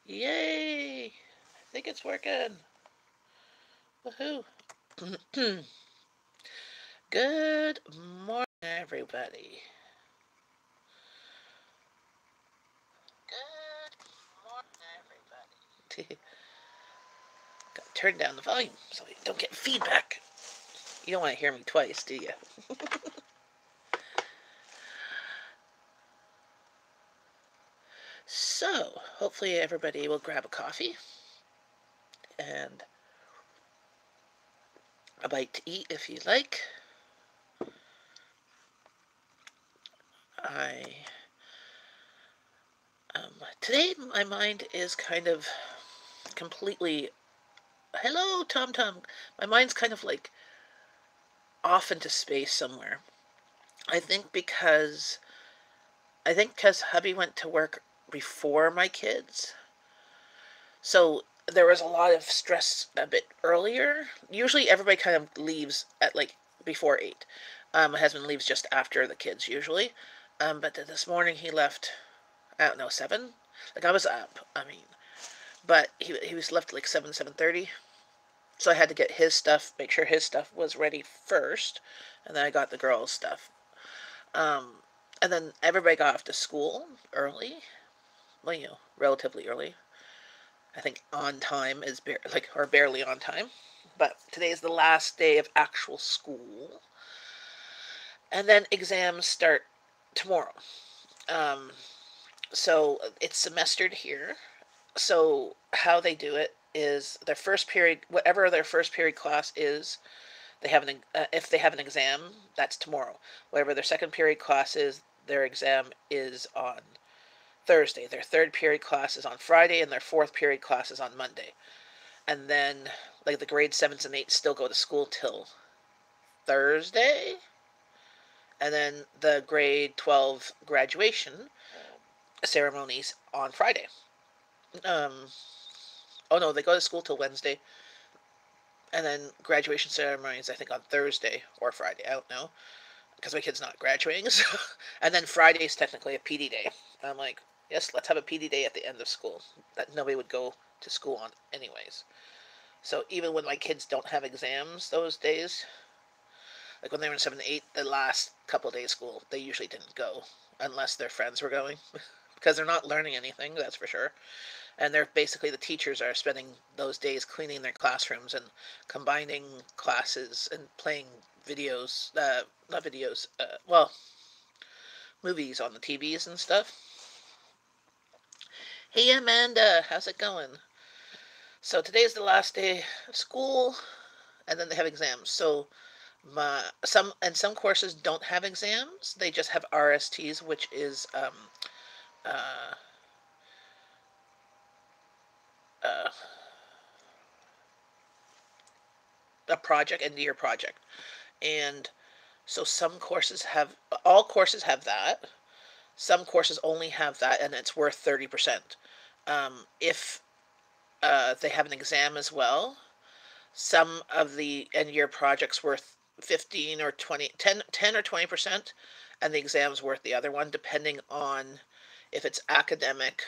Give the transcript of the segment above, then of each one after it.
Yay! I think it's working. Woohoo! Good morning, everybody. Good morning, everybody. Gotta turn down the volume so you don't get feedback. You don't want to hear me twice, do you? So, hopefully everybody will grab a coffee and a bite to eat if you like. I Today my mind is kind of completely. Hello, Tom Tom. My mind's kind of like off into space somewhere. I think because hubby went to work before my kids, so there was a lot of stress a bit earlier. Usually everybody kind of leaves at like before 8. My husband leaves just after the kids usually. But this morning he left, I don't know, 7? Like I was up, but he was left like 7:30. So I had to get his stuff, make sure his stuff was ready first, and then I got the girls' stuff. Um, and then everybody got off to school early. Well, relatively early. I think on time is or barely on time. But today is the last day of actual school, and then exams start tomorrow. Um, so it's semestered here. So how they do it is their first period, whatever their first period class is, they have if they have an exam, that's tomorrow. Whatever their second period class is, their exam is on Thursday. Their third period class is on Friday, and their fourth period class is on Monday. And then, like, the grade 7s and 8s still go to school till Thursday. And then the grade 12 graduation ceremonies on Friday. Um, oh no, they go to school till Wednesday. And then graduation ceremonies, I think, on Thursday or Friday. I don't know. Because my kid's not graduating. So. And then Friday's technically a PD day. I'm like, yes, let's have a PD day at the end of school that nobody would go to school on anyways. So even when my kids don't have exams those days, like when they were in 7 to 8, the last couple of days of school, they usually didn't go unless their friends were going. Because they're not learning anything, that's for sure. And they're basically, the teachers are spending those days cleaning their classrooms and combining classes and playing videos, not videos, movies on the TVs and stuff. Hey Amanda, how's it going? So today's the last day of school, and then they have exams. So some courses don't have exams; they just have RSTs, which is uh, uh, a project, end of year project, and so all courses have that. Some courses only have that, and it's worth 30%. If they have an exam as well, some of the end year projects worth 15 or 20, 10 or 20%, and the exam's worth the other one, depending on if it's academic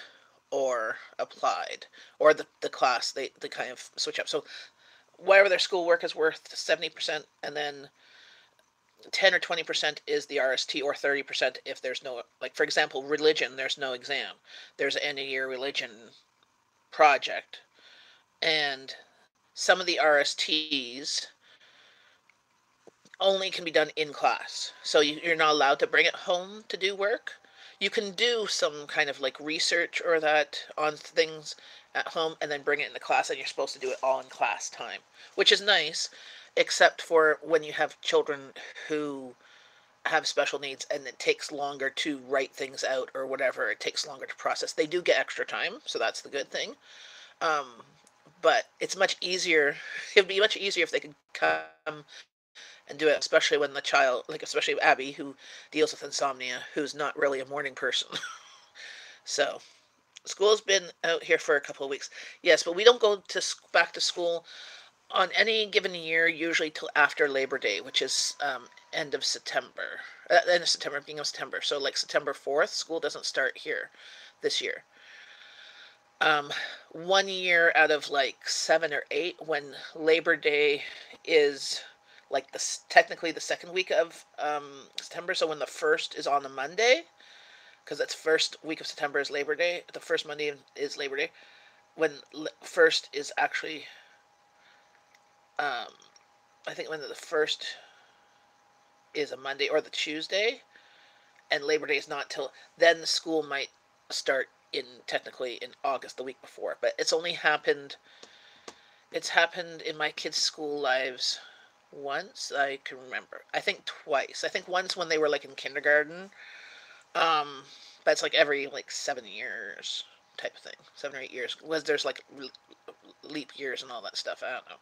or applied, or the class. They kind of switch up. So whatever their schoolwork is worth 70%, and then 10 or 20% is the RST, or 30% if there's no, like, for example, religion, there's no exam. There's an end of year religion project. And some of the RSTs only can be done in class. So you're not allowed to bring it home to do work. You can do some kind of like research or that on things at home and then bring it into class, and you're supposed to do it all in class time, which is nice, except for when you have children who have special needs and it takes longer to write things out or whatever, it takes longer to process. They do get extra time, so that's the good thing. Um, but it's much easier. It would be much easier if they could come and do it, especially when the child, like especially Abby, who deals with insomnia, who's not really a morning person. So school's been out here for a couple of weeks. Yes, but we don't go to back to school on any given year, usually till after Labor Day, which is end of September. End of September, beginning of September. So like September 4th, school doesn't start here this year. Um, 1 year out of like 7 or 8, when Labor Day is like technically the second week of September. So when the first is on the Monday, because that's first week of September is Labor Day. The first Monday is Labor Day. When first is actually, um, I think when the first is a Monday or the Tuesday, and Labor Day is not till then. The school might start in technically in August, the week before, but it's only happened. It's happened in my kids' school lives once I can remember. I think twice. I think once when they were like in kindergarten. Um, but it's like every like 7 years type of thing, 7 or 8 years. Was there's like leap years and all that stuff. I don't know.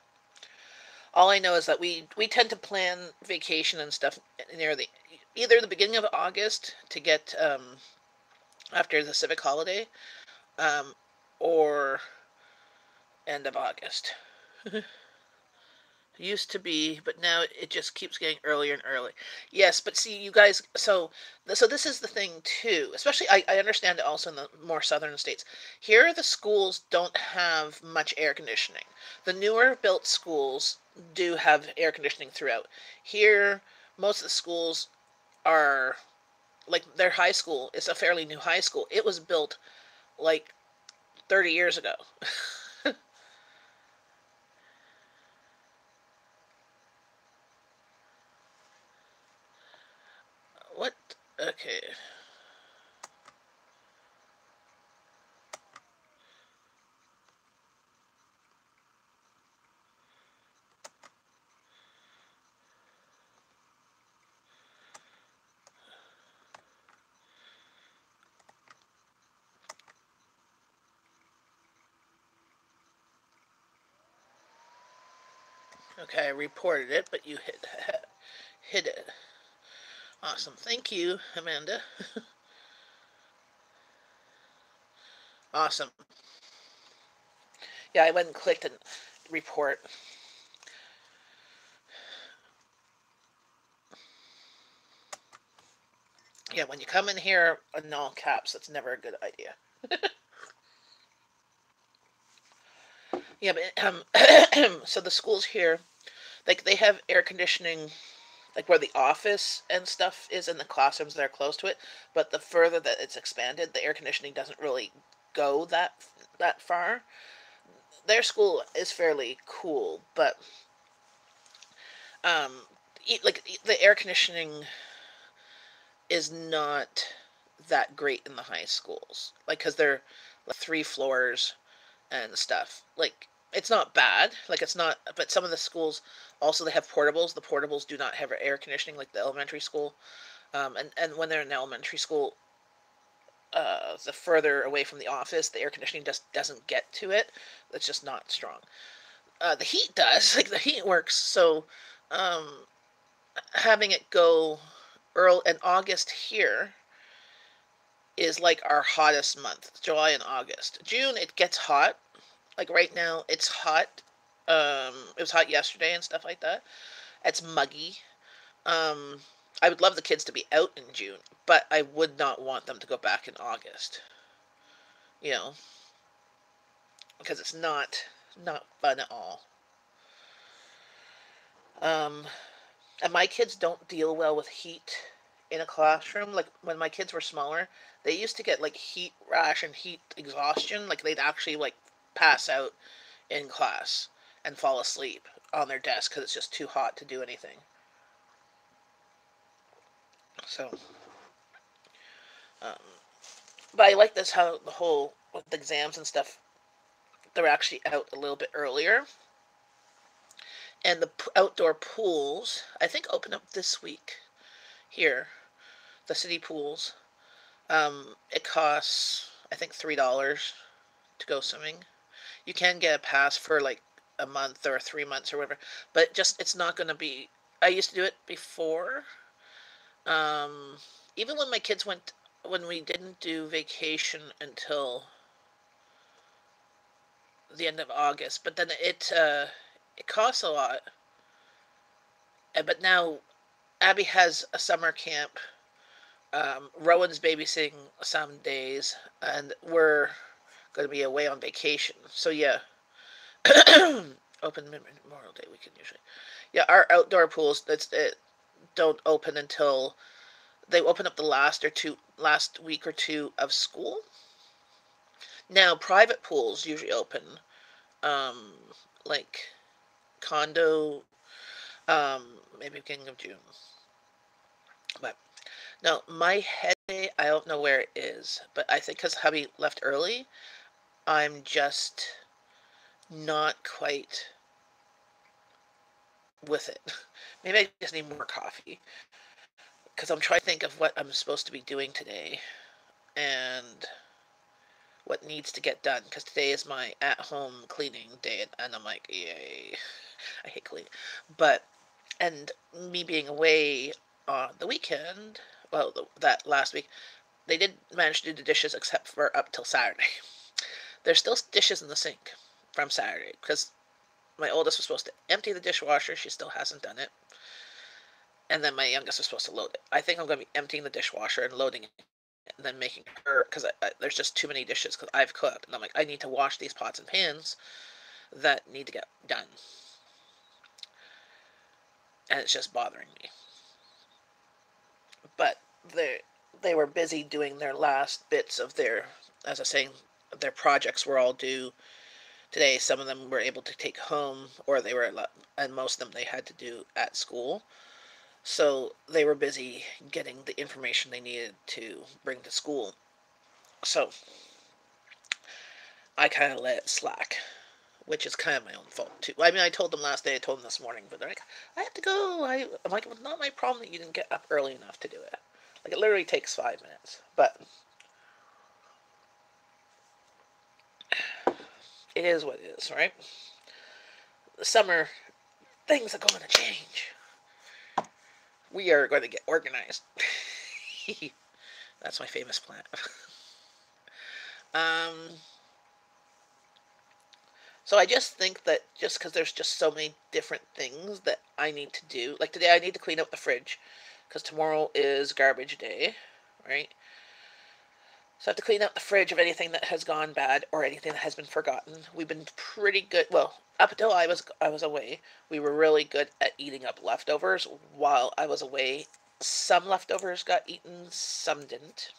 All I know is that we tend to plan vacation and stuff near the either the beginning of August to get after the civic holiday, um, or end of August. Used to be, but now it just keeps getting earlier and earlier. Yes, but see, you guys, so this is the thing too. Especially, I understand it also in the more southern states. Here, the schools don't have much air conditioning. The newer built schools do have air conditioning throughout. Here, most of the schools are like their high school is a fairly new high school. It was built like 30 years ago. What? Okay. Okay, I reported it, but you hit it. Awesome. Thank you, Amanda. Awesome. Yeah, I went and clicked and report. Yeah, when you come in here in all caps, that's never a good idea. Yeah, but so the schools here, like they have air conditioning, like where the office and stuff is in the classrooms that are close to it. But the further that it's expanded, the air conditioning doesn't really go that far. Their school is fairly cool, but um, like the air conditioning is not that great in the high schools, like because they're like 3 floors and stuff. Like it's not bad, like it's not. But some of the schools also they have portables. The portables do not have air conditioning like the elementary school. And when they're in elementary school, the further away from the office, the air conditioning just doesn't get to it. It's just not strong. The heat does, like the heat works. So um, having it go early in August here is like our hottest month, July and August. June it gets hot. Like right now it's hot. It was hot yesterday and stuff like that. It's muggy. Um, I would love the kids to be out in June, but I would not want them to go back in August. You know, because it's not fun at all. Um, and my kids don't deal well with heat in a classroom. Like when my kids were smaller, they used to get like heat rash and heat exhaustion. Like they'd actually like pass out in class and fall asleep on their desk because it's just too hot to do anything. So, um, but I like this how the whole with the exams and stuff, they're actually out a little bit earlier, and the outdoor pools I think open up this week here. The city pools. It costs I think $3 to go swimming. You can get a pass for like a month or 3 months or whatever, but just it's not going to be. I used to do it before. Um, Even when my kids went, when we didn't do vacation until the end of August, but then it costs a lot. But now Abby has a summer camp. Rowan's babysitting some days, and we're going to be away on vacation. So yeah, open Memorial Day weekend usually. Yeah, our outdoor pools don't open until they open up the last week or two of school. Now private pools usually open, like condo, maybe beginning of June. But no, my head day, I don't know where it is, but I think because hubby left early, I'm just not quite with it. Maybe I just need more coffee because I'm trying to think of what I'm supposed to be doing today and what needs to get done because today is my at-home cleaning day, and I'm like, yay, I hate cleaning. But and me being away on the weekend, well, that last week, they did manage to do the dishes except for up till Saturday. There's still dishes in the sink from Saturday because my oldest was supposed to empty the dishwasher. She still hasn't done it. And then my youngest was supposed to load it. I think I'm going to be emptying the dishwasher and loading it and then making her, because there's just too many dishes because I've cooked. And I'm like, I need to wash these pots and pans that need to get done. And it's just bothering me. But they were busy doing their last bits of their, as I was saying, their projects were all due today. Some of them were able to take home, or they were, and most of them they had to do at school. So they were busy getting the information they needed to bring to school. So I kind of let it slack, which is kind of my own fault too. I mean, I told them last day, I told them this morning, but they're like, I have to go. I'm like, well, not my problem that you didn't get up early enough to do it. Like, it literally takes 5 minutes. But it is what it is, right? The summer, things are going to change. We are going to get organized. That's my famous plan. um, so I just think that just because there's just so many different things that I need to do. Like today, I need to clean up the fridge because tomorrow is garbage day, right? So I have to clean out the fridge of anything that has gone bad or anything that has been forgotten. We've been pretty good. Well, up until I was away, we were really good at eating up leftovers while I was away. Some leftovers got eaten, some didn't.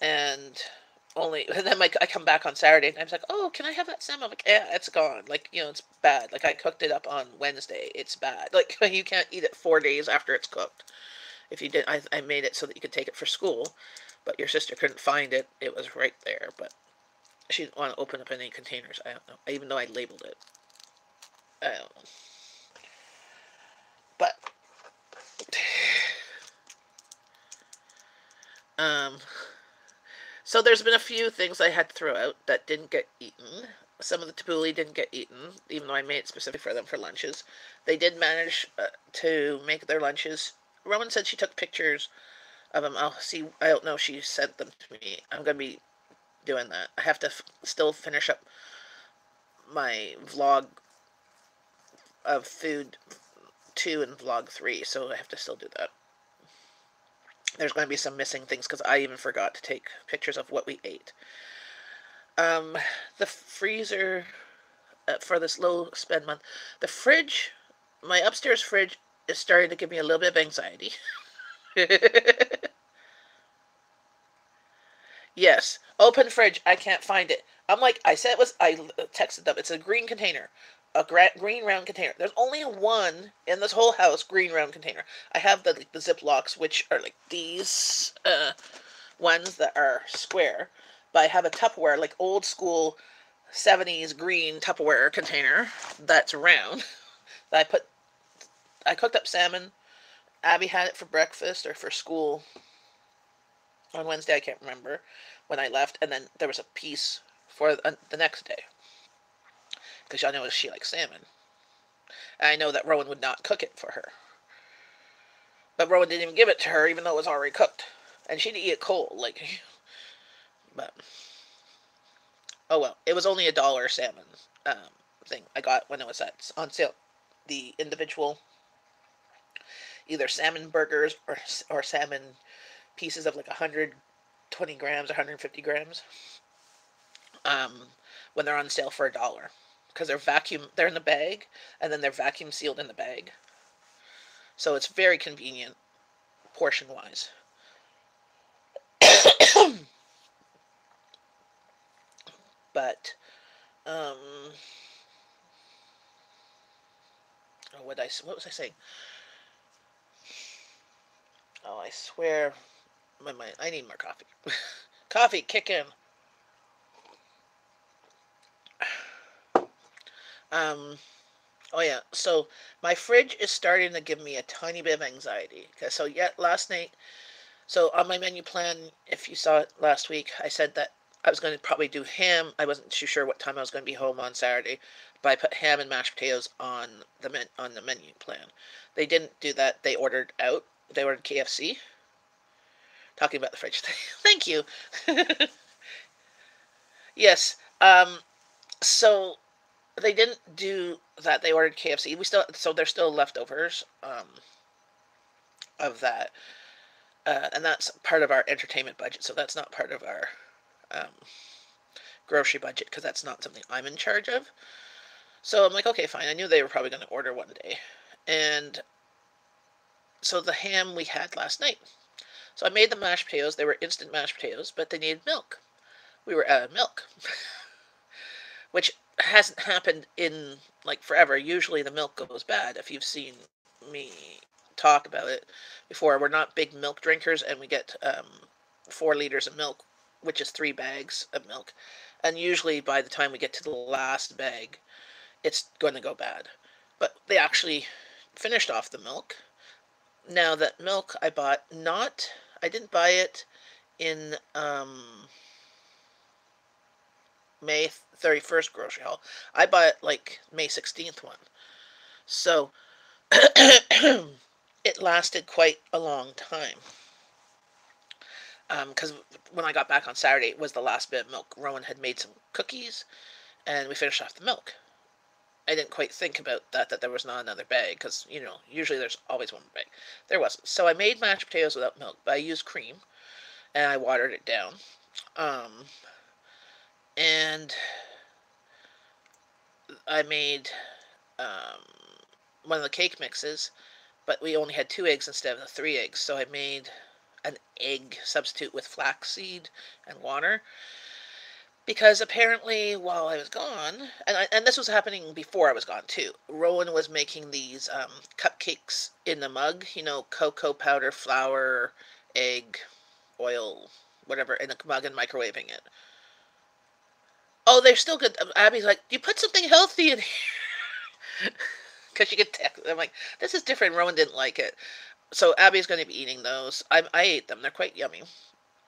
And and then I come back on Saturday and I was like, oh, can I have that salmon? I'm like, yeah, it's gone. Like, it's bad. Like, I cooked it up on Wednesday. It's bad. Like, you can't eat it 4 days after it's cooked. If you did, I made it so that you could take it for school, but your sister couldn't find it. It was right there, but she didn't want to open up any containers. I don't know. Even though I labeled it. I don't know. But, um, so there's been a few things I had to throw out that didn't get eaten. Some of the tabbouleh didn't get eaten, even though I made it specifically for them for lunches. They did manage to make their lunches. Rowan said she took pictures of them. I'll see. I don't know if she sent them to me. I'm going to be doing that. I have to still finish up my vlog of food 2 and vlog 3, so I have to still do that. There's going to be some missing things because I even forgot to take pictures of what we ate. The freezer for this low spend month. The fridge, my upstairs fridge, is starting to give me a little bit of anxiety. Yes, open fridge. I can't find it. I'm like, I said it was. I texted them. It's a green container, a green round container. There's only one in this whole house green round container. I have the Ziplocs, which are like these ones that are square, but I have a Tupperware, like old school 70s green Tupperware container that's round. That I cooked up salmon. Abby had it for breakfast or for school on Wednesday. I can't remember when I left, and then there was a piece for the next day because I know she likes salmon. And I know that Rowan would not cook it for her, but Rowan didn't even give it to her, even though it was already cooked, and she'd eat it cold. Like, but oh well, it was only $1 salmon thing I got when it was on sale. The individual, either salmon burgers or salmon pieces of like 120 grams, 150 grams. when they're on sale for $1, because they're in the bag, and then they're vacuum sealed in the bag. So it's very convenient portion wise. But what was I saying? Oh, I swear, my mind. I need more coffee. Coffee, kick in. Um, oh yeah. So my fridge is starting to give me a tiny bit of anxiety. So last night. So on my menu plan, if you saw it last week, I said that I was going to probably do ham. I wasn't too sure what time I was going to be home on Saturday, but I put ham and mashed potatoes on the menu plan. They didn't do that. They ordered out. They ordered KFC. Talking about the fridge thing. Thank you. Yes. So they didn't do that. They ordered KFC. So there's still leftovers of that, and that's part of our entertainment budget. So that's not part of our um, grocery budget, because that's not something I'm in charge of. So I'm like, okay, fine. I knew they were probably going to order one day, and so the ham we had last night. So I made the mashed potatoes. They were instant mashed potatoes, but they needed milk. We were out of milk, which hasn't happened in like forever. Usually the milk goes bad. If you've seen me talk about it before, we're not big milk drinkers, and we get 4 liters of milk, which is 3 bags of milk. And usually by the time we get to the last bag, it's going to go bad. But they actually finished off the milk. Now that milk I bought, I didn't buy it in May 31st grocery haul. I bought it like May 16th one. So it lasted quite a long time. Because when I got back on Saturday, it was the last bit of milk. Rowan had made some cookies, and we finished off the milk. I didn't quite think about that there was not another bag, because, usually there's always one bag. There wasn't. So I made mashed potatoes without milk, but I used cream, and I watered it down. And I made one of the cake mixes, but we only had 2 eggs instead of the 3 eggs, so I made an egg substitute with flaxseed and water. Because apparently, while I was gone, and this was happening before I was gone too, Rowan was making these cupcakes in the mug, cocoa powder, flour, egg, oil, whatever, in a mug, and microwaving it. Oh, they're still good. Abby's like, you put something healthy in here. Because she could text. I'm like, this is different. Rowan didn't like it. So Abby's going to be eating those. I ate them. They're quite yummy.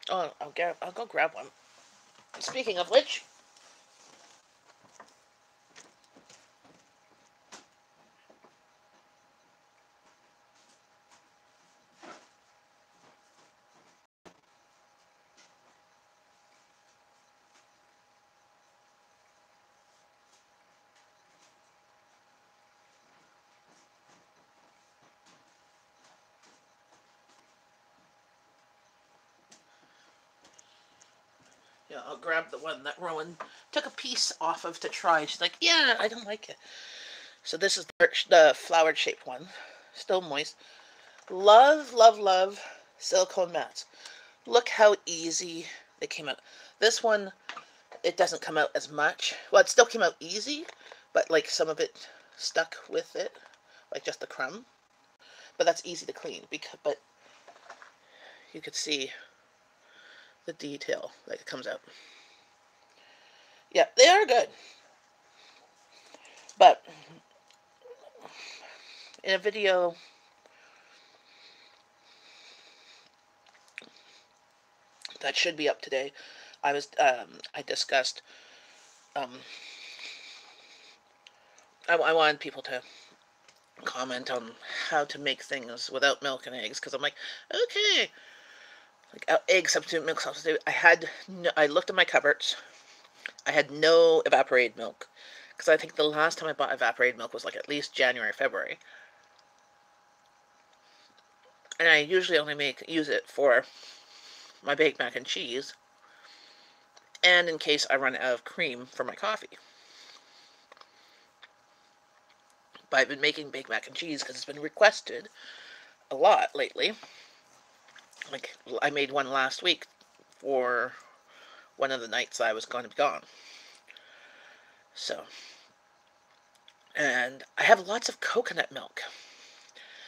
Oh, I'll go grab one. Speaking of which, yeah, I'll grab the one that Rowan took a piece off of to try. She's like, yeah, I don't like it. So this is the flowered shaped one. Still moist. Love, love, love silicone mats. Look how easy they came out. This one, it doesn't come out as much. Well, it still came out easy, but like some of it stuck with it, like just the crumb. But that's easy to clean, but you could see the detail that comes out. Yeah, they are good. But in a video that should be up today, I discussed I wanted people to comment on how to make things without milk and eggs, because I'm like, okay, like egg substitute, milk substitute. I looked at my cupboards. I had no evaporated milk, because I think the last time I bought evaporated milk was like at least January, February, and I usually only use it for my baked mac and cheese and in case I run out of cream for my coffee. But I've been making baked mac and cheese because it's been requested a lot lately. Like, I made one last week for one of the nights I was going to be gone. So, and I have lots of coconut milk.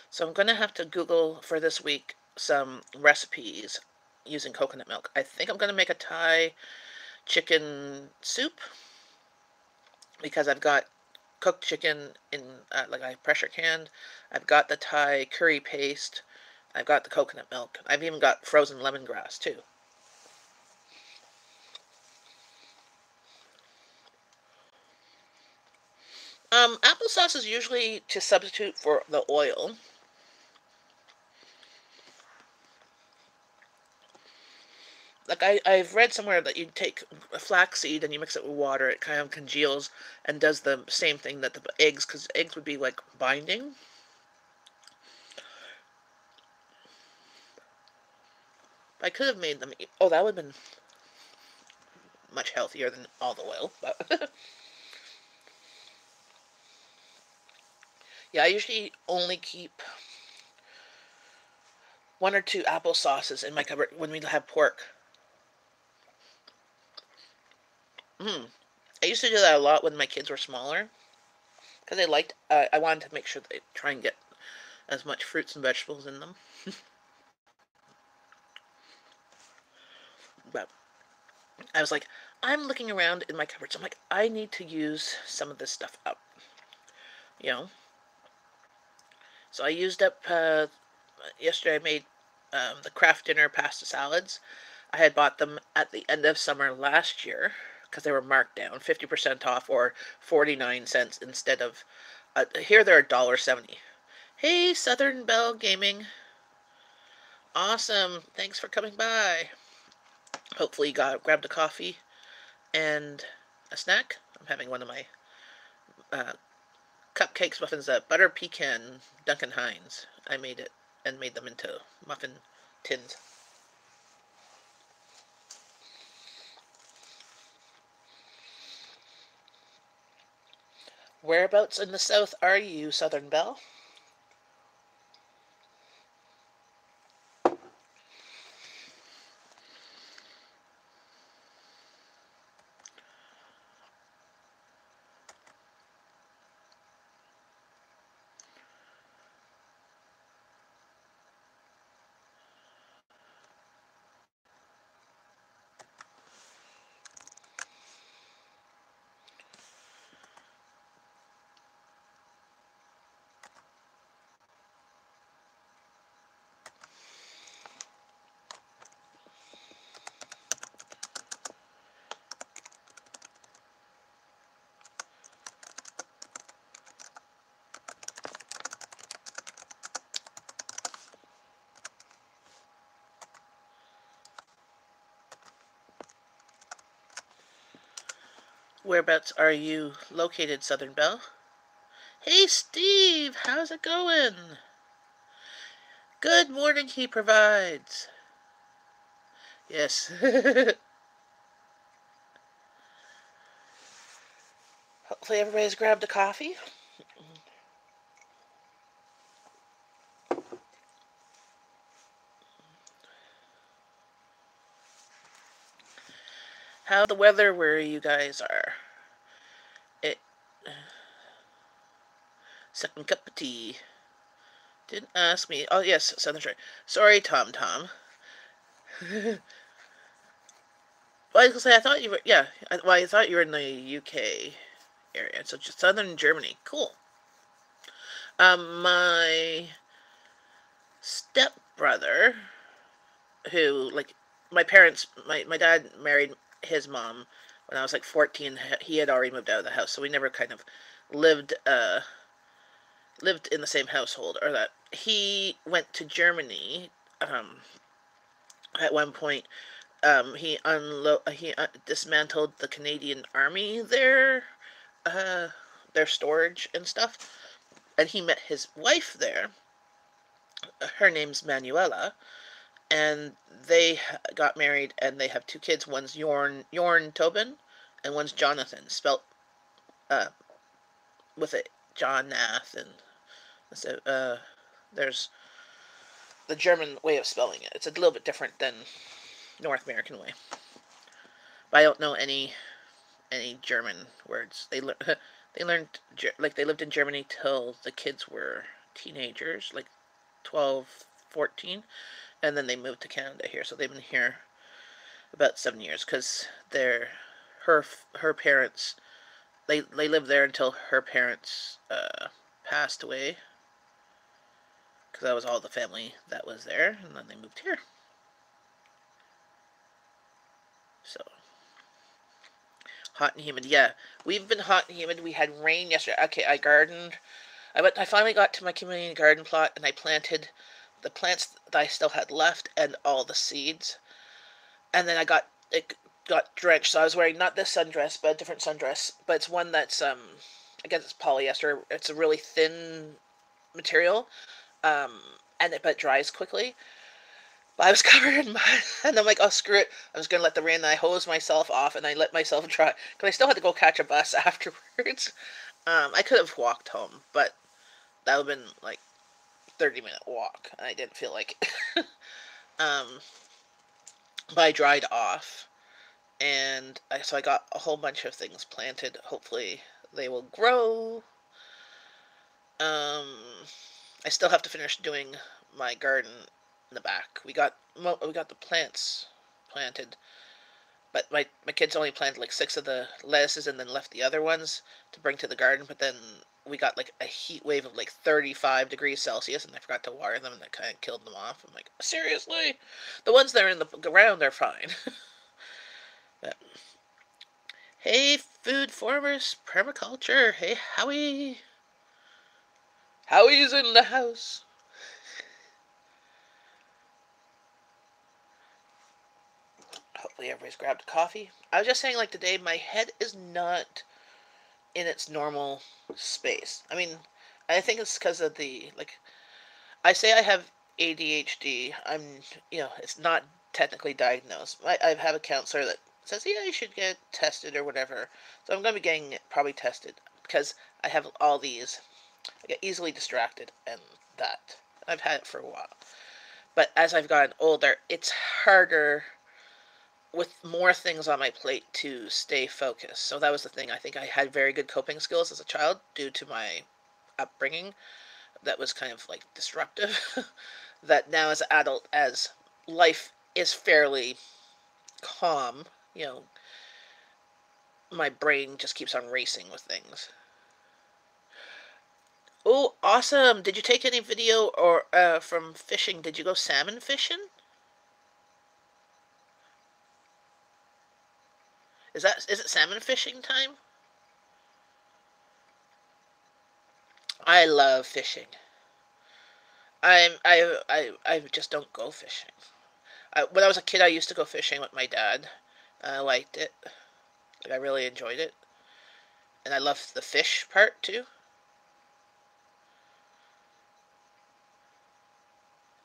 So I'm going to have to Google for this week some recipes using coconut milk. I think I'm going to make a Thai chicken soup because I've got cooked chicken in like I pressure canned. I've got the Thai curry paste. I've got the coconut milk. I've even got frozen lemongrass too. Applesauce is usually to substitute for the oil. Like I've read somewhere that you take a flaxseed and you mix it with water, it kind of congeals and does the same thing that the eggs, because eggs would be like binding. I could have made them. Oh, that would have been much healthier than all the oil. But yeah, I usually only keep one or two apple sauces in my cupboard when we have pork. Mm. I used to do that a lot when my kids were smaller because they liked. I wanted to make sure they try and get as much fruits and vegetables in them. But I was like, I'm looking around in my cupboards. I'm like, I need to use some of this stuff up. You know. So I used up. Yesterday I made the Kraft Dinner pasta salads. I had bought them at the end of summer last year because they were marked down 50% off or 49 cents instead of here they're $1.70. Hey, Southern Belle Gaming. Awesome. Thanks for coming by. Hopefully you grabbed a coffee and a snack. I'm having one of my uh, cupcakes, muffins, butter pecan Duncan Hines. I made it and made them into muffin tins. Whereabouts in the South are you, Southern Belle? Whereabouts are you located, Southern Belle? Hey, Steve, how's it going? Good morning, he provides. Yes. Hopefully everybody's grabbed a coffee. How the weather where you guys are? It second cup of tea. Didn't ask me. Oh yes, Southern Shore. Sorry, Tom Tom. Well, I was gonna say I thought you were. Yeah, well, I thought you were in the UK area. So just Southern Germany. Cool. My stepbrother, who like my parents, my dad married his mom when I was like 14. He had already moved out of the house, so we never kind of lived lived in the same household. Or that he went to Germany at one point. He dismantled the Canadian Army uh, their storage and stuff, and he met his wife there. Her name's Manuela, and they got married, and they have two kids. One's Jorn Tobin, and one's Jonathan, spelt uh, with a John Nath, and so there's the German way of spelling it. It's a little bit different than North American way. But I don't know any German words. They learned, like, they lived in Germany till the kids were teenagers, like 12, 14, and then they moved to Canada here. So they've been here about 7 years because her her parents, they lived there until her parents passed away, because that was all the family that was there, and then they moved here. So hot and humid. Yeah, we've been hot and humid. We had rain yesterday. Okay, I gardened. I finally got to my community garden plot, and I planted the plants that I still had left and all the seeds. And then it got drenched. So I was wearing not this sundress, but a different sundress. But it's one that's I guess it's polyester. It's a really thin material, um, but it dries quickly. But I was covered in mud, and I'm like, oh, screw it. I'm just gonna let the rain. And I hose myself off, and I let myself dry because I still had to go catch a bus afterwards. I could have walked home, but that would have been like 30-minute walk, and I didn't feel like it. um, but I dried off, and so I got a whole bunch of things planted. Hopefully, they will grow. I still have to finish doing my garden in the back. We got the plants planted, but my kids only planted like 6 of the lettuces and then left the other ones to bring to the garden. But then we got like a heat wave of like 35 degrees Celsius, and I forgot to water them, and that kind of killed them off. I'm like, seriously? The ones that are in the ground are fine. But, hey, food farmers, permaculture. Hey, Howie. Howie's in the house. Hopefully everybody's grabbed a coffee. I was just saying, like, today my head is not in its normal space. I mean, I think it's because of I say I have ADHD. It's not technically diagnosed. I have a counselor that says, yeah, you should get tested or whatever. So I'm going to be getting it probably tested because I have all these. I get easily distracted, and that. I've had it for a while. But as I've gotten older, it's harder with more things on my plate to stay focused. So that was the thing. I think I had very good coping skills as a child due to my upbringing that was kind of like disruptive. That now as an adult, as life is fairly calm, my brain just keeps on racing with things. Oh, awesome! Did you take any video or from fishing? Did you go salmon fishing? Is it salmon fishing time? I love fishing. I just don't go fishing. When I was a kid, I used to go fishing with my dad. I liked it. Like, I really enjoyed it, and I loved the fish part too.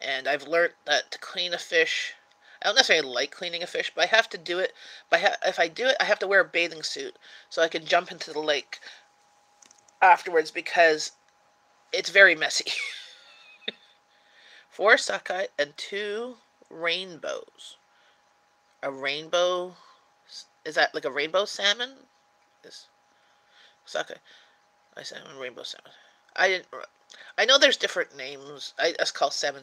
And I've learned that to clean a fish, I don't necessarily like cleaning a fish, but I have to do it. But if I do it, I have to wear a bathing suit so I can jump into the lake afterwards because it's very messy. 4 sockeye and 2 rainbows. A rainbow, is that like a rainbow salmon? This sockeye, I salmon, rainbow salmon. I didn't. I know there's different names. That's called salmon.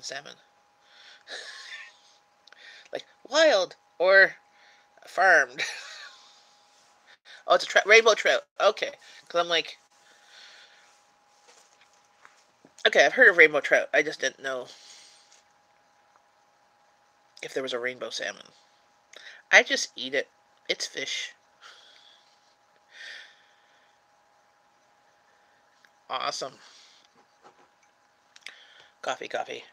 Like wild or farmed. Oh, it's a rainbow trout. Okay, because I'm like, okay, I've heard of rainbow trout. I just didn't know if there was a rainbow salmon. I just eat it. It's fish. Awesome. Coffee, coffee.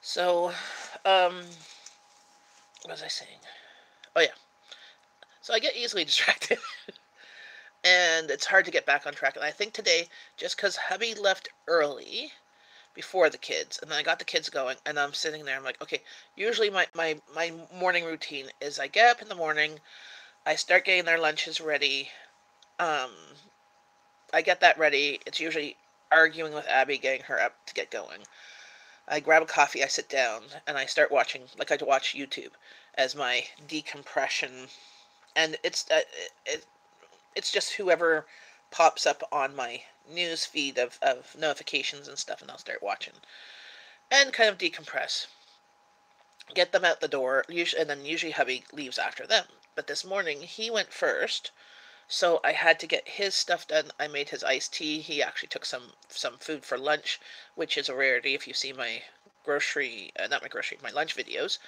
So, um, what was I saying? Oh yeah. So I get easily distracted, and it's hard to get back on track. And I think today, just because hubby left early before the kids, and then I got the kids going, and I'm sitting there. I'm like, okay. Usually my morning routine is I get up in the morning, I start getting their lunches ready. Um, I get that ready. It's usually arguing with Abby, getting her up to get going. I grab a coffee, I sit down, and I start watching, like I watch YouTube as my decompression. And it's just whoever pops up on my news feed of notifications and stuff, and I'll start watching and kind of decompress. Get them out the door, usually, and then usually hubby leaves after them. But this morning he went first, so I had to get his stuff done. I made his iced tea. He actually took some food for lunch, which is a rarity if you see my grocery, not my grocery, my lunch videos,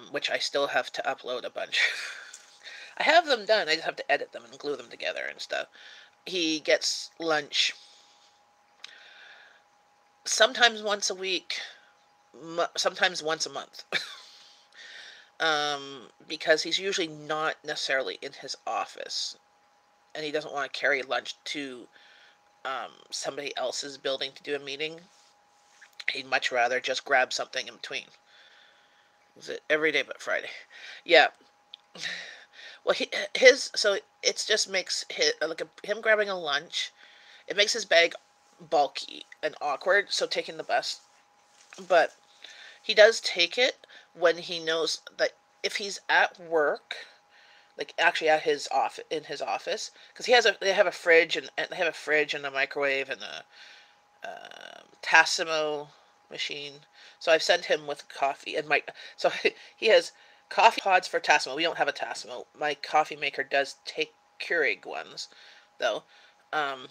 which I still have to upload a bunch. I have them done. I just have to edit them and glue them together and stuff. He gets lunch sometimes once a week, sometimes once a month. Because he's usually not necessarily in his office, and he doesn't want to carry lunch to somebody else's building to do a meeting. He'd much rather just grab something in between. Is it every day but Friday? Yeah. Well, so it just makes him grabbing a lunch. It makes his bag bulky and awkward. So taking the bus, but he does take it when he knows that if he's at work, like actually at his office, in his office, because they have a fridge, and they have a fridge and a microwave and a Tassimo machine. So I've sent him with coffee and so he has coffee pods for Tassimo. We don't have a Tassimo. My coffee maker does take Keurig ones, though. Um,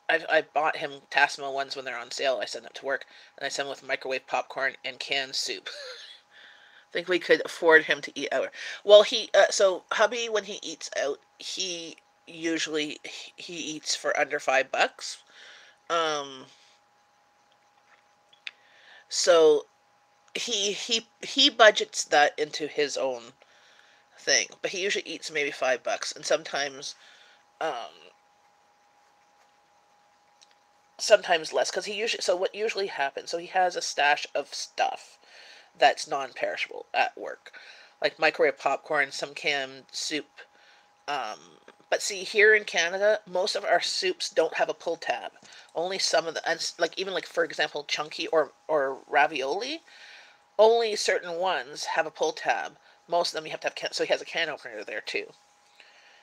I bought him Tassimo ones when they're on sale. I send it to work, and I send him with microwave popcorn and canned soup. I think we could afford him to eat out. Well, so hubby, when he eats out, he usually he eats for under $5. Um, so he budgets that into his own thing, but he usually eats maybe $5, and sometimes less, because he usually so what usually happens. So he has a stash of stuff that's non-perishable at work, like microwave popcorn, some canned soup. Um, but see, here in Canada, most of our soups don't have a pull tab. Only some of the, and like even like for example, chunky or ravioli. Only certain ones have a pull tab. Most of them you have to have so he has a can opener there too,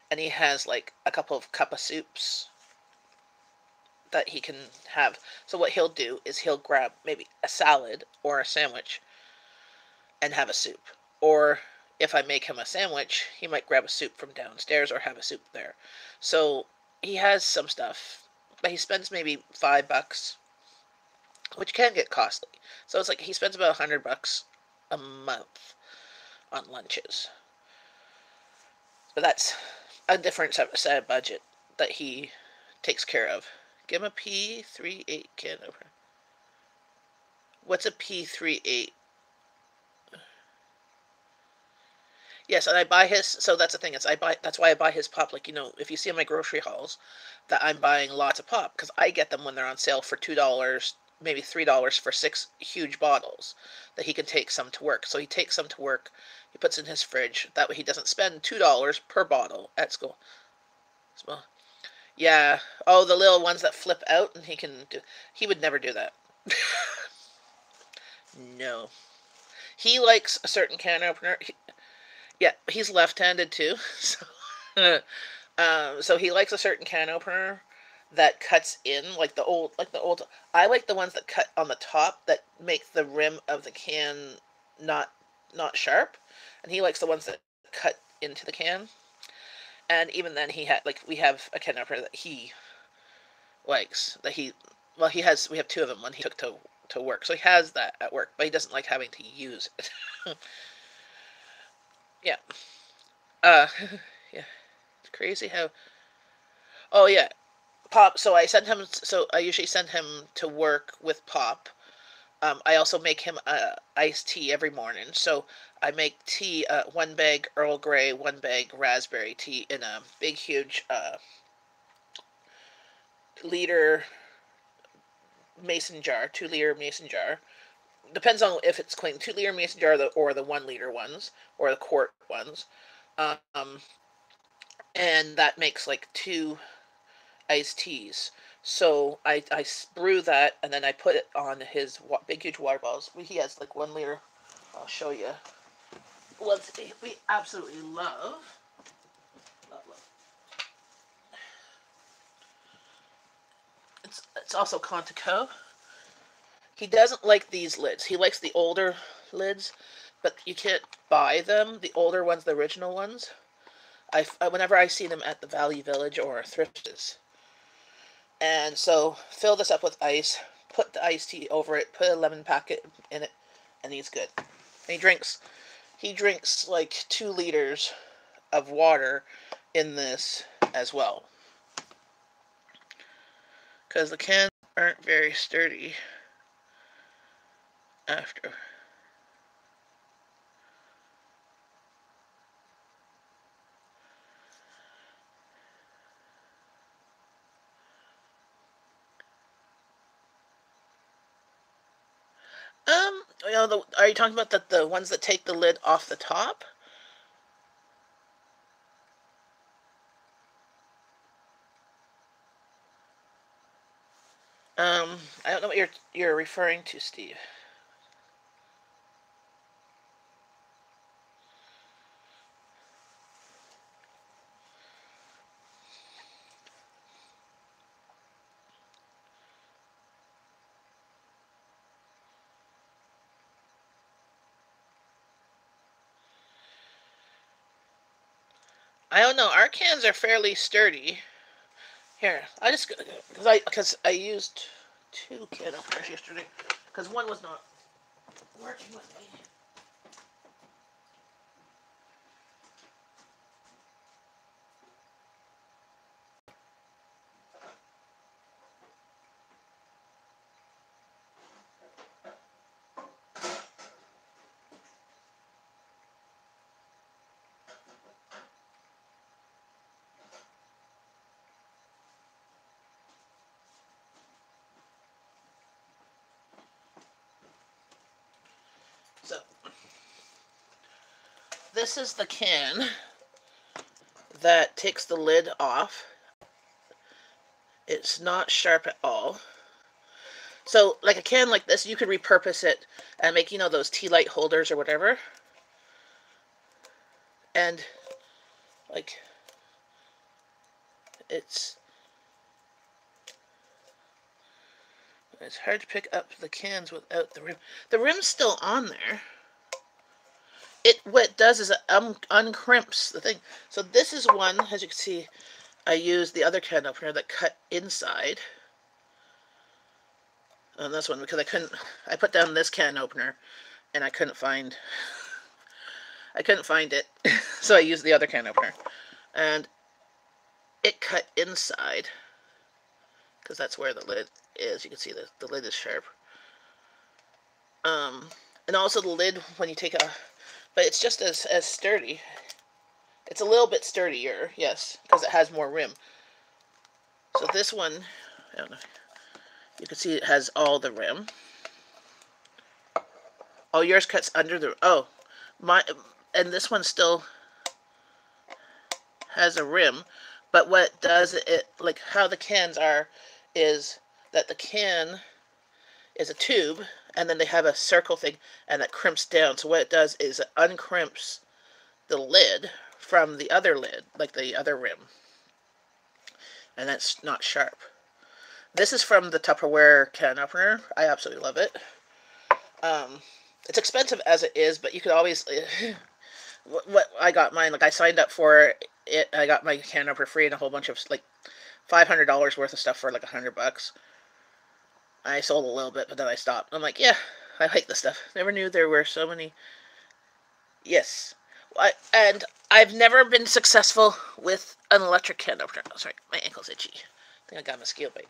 and he has like a couple of cup of soups that he can have. So what he'll do is he'll grab maybe a salad or a sandwich and have a soup. Or if I make him a sandwich, he might grab a soup from downstairs or have a soup there. So he has some stuff, but he spends maybe $5, which can get costly. So it's like he spends about $100 a month on lunches. But that's a different set of budget that he takes care of. Give him a P38 can opener. What's a P38? Yes, and I buy his. So that's the thing. It's I buy. That's why I buy his pop. Like if you see in my grocery hauls, that I'm buying lots of pop because I get them when they're on sale for $2, maybe $3 for 6 huge bottles. That he can take some to work. So he takes some to work. He puts in his fridge. That way he doesn't spend $2 per bottle at school. So, yeah. Oh, the little ones that flip out, and he can do. He would never do that. No. He likes a certain can opener. Yeah, he's left-handed too. So he likes a certain can opener that cuts in like the old. I like the ones that cut on the top that make the rim of the can not not sharp, and he likes the ones that cut into the can. And even then, we have a can opener that he likes that he well he has we have two of them. One he took to work, so he has that at work, but he doesn't like having to use it. Yeah. Uh, yeah. It's crazy how. Oh yeah, Pop. So I usually send him to work with Pop. I also make him iced tea every morning. So I make tea, 1 bag Earl Grey, 1 bag raspberry tea in a big, huge liter mason jar, 2 liter mason jar. Depends on if it's clean. 2 liter mason jar or the 1 liter ones or the quart ones. Um, and that makes like 2 iced teas. So I brew that and then I put it on his big huge water bottles. He has like 1 liter. I'll show you. What we absolutely love. Love, love. It's also Contico. He doesn't like these lids. He likes the older lids, but you can't buy them. The older ones, the original ones. Whenever I see them at the Value Village or Thrifts. And so fill this up with ice, put the iced tea over it, put a lemon packet in it, and he's good. And he drinks like 2 liters of water in this as well. Because the cans aren't very sturdy after. Are you talking about the ones that take the lid off the top? I don't know what you're referring to, Steve. I don't know. Our cans are fairly sturdy. Here, because I used 2 can openers yesterday because one was not working with me. So this is the can that takes the lid off. It's not sharp at all. So like a can like this, you could repurpose it and make, those tea light holders or whatever. And like it's hard to pick up the cans without the rim. The rim's still on there. What it does is it uncrimps the thing. So this is one, as you can see, I used the other can opener that cut inside on this one because I put down this can opener and I couldn't find it. So I used the other can opener and it cut inside because that's where the lid is. You can see the lid is sharp. And also the lid when you take a, but it's just as sturdy. It's a little bit sturdier, yes, because it has more rim. So this one, I don't know, you can see it has all the rim. Oh, yours cuts under the, and this one still has a rim, but what it does, like how the cans are, is that the can is a tube, and then they have a circle thing, and it crimps down. So what it does is it uncrimps the lid from the other lid, like the other rim. And that's not sharp. This is from the Tupperware can opener. I absolutely love it. It's expensive as it is, but you could always... what I got mine, like I signed up for it, I got my can opener free and a whole bunch of, like, $500 worth of stuff for like $100. I sold a little bit, but then I stopped. I'm like, yeah, I like this stuff. Never knew there were so many... Yes. And I've never been successful with an electric can opener. Oh, sorry, my ankle's itchy. I think I got a mosquito bite.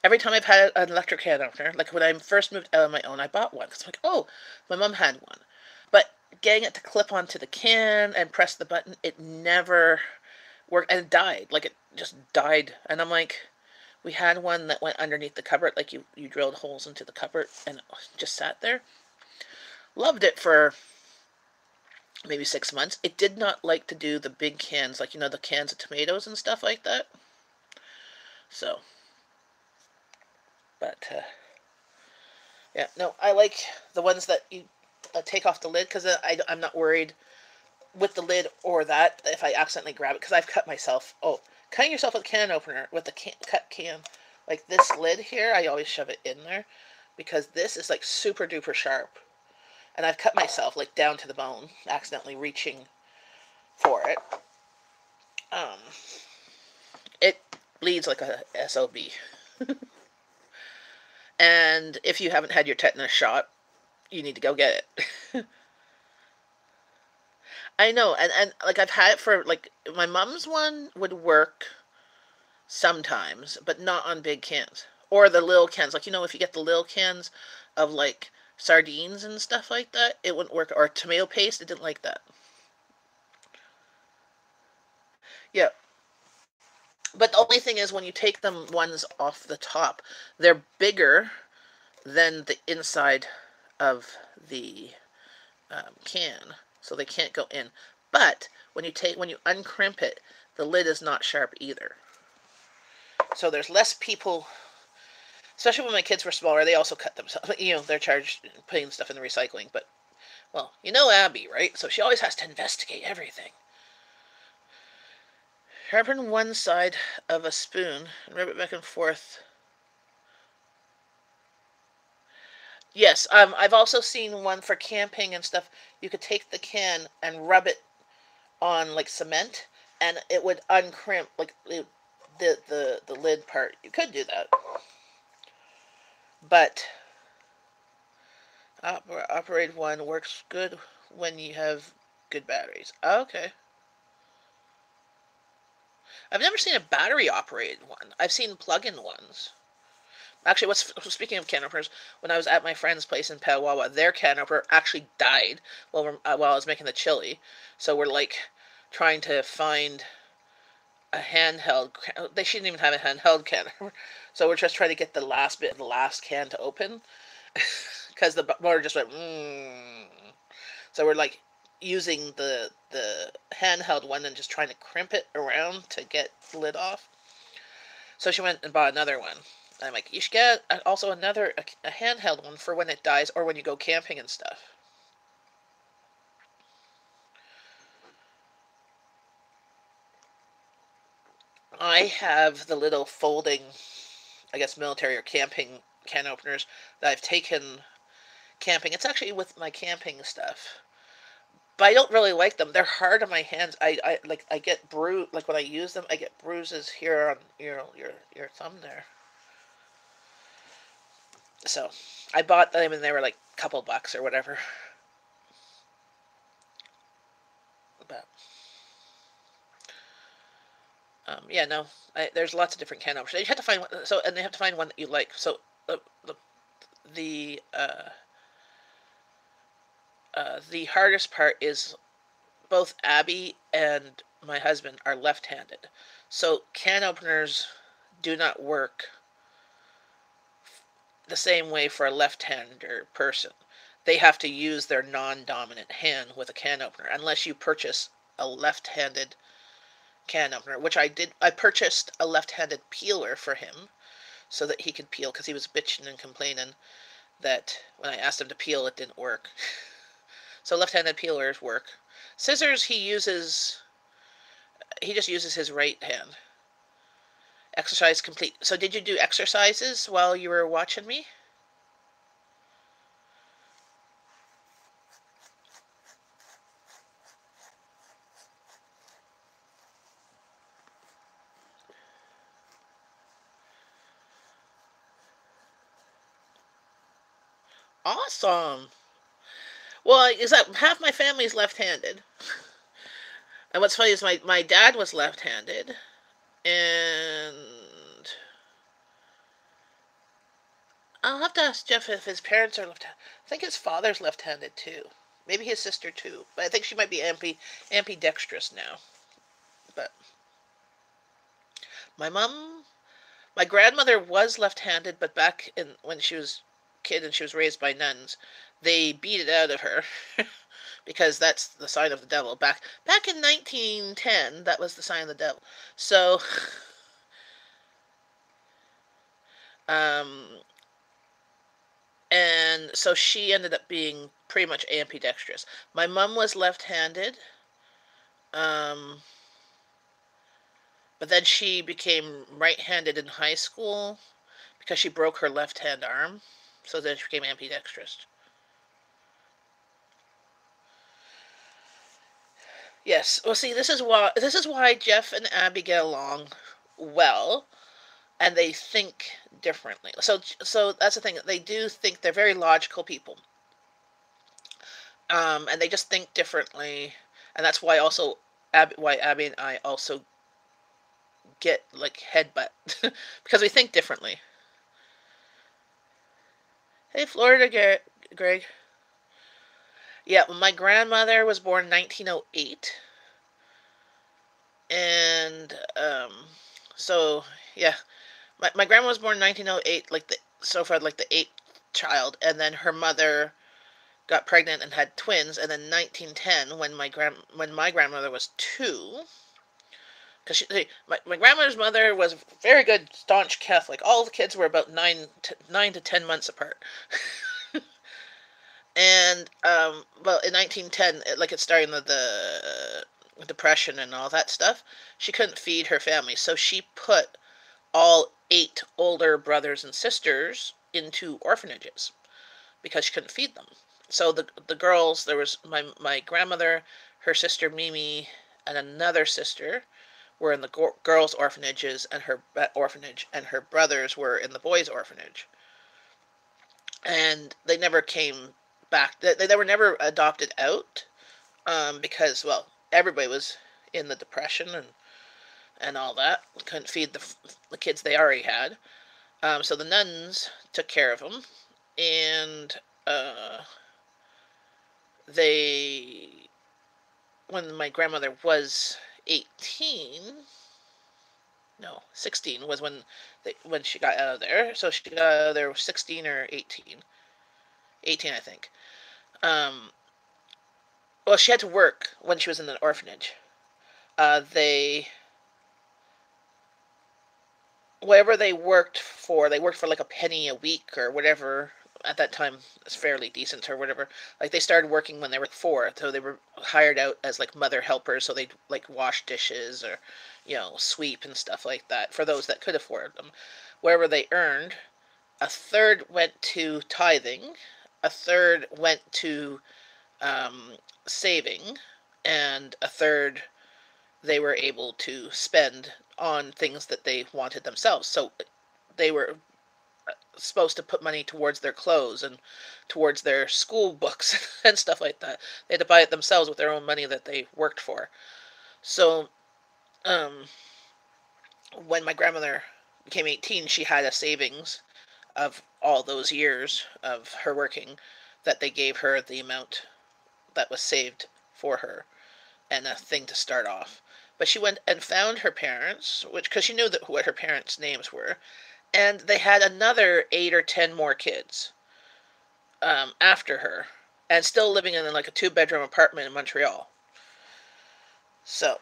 Every time I've had an electric can opener, like when I first moved out on my own, I bought one because I'm like, oh, my mom had one. But getting it to clip onto the can and press the button, it never worked, and it died. Like it just died. And I'm like, we had one that went underneath the cupboard, like you drilled holes into the cupboard, and it just sat there. Loved it for maybe 6 months. It did not like to do the big cans, like the cans of tomatoes and stuff like that. So, but yeah, no, I like the ones that you take off the lid because I'm not worried with the lid or that if I accidentally grab it because I've cut myself. Oh, cutting yourself with a can opener with the cut can, like this lid here, I always shove it in there because this is like super duper sharp, and I've cut myself like down to the bone, accidentally reaching for it. Um, it bleeds like a SOB. And if you haven't had your tetanus shot, you need to go get it. I know, and like I've had it for like my mom's one would work sometimes, but not on big cans. Or the little cans. Like if you get the little cans of like sardines and stuff like that, it wouldn't work. Or tomato paste, it didn't like that. Yeah. But the only thing is when you take them ones off the top, they're bigger than the inside of the can, so they can't go in. But when you uncrimp it, the lid is not sharp either. So there's less people, especially when my kids were smaller. They also cut themselves. They're charged putting stuff in the recycling. But well, Abby, right? So she always has to investigate everything. Sharpen one side of a spoon and rub it back and forth. Yes, I've also seen one for camping and stuff. You could take the can and rub it on like cement, and it would uncrimp like the lid part. You could do that, but operated one works good when you have good batteries. Okay. I've never seen a battery operated one. I've seen plug-in ones. Actually, speaking of can openers, when I was at my friend's place in Petawawa, their can opener actually died while I was making the chili. So we're like trying to find a handheld. They shouldn't even have a handheld can opener. So we're just trying to get the last bit of the last can to open because the motor just went. So we're like using the handheld one and just trying to crimp it around to get the lid off. So she went and bought another one. I'm like, you should get also another a handheld one for when it dies or when you go camping and stuff. I have the little folding, I guess, military or camping can openers that I've taken camping. It's actually with my camping stuff. But I don't really like them. They're hard on my hands. I get bruise like when I use them. I get bruises here on your thumb there. So I bought them and they were like a couple bucks or whatever. But yeah, no, there's lots of different can openers. You have to find one. So and they have to find one that you like. So the the hardest part is both Abby and my husband are left-handed, so can openers do not work the same way for a left-hander person. They have to use their non-dominant hand with a can opener, unless you purchase a left-handed can opener, which I did. I purchased a left-handed peeler for him so that he could peel, because he was bitching and complaining that when I asked him to peel, it didn't work. So left-handed peelers work. Scissors, he just uses his right hand. Exercise complete. So did you do exercises while you were watching me? Awesome. Well, is that half my family is left-handed. And what's funny is my dad was left-handed, and I'll have to ask Jeff if his parents are left. I think his father's left-handed too. Maybe his sister too, but I think she might be ambidextrous now. But my mom, my grandmother was left-handed, but back in when she was a kid and she was raised by nuns, they beat it out of her because that's the sign of the devil. Back in 1910, that was the sign of the devil. So, um, and so she ended up being pretty much ambidextrous. My mom was left-handed, um, but then she became right-handed in high school because she broke her left-hand arm, so then she became ambidextrous. Yes. Well, see, this is why Jeff and Abby get along well, and they think differently. So that's the thing. They do think they're very logical people, and they just think differently, and that's why also why Abby and I also get like headbutt because we think differently. Hey, Florida, Greg. Yeah, well, my grandmother was born 1908, and so yeah, my grandma was born 1908, like the so far like the eighth child, and then her mother got pregnant and had twins, and then 1910 when my grandmother was two, because my grandmother's mother was very good staunch Catholic. All the kids were about 9 to 10 months apart. And well, in 1910, like it starting the depression and all that stuff, she couldn't feed her family, so she put all eight older brothers and sisters into orphanages because she couldn't feed them. So the girls, there was my grandmother, her sister Mimi, and another sister were in the girls' orphanages, and her brothers were in the boys' orphanage. And they never came back. They were never adopted out, because well, everybody was in the depression and all that. Couldn't feed the kids they already had. So the nuns took care of them, and they when my grandmother was 18, no, 16 was when she got out of there. So she got out of there 16 or 18. 18, I think. Um, well, she had to work when she was in an orphanage. They whatever they worked for like a penny a week or whatever. At that time, it's fairly decent or whatever. Like they started working when they were 4, so they were hired out as like mother helpers. So they'd like wash dishes or, sweep and stuff like that for those that could afford them. Wherever they earned, a third went to tithing, a third went to saving, and a third they were able to spend on things that they wanted themselves. So they were supposed to put money towards their clothes and towards their school books and stuff like that. They had to buy it themselves with their own money that they worked for. So, um, when my grandmother became 18, she had a savings of all those years of her working that they gave her the amount that was saved for her and a thing to start off. But she went and found her parents, which because she knew what her parents' names were, and they had another 8 or 10 more kids after her, and still living in like a 2-bedroom apartment in Montreal. So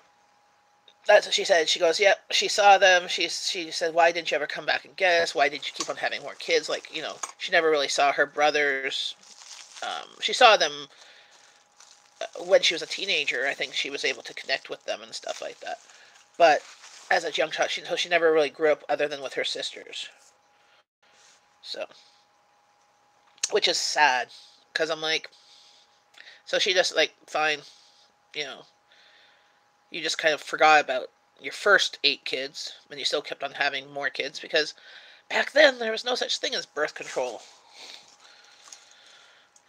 that's what she said. She goes, "Yep." She saw them. She said, "Why didn't you ever come back and get us? Why did you keep on having more kids?" Like she never really saw her brothers. She saw them when she was a teenager. I think she was able to connect with them and stuff like that. But as a young child, she never really grew up other than with her sisters. So, which is sad, because I'm like, so she just like fine, you know, you just kind of forgot about your first 8 kids, and you still kept on having more kids because back then there was no such thing as birth control,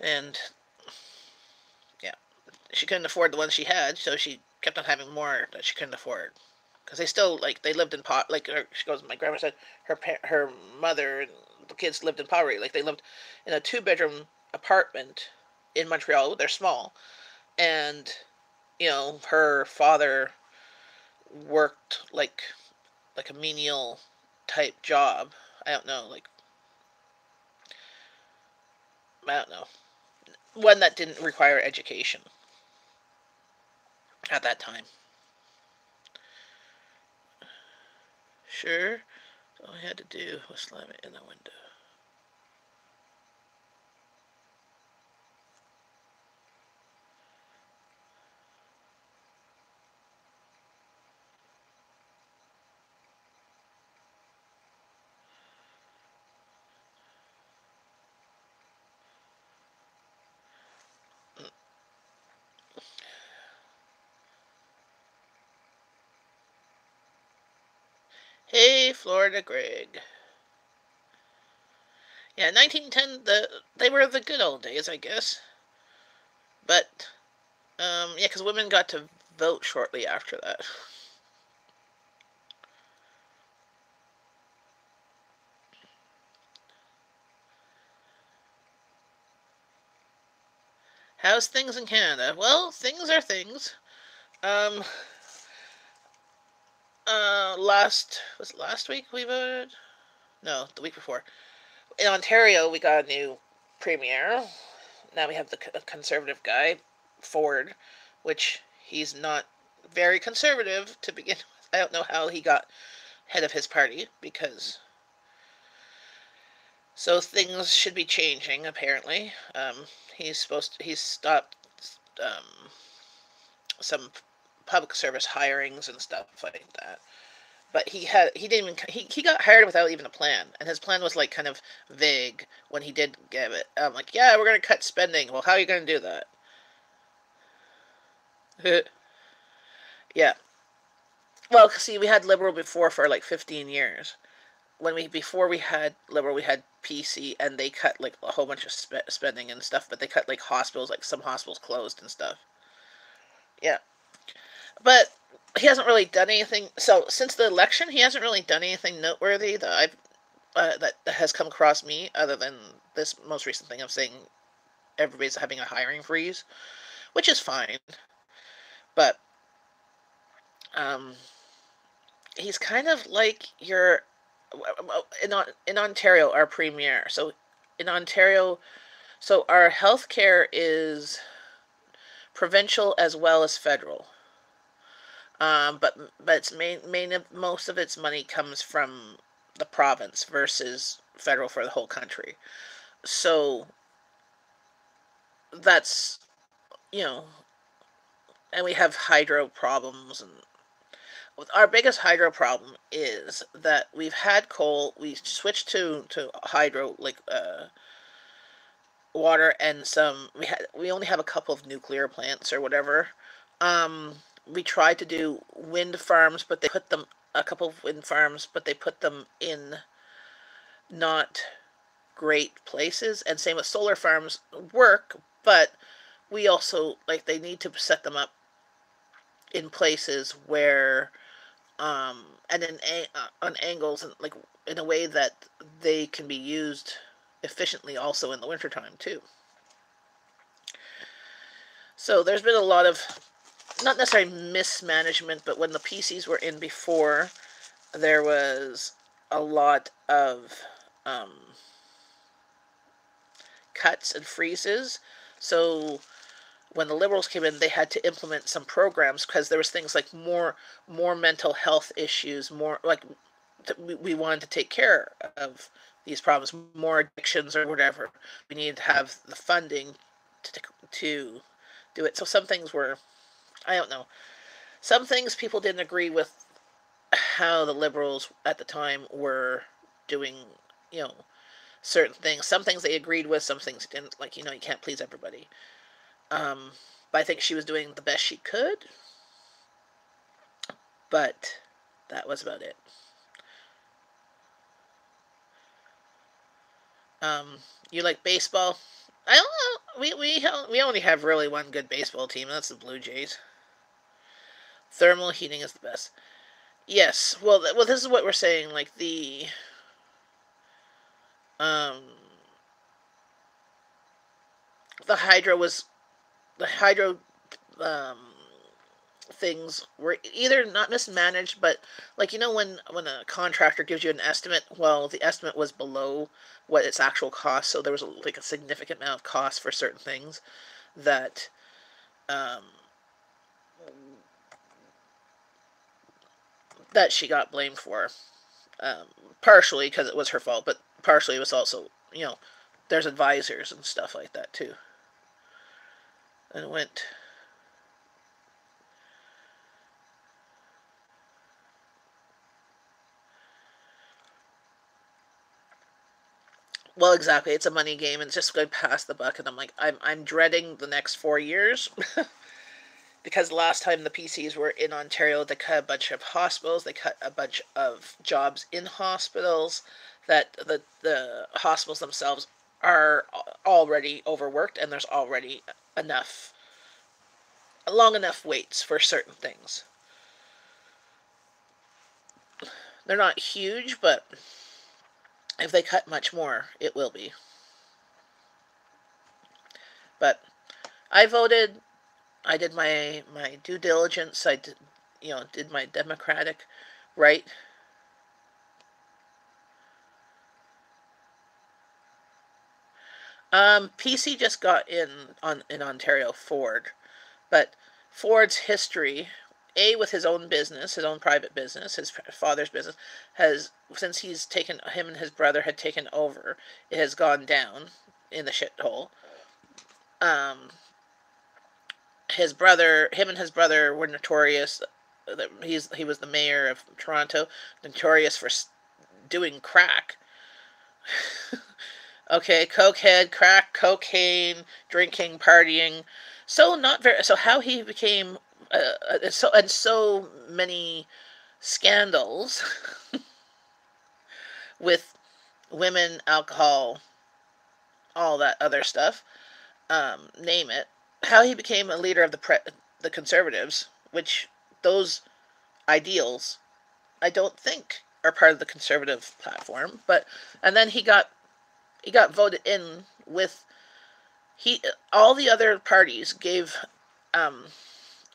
and yeah, she couldn't afford the ones she had, so she kept on having more that she couldn't afford. Because they still like they lived in pot like she goes. My grandma said her mother and the kids lived in poverty. Like, they lived in a 2-bedroom apartment in Montreal. They're small. And, her father worked like a menial type job. I don't know, like, I don't know. One that didn't require education at that time. Sure. All I had to do was slam it in the window. Hey, Florida Greg. Yeah, 1910. They were the good old days, I guess. But yeah, because women got to vote shortly after that. How's things in Canada? Well, things are things. Um, was it last week we voted? No, the week before. In Ontario, we got a new premier. Now we have the conservative guy, Ford, which he's not very conservative to begin with. I don't know how he got head of his party, because so things should be changing apparently. He's stopped um, some public service hirings and stuff like that. But he didn't even he got hired without even a plan, and his plan was like kind of vague when he did give it. Like, yeah, we're gonna cut spending. Well, how are you gonna do that? Yeah. Well, see, we had Liberal before for like 15 years. Before we had Liberal, we had PC, and they cut like a whole bunch of spending and stuff. But they cut like hospitals, like some hospitals closed and stuff. Yeah, but he hasn't really done anything. So since the election, he hasn't really done anything noteworthy that has come across me, other than this most recent thing of saying everybody's having a hiring freeze, which is fine. But um, he's kind of like your in Ontario, our premier. So in Ontario, so our healthcare is provincial as well as federal. But it's most of its money comes from the province versus federal for the whole country. So that's, you know, and we have hydro problems, and our biggest hydro problem is that we've had coal, we switched to hydro, like water, and we only have a couple of nuclear plants or whatever. We tried to do wind farms, but they put them a couple of wind farms, but they put them in not great places. And same with solar farms, work, but we also, like, they need to set them up in places where and on angles, and like in a way that they can be used efficiently also in the wintertime too. So there's been a lot of, not necessarily mismanagement, but when the PCs were in before, there was a lot of um, cuts and freezes. So when the Liberals came in, they had to implement some programs, because there was things like more mental health issues, more like we wanted to take care of these problems, more addictions or whatever. We needed to have the funding to do it. So some things were, I don't know, some things people didn't agree with how the Liberals at the time were doing, you know, certain things. Some things they agreed with, some things didn't. Like, you can't please everybody. Um, but I think she was doing the best she could. But that was about it. You like baseball? I don't know. We only have really one good baseball team, and that's the Blue Jays. Thermal heating is the best. Yes. Well, this is what we're saying. Like, Um, the hydro um, things were either not mismanaged, but like when a contractor gives you an estimate, well, the estimate was below what its actual cost, so there was like a significant amount of cost for certain things that um, that she got blamed for. Um, Partially because it was her fault, but partially it was also there's advisors and stuff like that too. And it went. Well, exactly. It's a money game, and it's just going past the buck. And I'm dreading the next 4 years because last time the PCs were in Ontario, they cut a bunch of hospitals. They cut a bunch of jobs in hospitals. That the hospitals themselves are already overworked, and there's already enough long enough waits for certain things. They're not huge, but if they cut much more, it will be. But I voted. I did my due diligence. I did my democratic right. PC just got in Ontario Ford, but Ford's history, with his own business, his own private business, his father's business, has since him and his brother had taken over, it has gone down in the shithole. Um, him and his brother were notorious. He was the mayor of Toronto, notorious for doing crack. Okay, cokehead, crack, cocaine, drinking, partying. So not very. So how he became so many scandals with women, alcohol, all that other stuff. Name it. How he became a leader of the Conservatives, which those ideals I don't think are part of the Conservative platform. But and then he got voted in with he all the other parties gave um,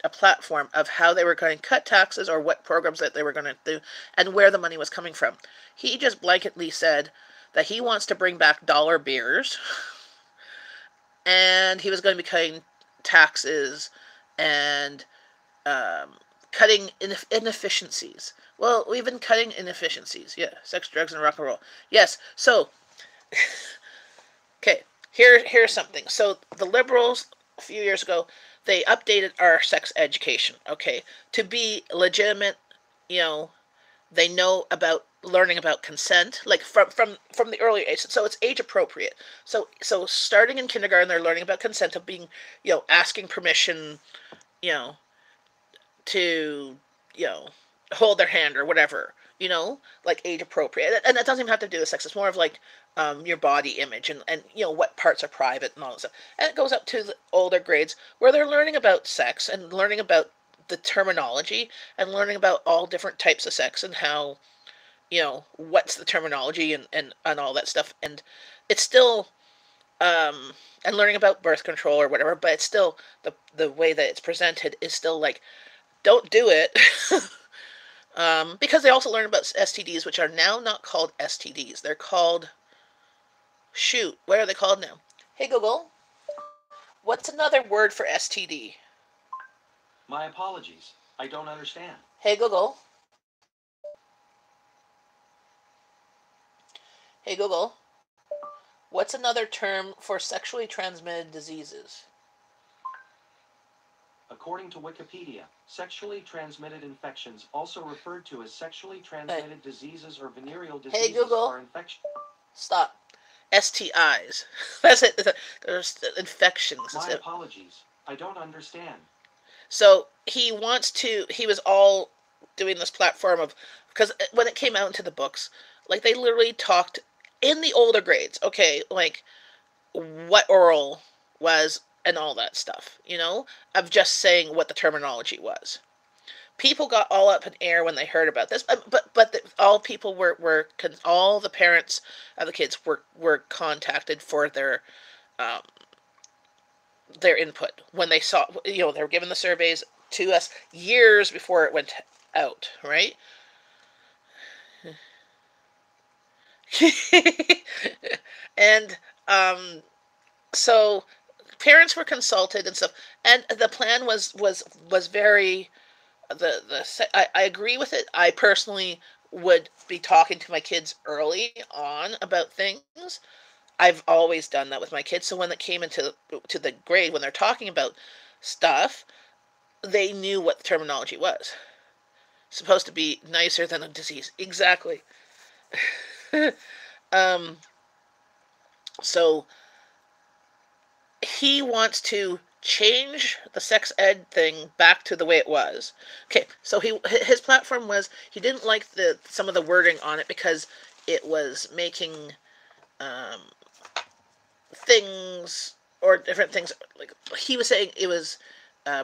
a platform of how they were going to cut taxes or what programs that they were going to do and where the money was coming from. He just blanketly said that he wants to bring back dollar beers and he was going to be cutting taxes and cutting inefficiencies. Well, we've been cutting inefficiencies. Yeah, sex, drugs, and rock and roll. Yes. So, okay, here's something. So the Liberals a few years ago they updated our sex education. Okay, to be legitimate, you know, they know about learning about consent like from the early age, so it's age appropriate. So starting in kindergarten they're learning about consent of being asking permission you know to you know hold their hand or whatever, like age appropriate. And that doesn't even have to do with sex. It's more of like your body image and what parts are private and all that stuff. And it goes up to the older grades where they're learning about sex and learning about the terminology and learning about all different types of sex and how what's the terminology and all that stuff. And it's still and learning about birth control or whatever, but it's still the way that it's presented is still like don't do it. Because they also learn about STDs, which are now not called STDs. They're called, shoot, what are they called now? Hey Google, what's another word for STD? My apologies. I don't understand. Hey Google. Hey Google, what's another term for sexually transmitted diseases? According to Wikipedia, sexually transmitted infections, also referred to as sexually transmitted diseases or venereal diseases, hey Google, are infections. Stop. STIs. That's it. There's infections. My apologies. I don't understand. So he was all doing this platform of, because when it came out into the books, like they literally talked in the older grades, okay, like what oral was and all that stuff, of just saying what the terminology was. people got all up in air when they heard about this, all people all the parents of the kids were contacted for um, their input when they saw, they were given the surveys to us years before it went out, right? And so parents were consulted and stuff, and the plan was very I agree with it. I personally would be talking to my kids early on about things. I've always done that with my kids. So when it came into to the grade, when they're talking about stuff, they knew what the terminology was. Supposed to be nicer than a disease. Exactly. um, so he wants to change the sex ed thing back to the way it was. Okay, so his platform was he didn't like some of the wording on it because it was making um, things or different things, like he was saying it was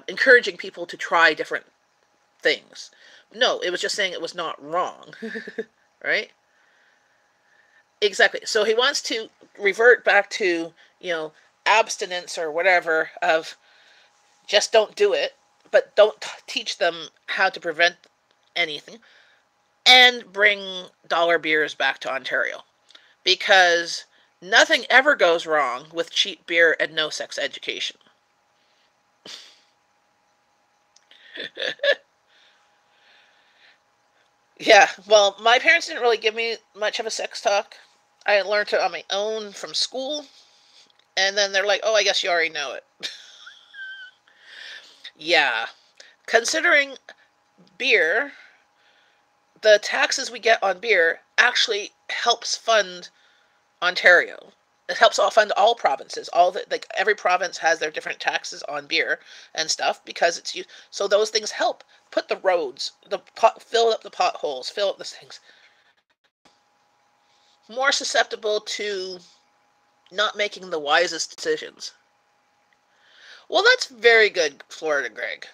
encouraging people to try different things. No, it was just saying it was not wrong, right? Exactly. So he wants to revert back to abstinence or whatever of just don't do it, but don't teach them how to prevent anything, and bring dollar beers back to Ontario. Because nothing ever goes wrong with cheap beer and no sex education. Yeah, well, my parents didn't really give me much of a sex talk. I learned it on my own from school, and then they're like, oh, I guess you already know it. Yeah. Considering beer, the taxes we get on beer actually helps fund Ontario. It helps fund all provinces. Every province has their different taxes on beer and stuff because it's used. So those things help put the roads, fill up the potholes, fill up the things. More susceptible to not making the wisest decisions. Well, that's very good, Florida Greg.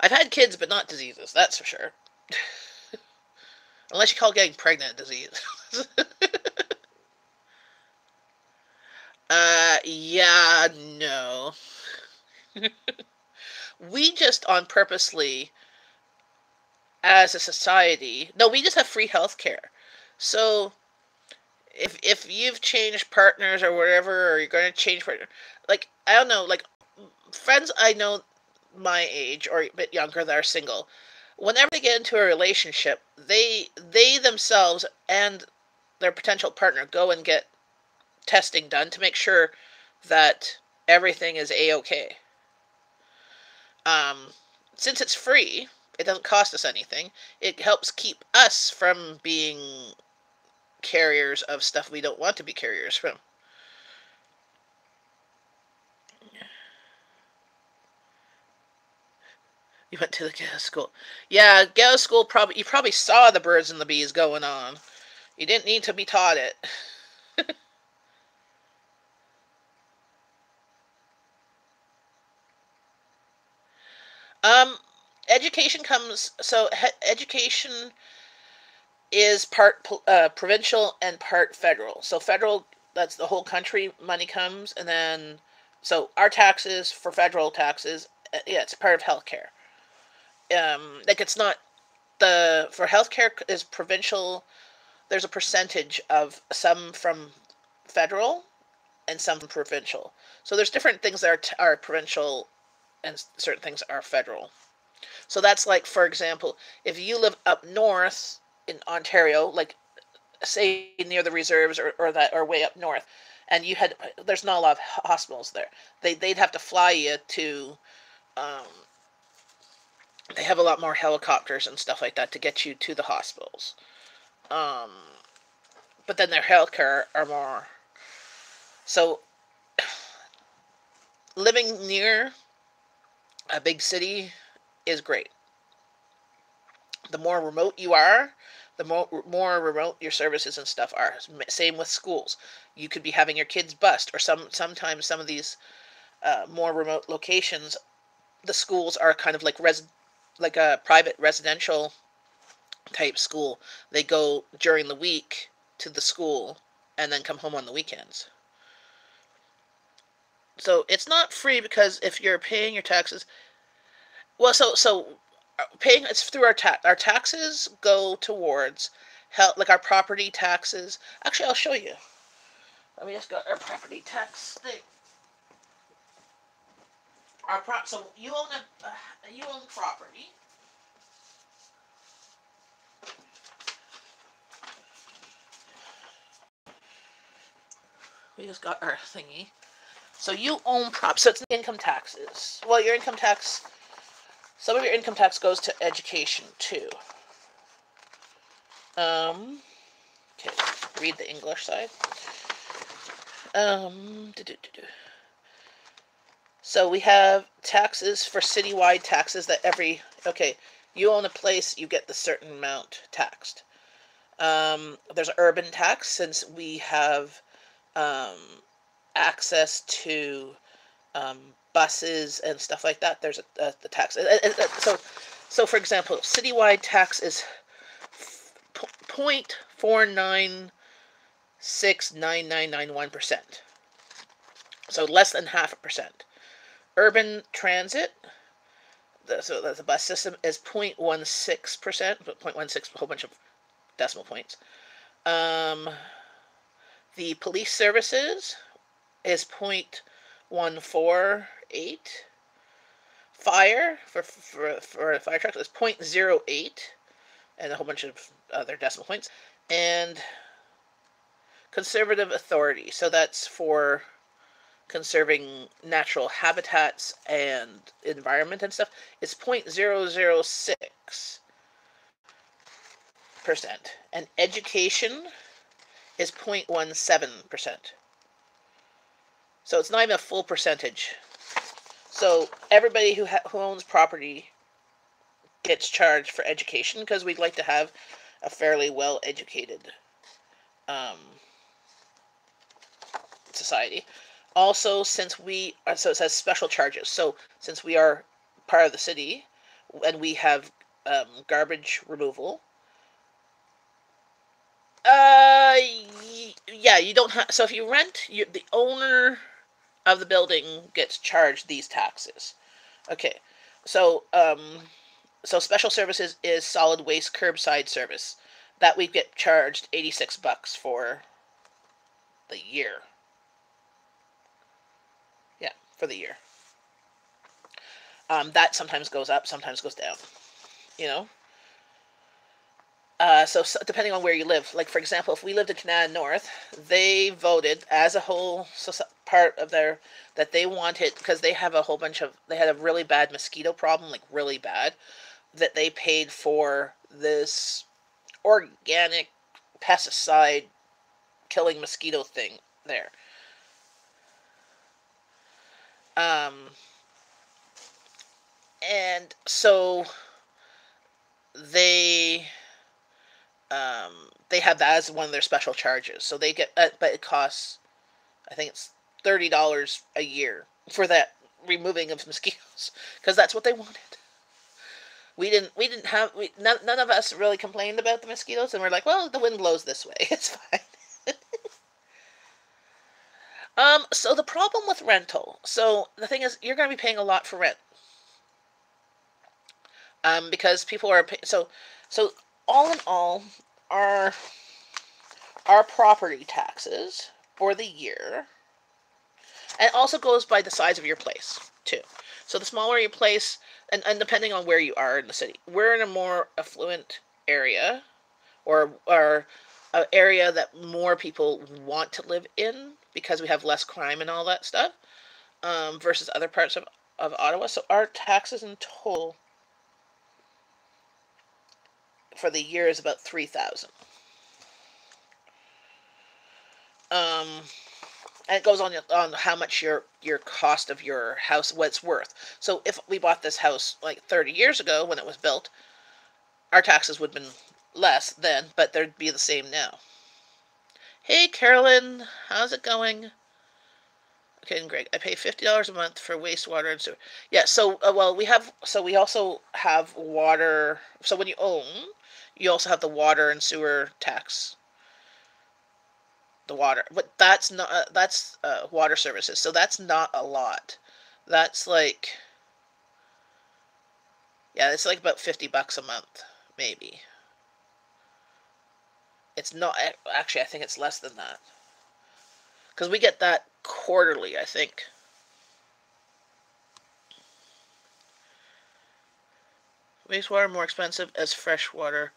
I've had kids, but not diseases. That's for sure. Unless you call getting pregnant a disease. Yeah, no. We just on purposely, as a society, no, we just have free health care. So if you've changed partners or whatever, or you're going to change partner, like I don't know, like friends I know my age or a bit younger that are single, whenever they get into a relationship, they themselves and their potential partner go and get testing done to make sure that everything is a-okay. Um, since it's free, it doesn't cost us anything. It helps keep us from being carriers of stuff we don't want to be carriers from. You went to the ghetto school. Yeah, ghetto school you probably saw the birds and the bees going on. You didn't need to be taught it. um, education comes so education is part provincial and part federal. So federal, that's the whole country money comes, and then so our taxes for federal taxes, yeah, it's part of healthcare. Like it's not the for healthcare is provincial. There's a percentage of some from federal and some from provincial. So there's different things that are provincial and certain things are federal. So that's like, for example, if you live up north in Ontario, like say near the reserves or way up north, and there's not a lot of hospitals there. They'd have to fly you to. Um, they have a lot more helicopters and stuff like that to get you to the hospitals. Um, but then their healthcare are more. So living near a big city is great. The more remote you are, the more remote your services and stuff are. Same with schools. You could be having your kids bused, or sometimes some of these more remote locations. the schools are kind of like a private residential type school. They go during the week to the school and then come home on the weekends. So it's not free, because if you're paying your taxes, well, so paying, it's through our taxes go towards help, like our property taxes. Actually, I'll show you. Let me just go our property tax thing. So you own property. We just got our thingy. So you own so it's income taxes. Well, your income tax, some of your income tax goes to education too. Okay, read the English side. So we have taxes for citywide taxes that you own a place, you get the certain amount taxed. There's an urban tax, since we have access to buses and stuff like that. There's the tax. So for example, citywide tax is 0.496991%. So less than 0.5%. Urban transit, so the bus system, is 0.16%, but 0.16, a whole bunch of decimal points. The police services is 0.148. Fire for fire trucks is 0.08, and a whole bunch of other decimal points. And conservative authority, so that's for conserving natural habitats and environment and stuff, it's 0.006%. And education is 0.17%. So it's not even a full percentage. So everybody who owns property gets charged for education, because we'd like to have a fairly well-educated society. Also, so it says special charges. So since we are part of the city and we have garbage removal, yeah, you don't have. So if you rent, the owner of the building gets charged these taxes. Okay, so so special services is solid waste curbside service that we get charged $86 for the year. Yeah, for the year. That sometimes goes up, sometimes goes down. You know. So depending on where you live, like for example, if we lived in Canada North, they voted as a whole part of that they wanted, because they have a whole bunch of, they had a really bad mosquito problem, like really bad, that they paid for this organic pesticide killing mosquito thing there. And so they have that as one of their special charges. So they get, but it costs, I think it's $30 a year for that removing of mosquitoes, because that's what they wanted. None of us really complained about the mosquitoes, and we're like, well, the wind blows this way, it's fine. So the problem with rental, so the thing is, you're going to be paying a lot for rent. Because people are so all in all, our property taxes for the year, and it also goes by the size of your place too. So the smaller your place, and depending on where you are in the city, we're in a more affluent area, or an area that more people want to live in, because we have less crime and all that stuff, versus other parts of Ottawa. So our taxes in total for the year is about $3,000. And it goes on how much your cost of your house, what it's worth. So if we bought this house like 30 years ago when it was built, our taxes would have been less then, but they'd be the same now. Hey, Carolyn, how's it going? Okay, and Greg, I pay $50 a month for wastewater and sewer. Yeah, so well, we also have water. So when you own, you also have the water and sewer tax. The water, but that's not that's water services. So that's not a lot. That's like, yeah, it's like about $50 a month, maybe. It's not actually. I think it's less than that because we get that quarterly, I think. Wastewater more expensive as fresh water.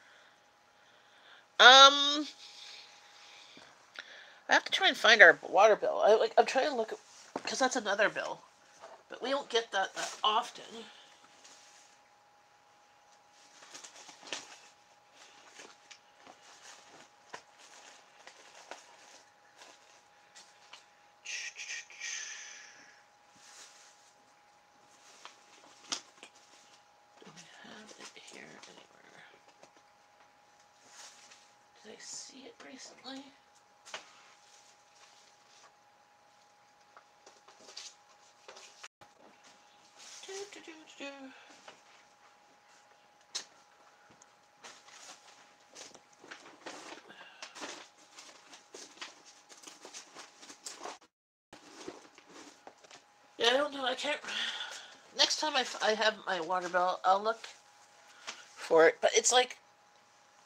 I have to try and find our water bill. I'm trying to look because that's another bill, but we don't get that often. Do I have it here anywhere? Did I see it recently? Do, do, do, do. Yeah, I don't know. I can't. Next time I have my water bill, I'll look for it. But it's like,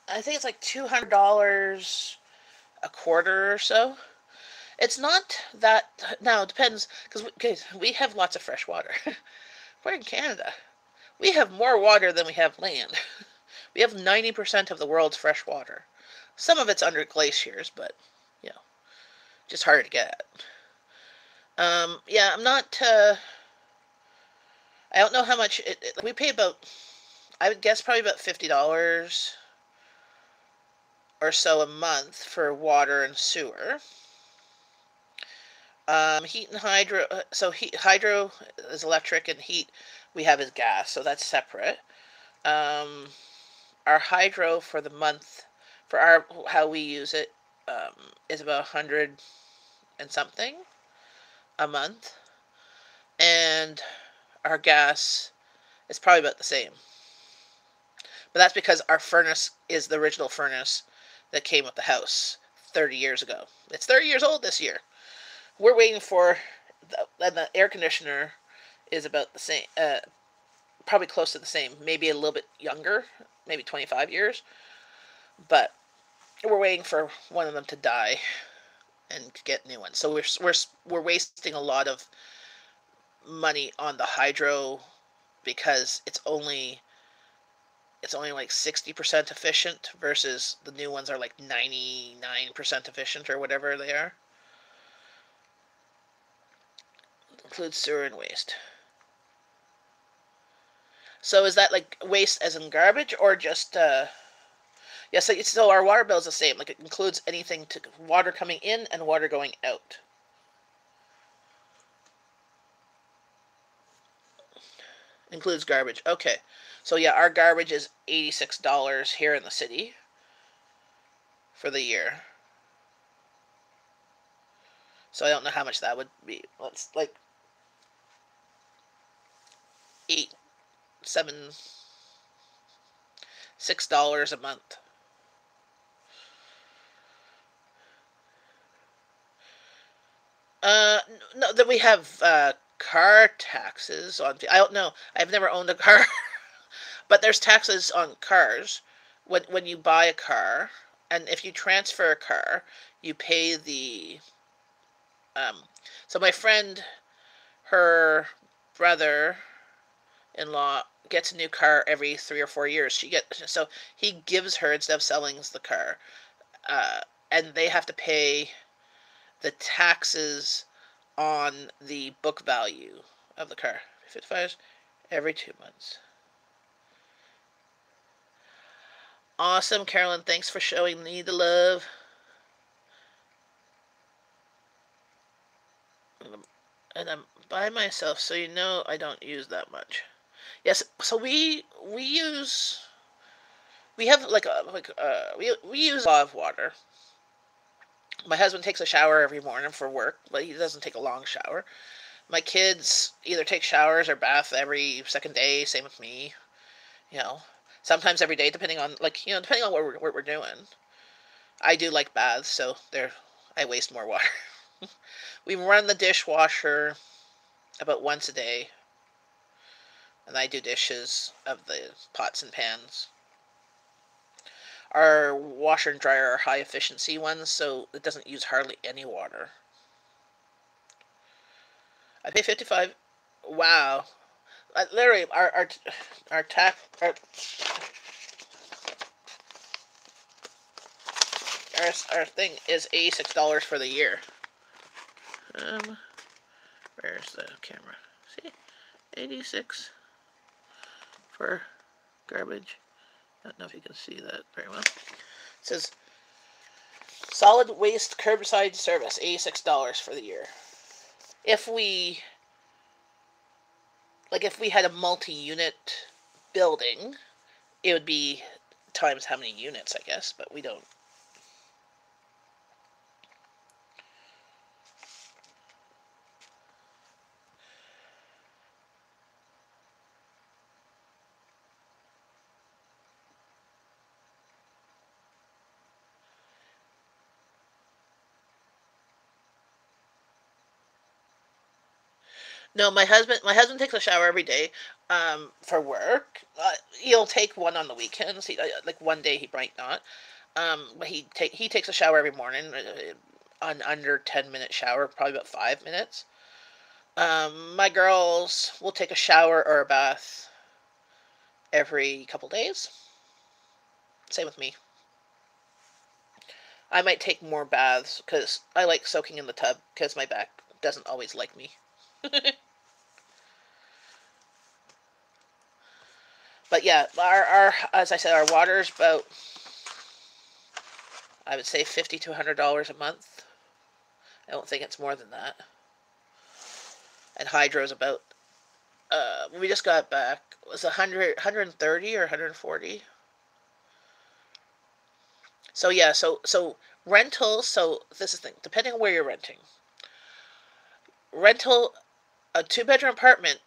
I think it's like $200 a quarter or so. It's not that. Now it depends because we have lots of fresh water. We're in Canada. We have more water than we have land. We have 90% of the world's fresh water. Some of it's under glaciers, but you know, just harder to get at. Yeah, I'm not. I don't know how much we pay about. I would guess probably about $50 or so a month for water and sewer. Heat and hydro. So hydro is electric, and heat we have is gas, so that's separate. Um, our hydro for the month, for our how we use it, is about 100 and something a month, and our gas is probably about the same. But that's because our furnace is the original furnace that came with the house 30 years ago. It's 30 years old this year. We're waiting for the air conditioner is about the same, probably close to the same, maybe a little bit younger, maybe 25 years. But we're waiting for one of them to die and get new ones. So we're wasting a lot of money on the hydro because it's only like 60% efficient versus the new ones are like 99% efficient or whatever they are. Includes sewer and waste. So is that like waste as in garbage or just yeah, so our water bill is the same. Like it includes anything to water coming in and water going out. Includes garbage. Okay. So yeah, our garbage is $86 here in the city for the year. So I don't know how much that would be. Let's like 8, 7, $6 a month. No, that we have car taxes on. I don't know. I've never owned a car, but there's taxes on cars when you buy a car, and if you transfer a car, you pay the. So my friend, her brother-in-law gets a new car every 3 or 4 years. So he gives her instead of selling the car, uh, and they have to pay the taxes on the book value of the car. 55 every 2 months. Awesome, Carolyn. Thanks for showing me the love. And I'm by myself, so you know I don't use that much. Yes, so we use we have we use a lot of water. My husband takes a shower every morning for work, but he doesn't take a long shower. My kids either take showers or bath every second day. Same with me. You know, sometimes every day, depending on depending on what we're doing. I do like baths, so I waste more water. We run the dishwasher about once a day, and I do dishes of the pots and pans. Our washer and dryer are high efficiency ones, so it doesn't use hardly any water. I pay 55. Wow. Literally, our tap our thing is $86 for the year. Where's the camera? See, 86 for garbage. I don't know if you can see that very well. It says solid waste curbside service, $86 for the year. If we had a multi-unit building, it would be times how many units, I guess, but we don't. No, my husband takes a shower every day for work. He'll take one on the weekends. Like one day he might not. But he takes a shower every morning, an under 10-minute shower, probably about 5 minutes. My girls will take a shower or a bath every couple days. Same with me. I might take more baths because I like soaking in the tub because my back doesn't always like me. But yeah, our as I said, our water's about, I would say, $50 to $100 a month. I don't think it's more than that. And hydro's about, we just got back, it was 130 or 140. So yeah, so rentals. So this is the thing. Depending on where you're renting, a 2-bedroom apartment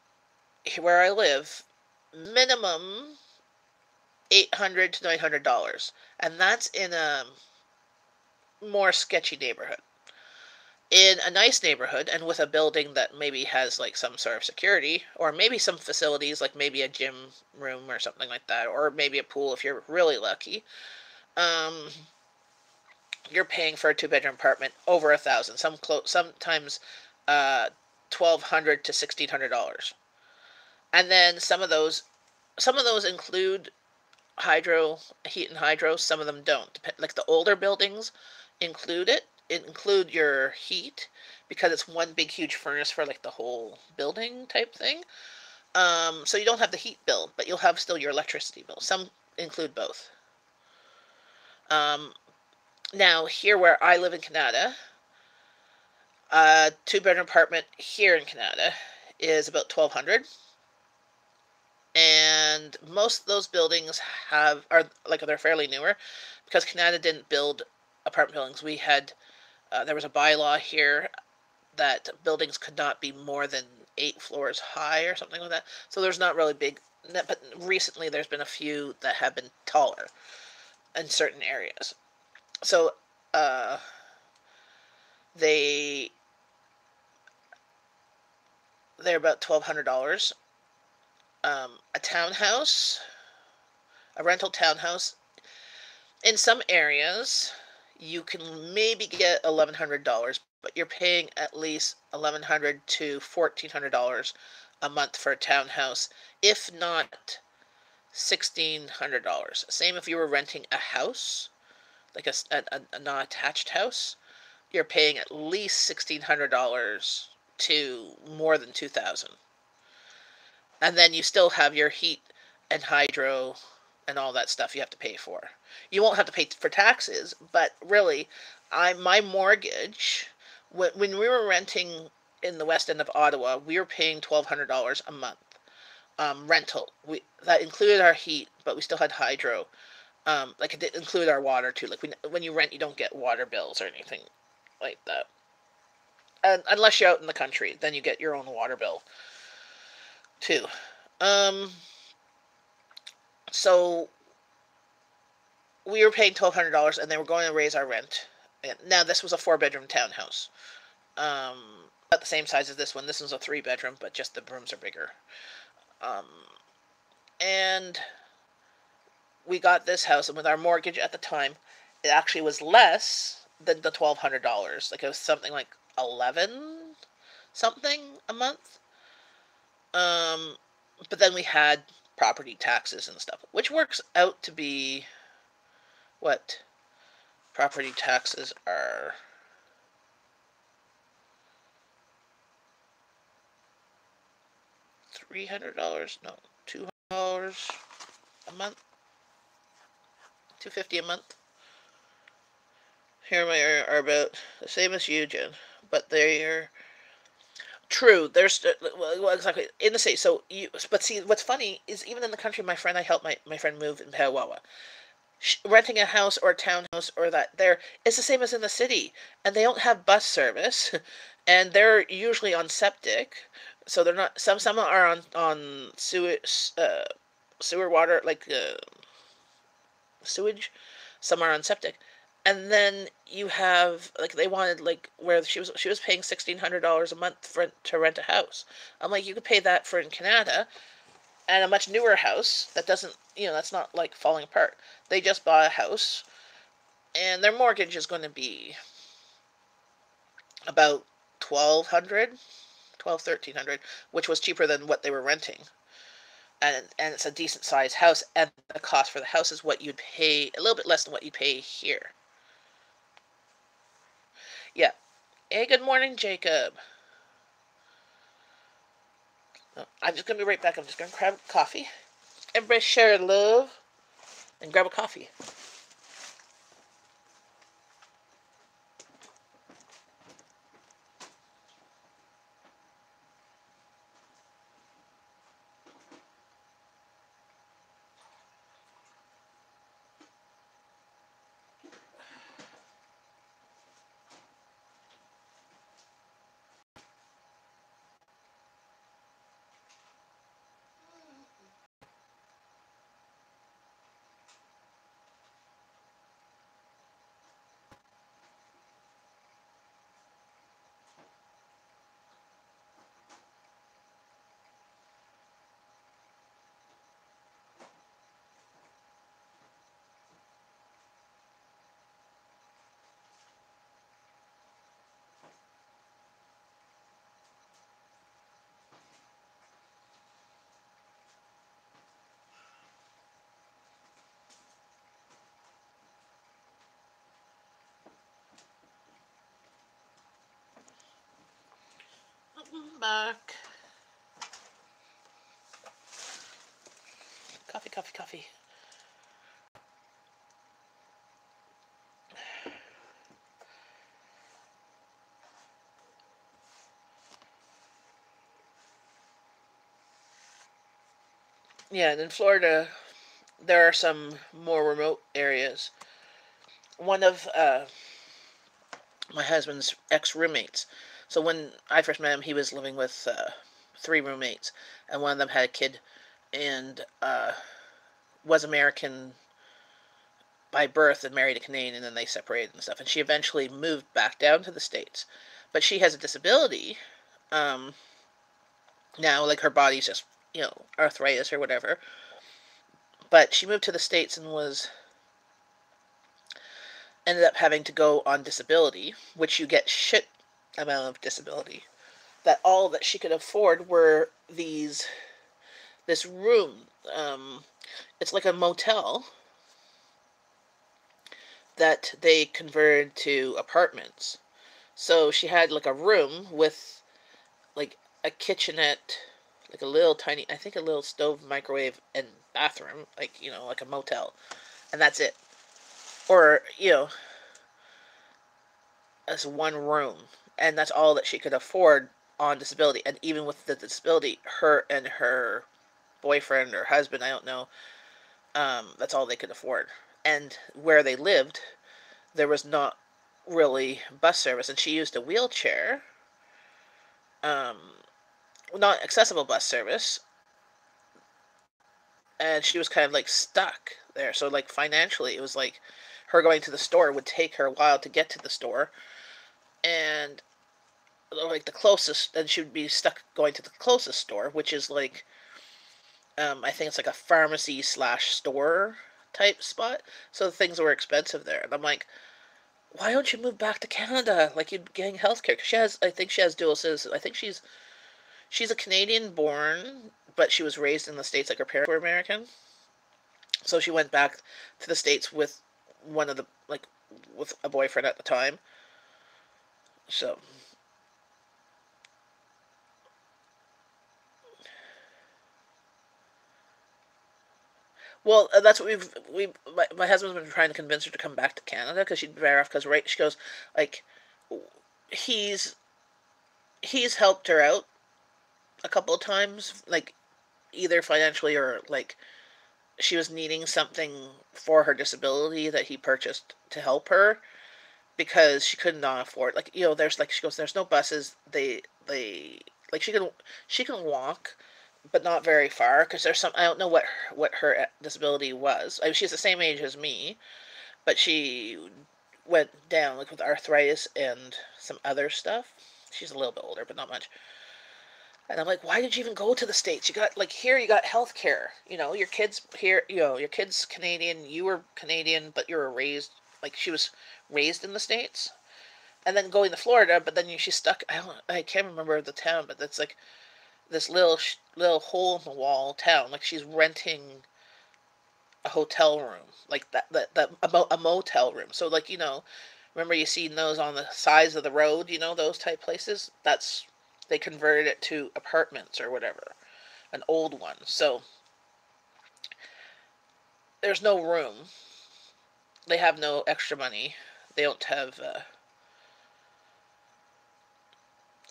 where I live, minimum $800 to $900, and that's in a more sketchy neighborhood. In a nice neighborhood and with a building that maybe has like some sort of security, or maybe some facilities like maybe a gym room or something like that, or maybe a pool if you're really lucky, um, you're paying for a 2-bedroom apartment over $1,000. Sometimes 1,200 to $1,600, and then some of those include heat and hydro. Some of them don't. Like the older buildings include it. Include your heat because it's one big huge furnace for like the whole building type thing. So you don't have the heat bill, but you'll have still your electricity bill. Some include both. Now here where I live in Canada, a 2-bedroom apartment here in Canada is about 1,200. And most of those buildings they're fairly newer because Canada didn't build apartment buildings. There was a bylaw here that buildings could not be more than 8 floors high or something like that. So there's not really big, but recently there's been a few that have been taller in certain areas. So they're about $1,200. A townhouse, a rental townhouse, in some areas you can maybe get $1,100, but you're paying at least $1,100 to $1,400 a month for a townhouse, if not $1,600. Same if you were renting a house, like a non-attached house, you're paying at least $1,600 to more than $2,000. And then you still have your heat and hydro and all that stuff you have to pay for. You won't have to pay for taxes, but really, my mortgage, when we were renting in the west end of Ottawa, we were paying $1,200 a month rental. That included our heat, but we still had hydro. Like it didn't include our water too. Like when you rent, you don't get water bills or anything like that. And unless you're out in the country, then you get your own water bill too. Um, so we were paying $1,200, and they were going to raise our rent. Now this was a 4-bedroom townhouse, about the same size as this one. This one's a 3-bedroom, but just the rooms are bigger. And we got this house, and with our mortgage at the time, it actually was less than the $1,200. Like it was something like 11 something a month. But then we had property taxes and stuff, which works out to be what property taxes are. $300? No, $200 a month. $250 a month. Here we are about the same as you, Jen, but they're true. There's well, exactly in the state. So you, but see, what's funny is even in the country, my friend, I helped my friend move in Pawawa. Renting a house or a townhouse or that there is the same as in the city, and they don't have bus service, and they're usually on septic, so they're not. Some are on sewer water, like sewage. Some are on septic, and then you have like they wanted like where she was paying $1,600 a month to rent a house. I'm like, you could pay that for in Canada, and a much newer house that doesn't, that's not like falling apart. They just bought a house, and their mortgage is going to be about 1,200, 1,300, which was cheaper than what they were renting. And it's a decent sized house, and the cost for the house is what you'd pay, a little bit less than what you'd pay here. Yeah. Hey, good morning, Jacob. I'm just going to be right back. I'm just going to grab coffee. Everybody share love and grab a coffee. I'm back. Coffee, coffee, coffee. Yeah, and in Florida, there are some more remote areas. One of my husband's ex-roommates. So when I first met him, he was living with 3 roommates, and one of them had a kid, and was American by birth and married a Canadian, and then they separated and stuff. And she eventually moved back down to the States, but she has a disability now, like her body's just arthritis or whatever. But she moved to the States and ended up having to go on disability, which you get shit amount of disability. That all that she could afford were this room. It's like a motel that they converted to apartments. So she had like a room with like a kitchenette, like a little tiny, I think a little stove, microwave, and bathroom, like a motel, and that's it. Or as one room, and that's all that she could afford on disability. And even with the disability, her and her boyfriend or husband, I don't know, that's all they could afford. and where they lived, there was not really bus service, and she used a wheelchair, um, not accessible bus service, and she was kind of like stuck there. So like financially, it was like her going to the store would take her a while to get to the store, and like the closest, and she would be stuck going to the closest store, which is like I think it's like a pharmacy slash store type spot. So things were expensive there, and I'm like, why don't you move back to Canada? Like you're getting healthcare. She has, I think she has dual citizenship. I think she's a Canadian born, but she was raised in the States. Like her parents were American, so she went back to the States with one of the like with a boyfriend at the time. So well, that's what my husband's been trying to convince her to come back to Canada because she'd be better off. Because right, she goes like he's he's helped her out a couple of times, like either financially or like she was needing something for her disability that he purchased to help her because she could not afford, like, there's like she goes, there's no buses. They like she can walk, but not very far because there's some, I don't know what her disability was. I mean, she's the same age as me, but she went down like with arthritis and some other stuff. She's a little bit older, but not much. And I'm like, why did you even go to the States? You got, like, here you got health care. Your kid's here, your kid's Canadian, you were Canadian, but you were raised, like, she was raised in the States. And then going to Florida, but then she's stuck, I can't remember the town, but it's like this little hole in the wall town. Like, she's renting a hotel room, like a motel room. So, like, remember you seen those on the sides of the road, those type places? They converted it to apartments or whatever, an old one. So there's no room. They have no extra money. They don't have.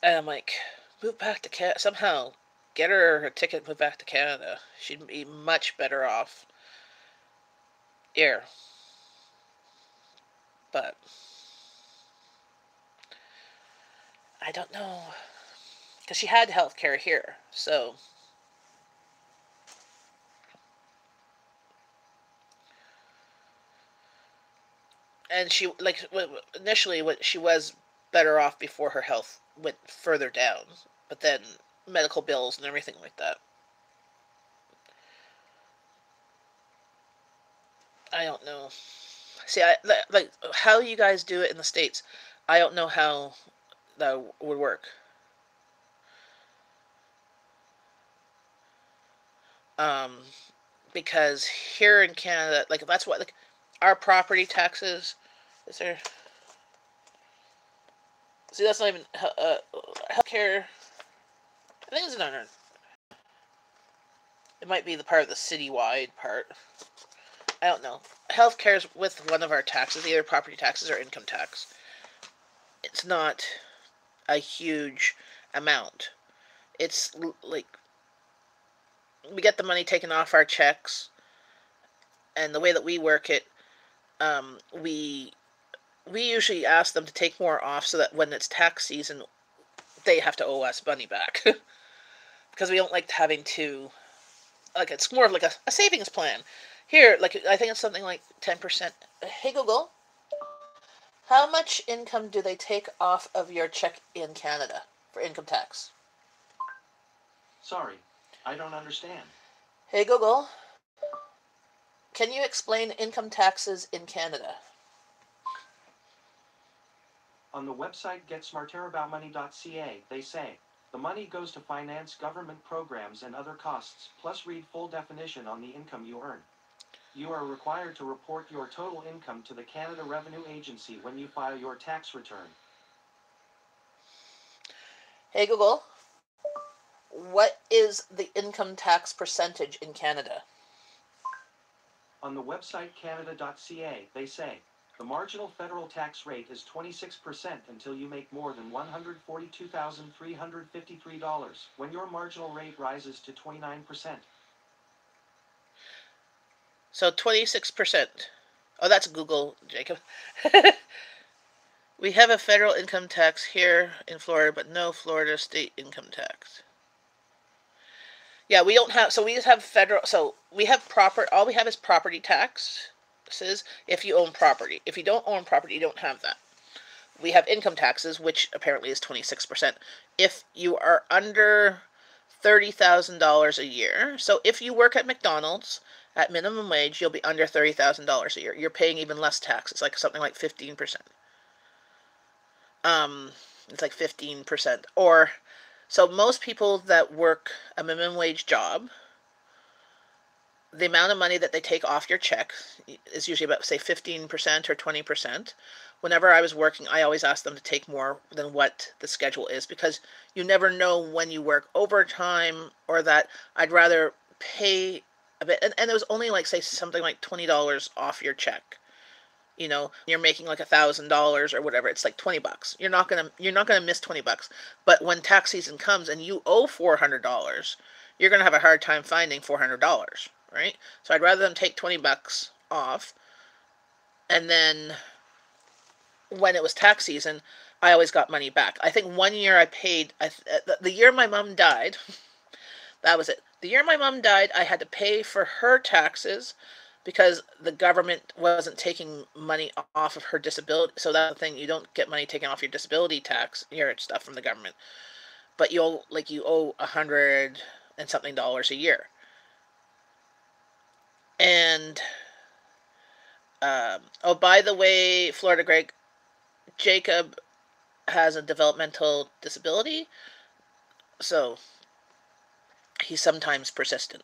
And I'm like, move back to Canada somehow. Get her a ticket, move back to Canada. She'd be much better off here. But I don't know, because she had health care here. So and she, like, initially what she was better off before her health went further down, but then medical bills and everything like that. I don't know. See, like how you guys do it in the States. I don't know how that would work. Um, because here in Canada, like, that's what, like, our property taxes. Is there? See, that's not even healthcare. I think it's another. It might be the part of the citywide part. I don't know. Healthcare is with one of our taxes, either property taxes or income tax. It's not a huge amount. It's like we get the money taken off our checks, and the way that we work it, we usually ask them to take more off so that when it's tax season, they have to owe us money back because we don't like having to. Like, it's more of like a savings plan. Here, like, I think it's something like 10%. Hey Google, how much income do they take off of your check in Canada for income tax? Sorry, I don't understand. Hey Google, can you explain income taxes in Canada? On the website getsmarteraboutmoney.ca, they say, the money goes to finance government programs and other costs, plus read full definition on the income you earn. You are required to report your total income to the Canada Revenue Agency when you file your tax return. Hey Google, what is the income tax percentage in Canada? On the website canada.ca, they say, the marginal federal tax rate is 26% until you make more than $142,353, when your marginal rate rises to 29%. So 26%. Oh, that's Google, Jacob. We have a federal income tax here in Florida, but no Florida state income tax. Yeah, we don't have, so we just have federal, so we have all we have is property taxes if you own property. If you don't own property, you don't have that. We have income taxes, which apparently is 26%. If you are under $30,000 a year, so if you work at McDonald's at minimum wage, you'll be under $30,000 a year. You're paying even less taxes, like something like 15%. It's like 15%. Or, so most people that work a minimum wage job, the amount of money that they take off your check is usually about, say, 15% or 20%. Whenever I was working, I always asked them to take more than what the schedule is, because you never know when you work overtime, or that I'd rather pay a bit. And it was only like, say, something like $20 off your check. You're making like $1,000 or whatever. It's like $20. You're not gonna miss $20. But when tax season comes and you owe $400, you're gonna have a hard time finding $400, right? So I'd rather them take $20 off, and then when it was tax season, I always got money back. I think one year I paid, the year my mom died, that was it. The year my mom died, I had to pay for her taxes because the government wasn't taking money off of her disability. So that's the thing, you don't get money taken off your disability tax, your stuff from the government. But you owe $100 and something a year. And oh, by the way, Florida Greg, Jacob has a developmental disability, so he's sometimes persistent.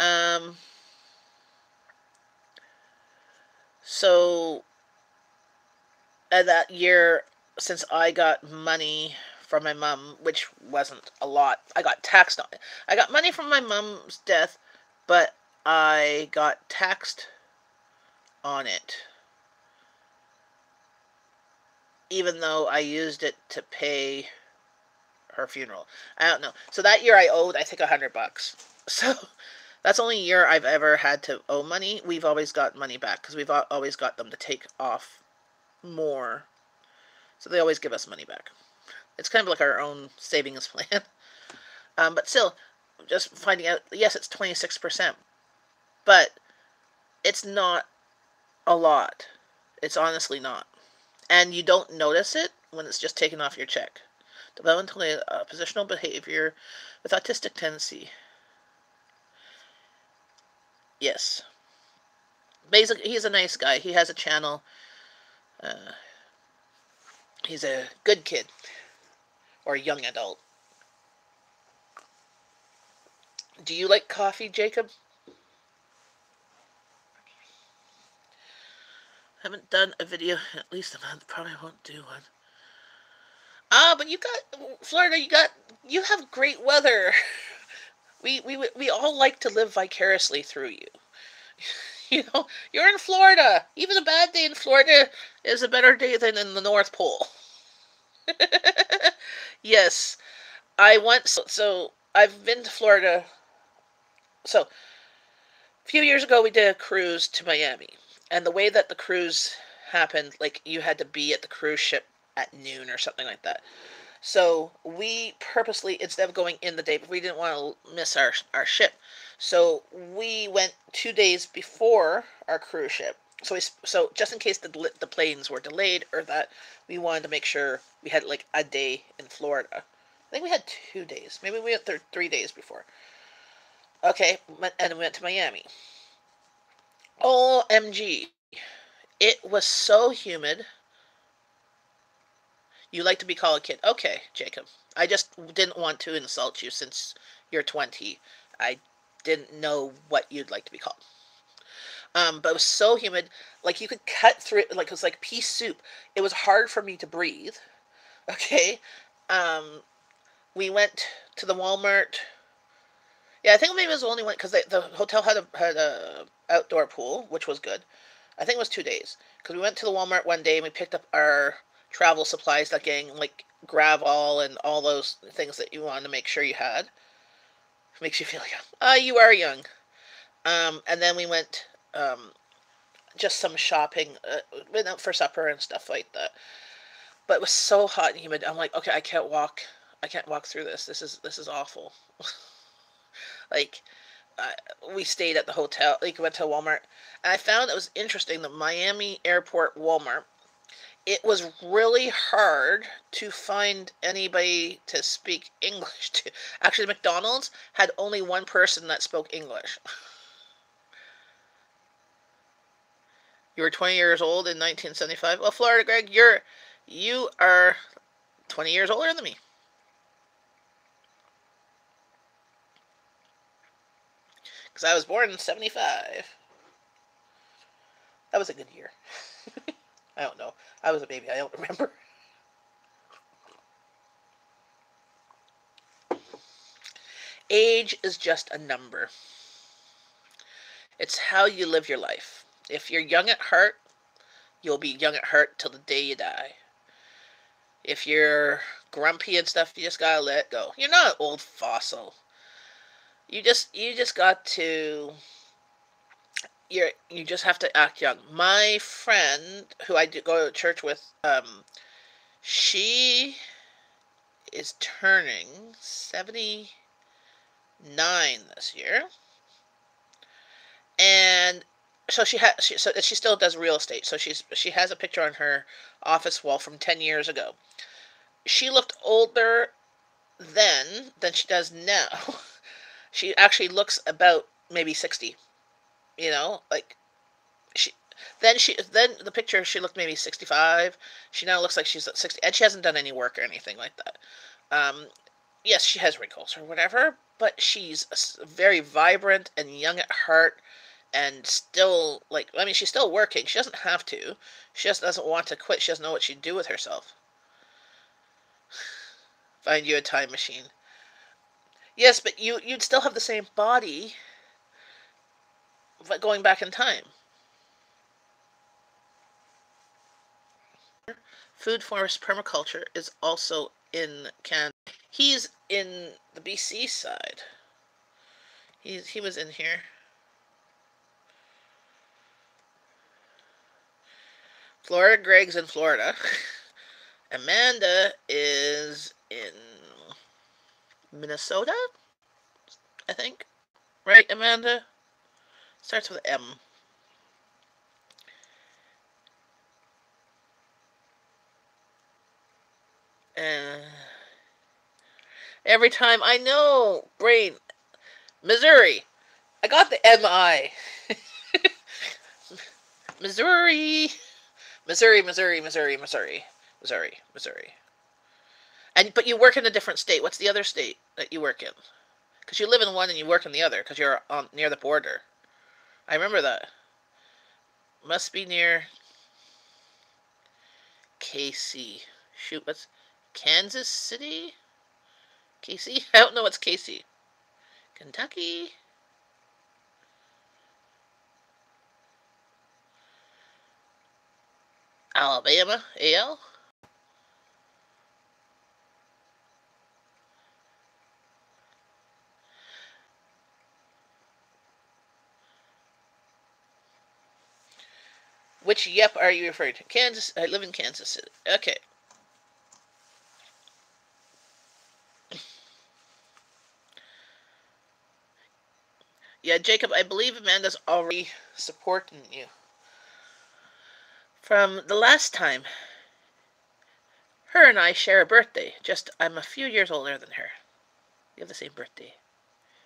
um, so that year, since I got money from my mom, which wasn't a lot, I got taxed on it. I got money from my mom's death, but I got taxed on it, even though I used it to pay her funeral. I don't know. So that year I owed, I think, $100. So that's the only year I've ever had to owe money. We've always got money back because we've always got them to take off more. So they always give us money back. It's kind of like our own savings plan. But still, just finding out, yes, it's 26%, but it's not a lot. It's honestly not. And you don't notice it when it's just taken off your check. Developmentally positional behavior with autistic tendency. Yes. Basically, he's a nice guy. He has a channel. Uh, he's a good kid. Or young adult. Do you like coffee, Jacob? Haven't done a video in at least a month. Probably won't do one. But Florida. You have great weather. We all like to live vicariously through you. You're in Florida. Even a bad day in Florida is a better day than in the North Pole. Yes, I went. So I've been to Florida. So a few years ago, we did a cruise to Miami, and the way that the cruise happened, like you had to be at the cruise ship at noon or something like that. So we purposely, instead of going in the day, we didn't want to miss our ship. So we went 2 days before our cruise ship. So just in case the planes were delayed, or that we wanted to make sure we had like a day in Florida. I think we had 2 days. Maybe we had 3 days before. Okay, and we went to Miami. OMG. It was so humid. You like to be called a kid. Okay, Jacob. I just didn't want to insult you since you're 20. I didn't know what you'd like to be called. But it was so humid. Like, you could cut through it. Like, it was like pea soup. It was hard for me to breathe. Okay. We went to the Walmart. Yeah, I think maybe it was the only one, because the hotel had a outdoor pool, which was good. I think it was 2 days, because we went to the Walmart one day and we picked up our travel supplies, like getting like Gravol and all those things that you wanted to make sure you had. Makes you feel young. You are young. And then we went just some shopping, went out for supper and stuff like that. But it was so hot and humid. I'm like, okay, I can't walk. I can't walk through this. This is awful. Like, uh, we stayed at the hotel. Like, went to Walmart, and I found it was interesting. The Miami Airport Walmart. It was really hard to find anybody to speak English to. Actually, McDonald's had only one person that spoke English. You were 20 years old in 1975. Well, Florida Greg, you are 20 years older than me. Because I was born in 75. That was a good year. I don't know. I was a baby. I don't remember. Age is just a number. It's how you live your life. If you're young at heart, you'll be young at heart till the day you die. If you're grumpy and stuff, you just gotta let it go. You're not an old fossil. You just got to you just have to act young. My friend who I do go to church with, she is turning 79 this year, and so she still does real estate. So she has a picture on her office wall from 10 years ago. She looked older then than she does now. She actually looks about maybe 60. Like she then the picture she looked maybe 65. She now looks like she's at 60, and she hasn't done any work or anything like that. Yes, she has wrinkles or whatever, but she's very vibrant and young at heart, and still, like, I mean, she's still working. She doesn't have to. She just doesn't want to quit. She doesn't know what she'd do with herself. Find you a time machine. Yes, but you'd still have the same body, but going back in time. Food forest permaculture is also in Canada. He's in the BC side. He was in here. Florida Greg's in Florida. Amanda is in Minnesota, I think. Right, Amanda? Starts with M. And every time I know, brain, Missouri. I got the M-I. Missouri. Missouri, Missouri, Missouri, Missouri. Missouri, Missouri. But you work in a different state. What's the other state that you work in? Because you live in one and you work in the other because you're near the border. I remember that. Must be near KC. Shoot, what's Kansas City? KC? I don't know what's KC. Kentucky? Alabama? AL? Which yep are you referring to? Kansas. I live in Kansas City. Okay. Yeah, Jacob, I believe Amanda's already supporting you. From the last time, her and I share a birthday. Just, I'm a few years older than her. We have the same birthday.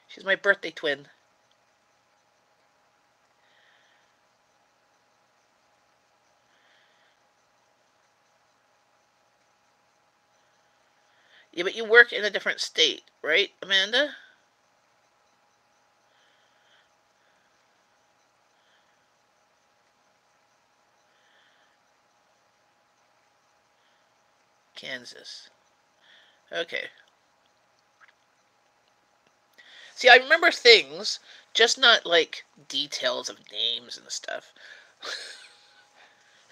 She's my birthday twin. Yeah, but you work in a different state, right, Amanda? Kansas. Okay. See, I remember things, just not like details of names and stuff.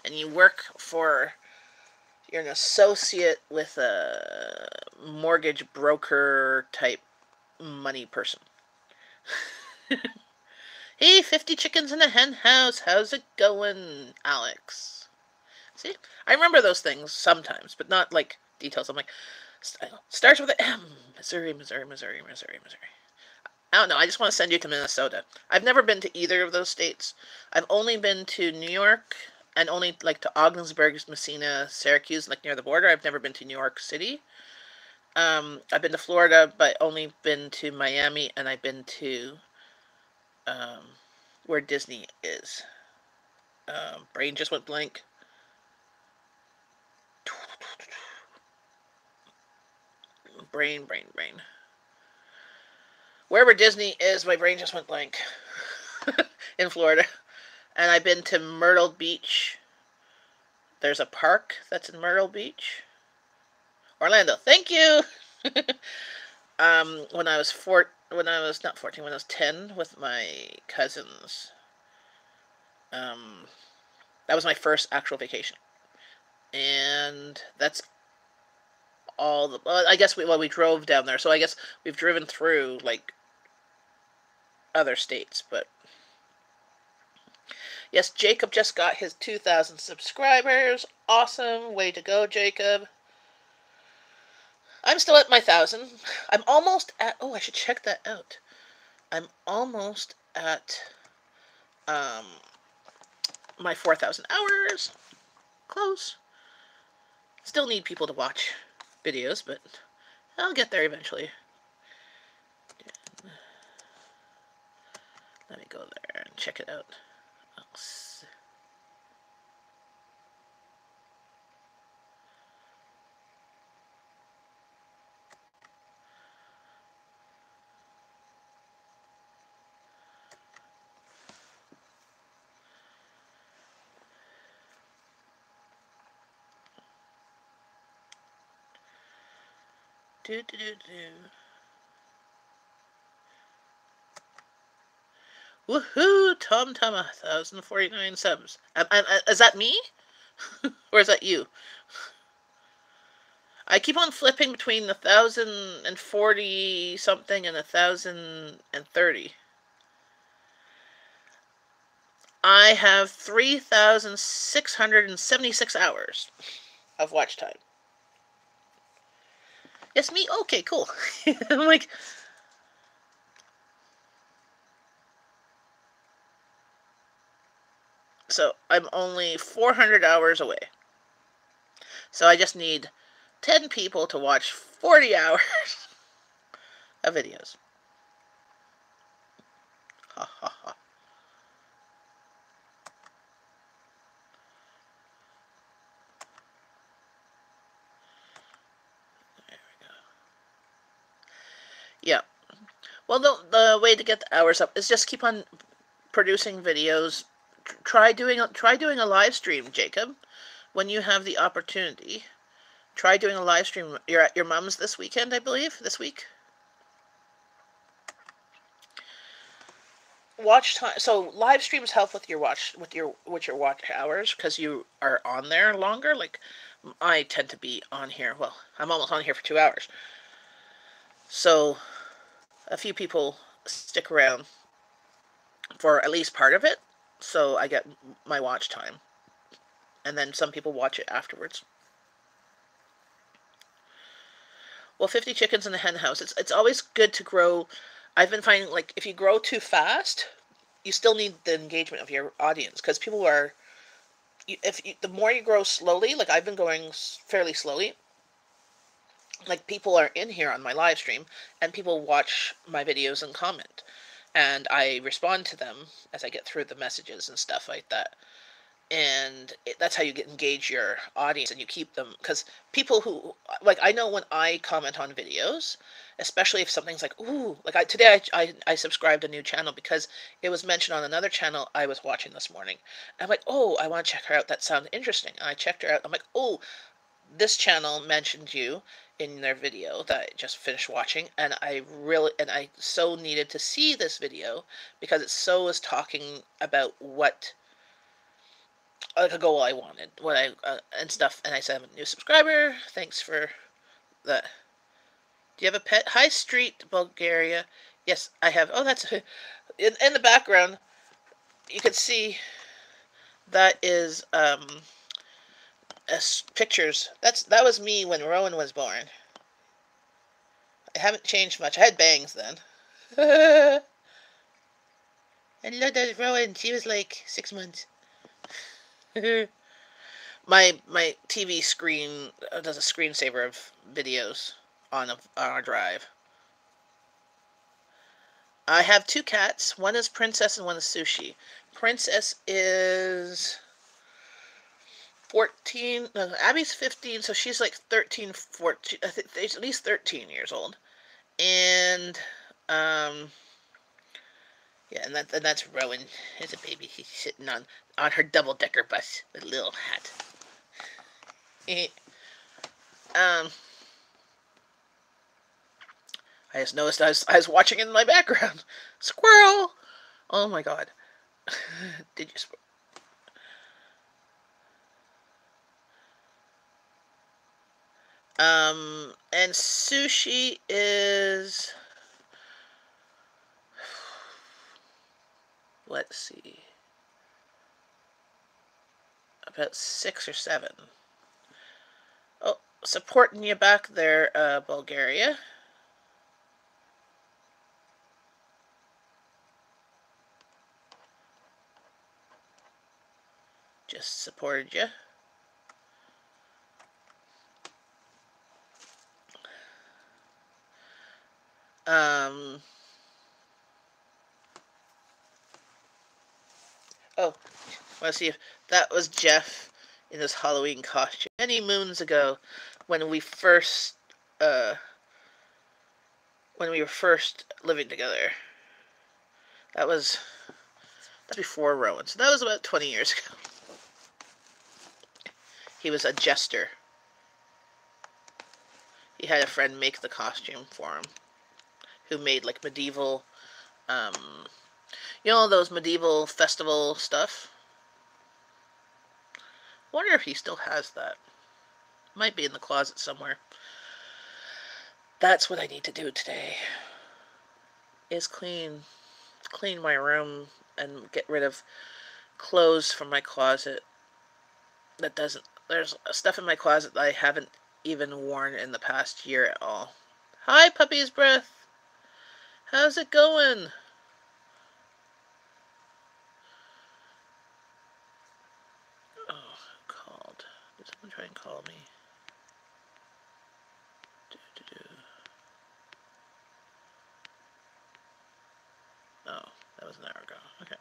And you work for, you're an associate with a mortgage broker type money person. Hey, 50 chickens in a hen house. How's it going, Alex? See, I remember those things sometimes, but not like details. I'm like, starts with an M. Missouri, Missouri, Missouri, Missouri, Missouri. I don't know. I just want to send you to Minnesota. I've never been to either of those states. I've only been to New York and only like to Ogdensburg, Messina, Syracuse, like near the border. I've never been to New York City. I've been to Florida, but only been to Miami, and I've been to um, where Disney is. Brain just went blank. Brain. Wherever Disney is, my brain just went blank. In Florida. And I've been to Myrtle Beach. There's a park that's in Myrtle Beach. Orlando. Thank you. When I was when I was not 14, when I was 10 with my cousins. That was my first actual vacation. And that's all the I guess we drove down there. So I guess we've driven through like other states, but yes, Jacob just got his 2,000 subscribers. Awesome. Way to go, Jacob. I'm still at my 1,000. I'm almost at... Oh, I should check that out. I'm almost at my 4,000 hours. Close. Still need people to watch videos, but I'll get there eventually. Let me go there and check it out. Woohoo! Tom, 1,049 subs. Is that me? Or is that you? I keep on flipping between 1,040 something and 1,030. I have 3,676 hours of watch time. Yes, me? Okay, cool. I'm like... So I'm only 400 hours away. So I just need 10 people to watch 40 hours of videos. Ha ha ha. There we go. Yeah. Well, the way to get the hours up is just keep on producing videos. Try doing a live stream, Jacob, when you have the opportunity. Try doing a live stream. You're at your mom's this weekend, I believe. This week. Watch time. So live streams help with your watch hours because you are on there longer. Like I tend to be on here. Well, I'm almost on here for 2 hours. So a few people stick around for at least part of it, so I get my watch time. And then some people watch it afterwards. Well, 50 chickens in a hen house. It's always good to grow. I've been finding, like, if you grow too fast, you still need the engagement of your audience, because people are... the more you grow slowly, like I've been going fairly slowly, like people are in here on my live stream, and people watch my videos and comment. And I respond to them as I get through the messages and stuff like that. And that's how you engage your audience, and you keep them, because people who, like, I know when I comment on videos, especially if something's like, ooh, like today I subscribed a new channel because it was mentioned on another channel I was watching this morning. And I'm like, oh, I want to check her out, that sounds interesting. And I checked her out. I'm like, oh, this channel mentioned you in their video that I just finished watching, and I so needed to see this video because it so is talking about what, like, a goal I wanted, what I and stuff. And I said, I'm a new subscriber. Thanks for that. Do you have a pet? High Street, Bulgaria. Yes, I have. Oh, that's in the background. you could see that is pictures. That was me when Rowan was born. I haven't changed much. I had bangs then. And look at Rowan. She was like 6 months. my TV screen does a screensaver of videos on our drive. I have two cats. One is Princess and one is Sushi. Princess is 14. No, Abby's 15, so she's like 13, 14. I think she's at least 13 years old. And yeah, and that's Rowan. Is a baby. He's sitting on her double-decker bus with a little hat. I just noticed I was watching in my background. Squirrel! Oh my god. Did you... And Sushi is... Let's see. About 6 or 7. Oh, supporting you back there, Bulgaria. Just supported you. Oh, let's see if that was Jeff in his Halloween costume many moons ago when we were first living together. That's before Rowan, so that was about 20 years ago. He was a jester. He had a friend make the costume for him, who made like medieval, you know, those medieval festival stuff. Wonder if he still has that. Might be in the closet somewhere. That's what I need to do today. Is clean my room and get rid of clothes from my closet that doesn't... There's stuff in my closet that I haven't even worn in the past year at all. Hi, Puppy's Breath. How's it going? Oh, called. Did someone try and call me? Oh, that was an hour ago. Okay.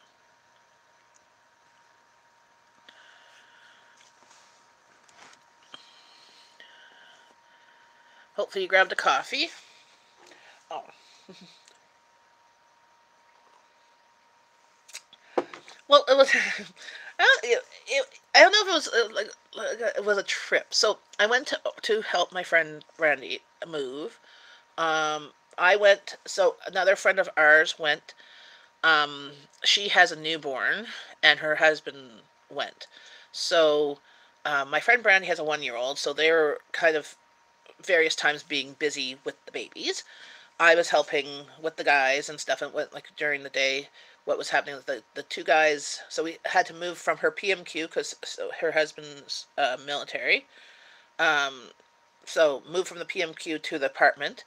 Hopefully you grabbed a coffee. Oh. Well, it was... I don't know if it was it was a trip. So I went to help my friend Randy move. I went. So another friend of ours went. She has a newborn, and her husband went. So my friend Brandy has a 1-year-old. So they were kind of various times being busy with the babies. I was helping with the guys and stuff, and went like during the day what was happening with the two guys. So we had to move from her PMQ because her husband's military. So move from the PMQ to the apartment,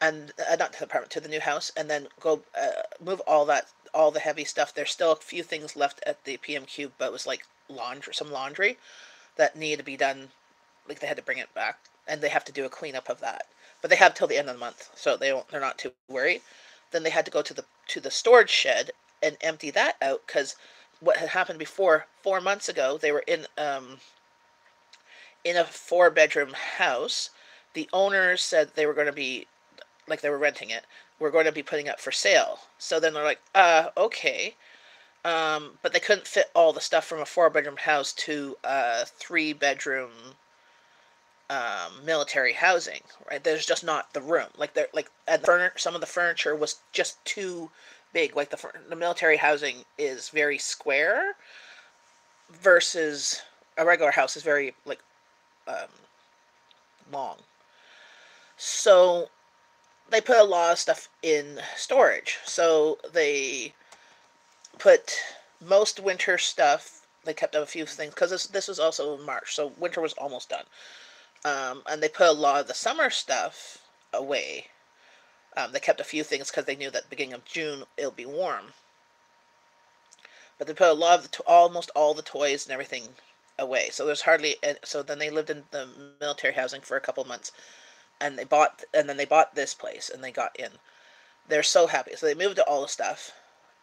and not to the apartment, to the new house, and then go move all the heavy stuff. There's still a few things left at the PMQ, but it was like some laundry that needed to be done. Like they had to bring it back, and they have to do a cleanup of that. But they have till the end of the month, so they're not too worried. Then they had to go to the storage shed and empty that out, because what had happened before, 4 months ago, they were in a 4-bedroom house. The owners said they were going to be, like they were renting it, we're going to be putting up for sale. So then they're like, okay. But they couldn't fit all the stuff from a 4-bedroom house to a 3-bedroom military housing, right? There's just not the room. Some of the furniture was just too big. Like the military housing is very square, versus a regular house is very like long. So they put a lot of stuff in storage. So they put most winter stuff. They kept a few things because this was also March, so winter was almost done. And they put a lot of the summer stuff away. They kept a few things because they knew that beginning of June it'll be warm. But they put a lot of almost all the toys and everything away. So there's hardly. So then they lived in the military housing for a couple of months, and then they bought this place and they got in. They're so happy. So they moved all the stuff.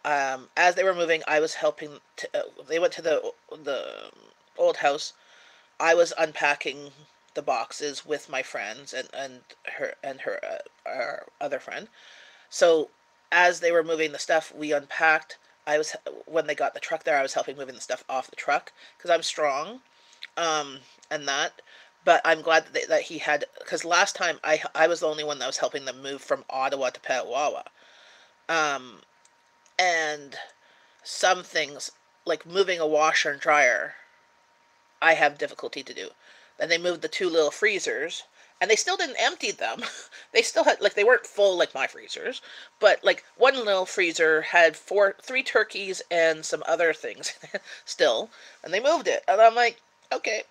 As they were moving, I was helping. They went to the old house. I was unpacking the boxes with my friends and her our other friend. So as they were moving the stuff, we unpacked. I was when they got the truck there, I was helping moving the stuff off the truck because I'm strong, um, and that. But I'm glad that he had because last time I was the only one that was helping them move from Ottawa to Petawawa, um, and some things like moving a washer and dryer I have difficulty to do. Then they moved the two little freezers, and they still didn't empty them. They still had like they weren't full like my freezers, but like one little freezer had three turkeys and some other things still, and they moved it, and I'm like, okay.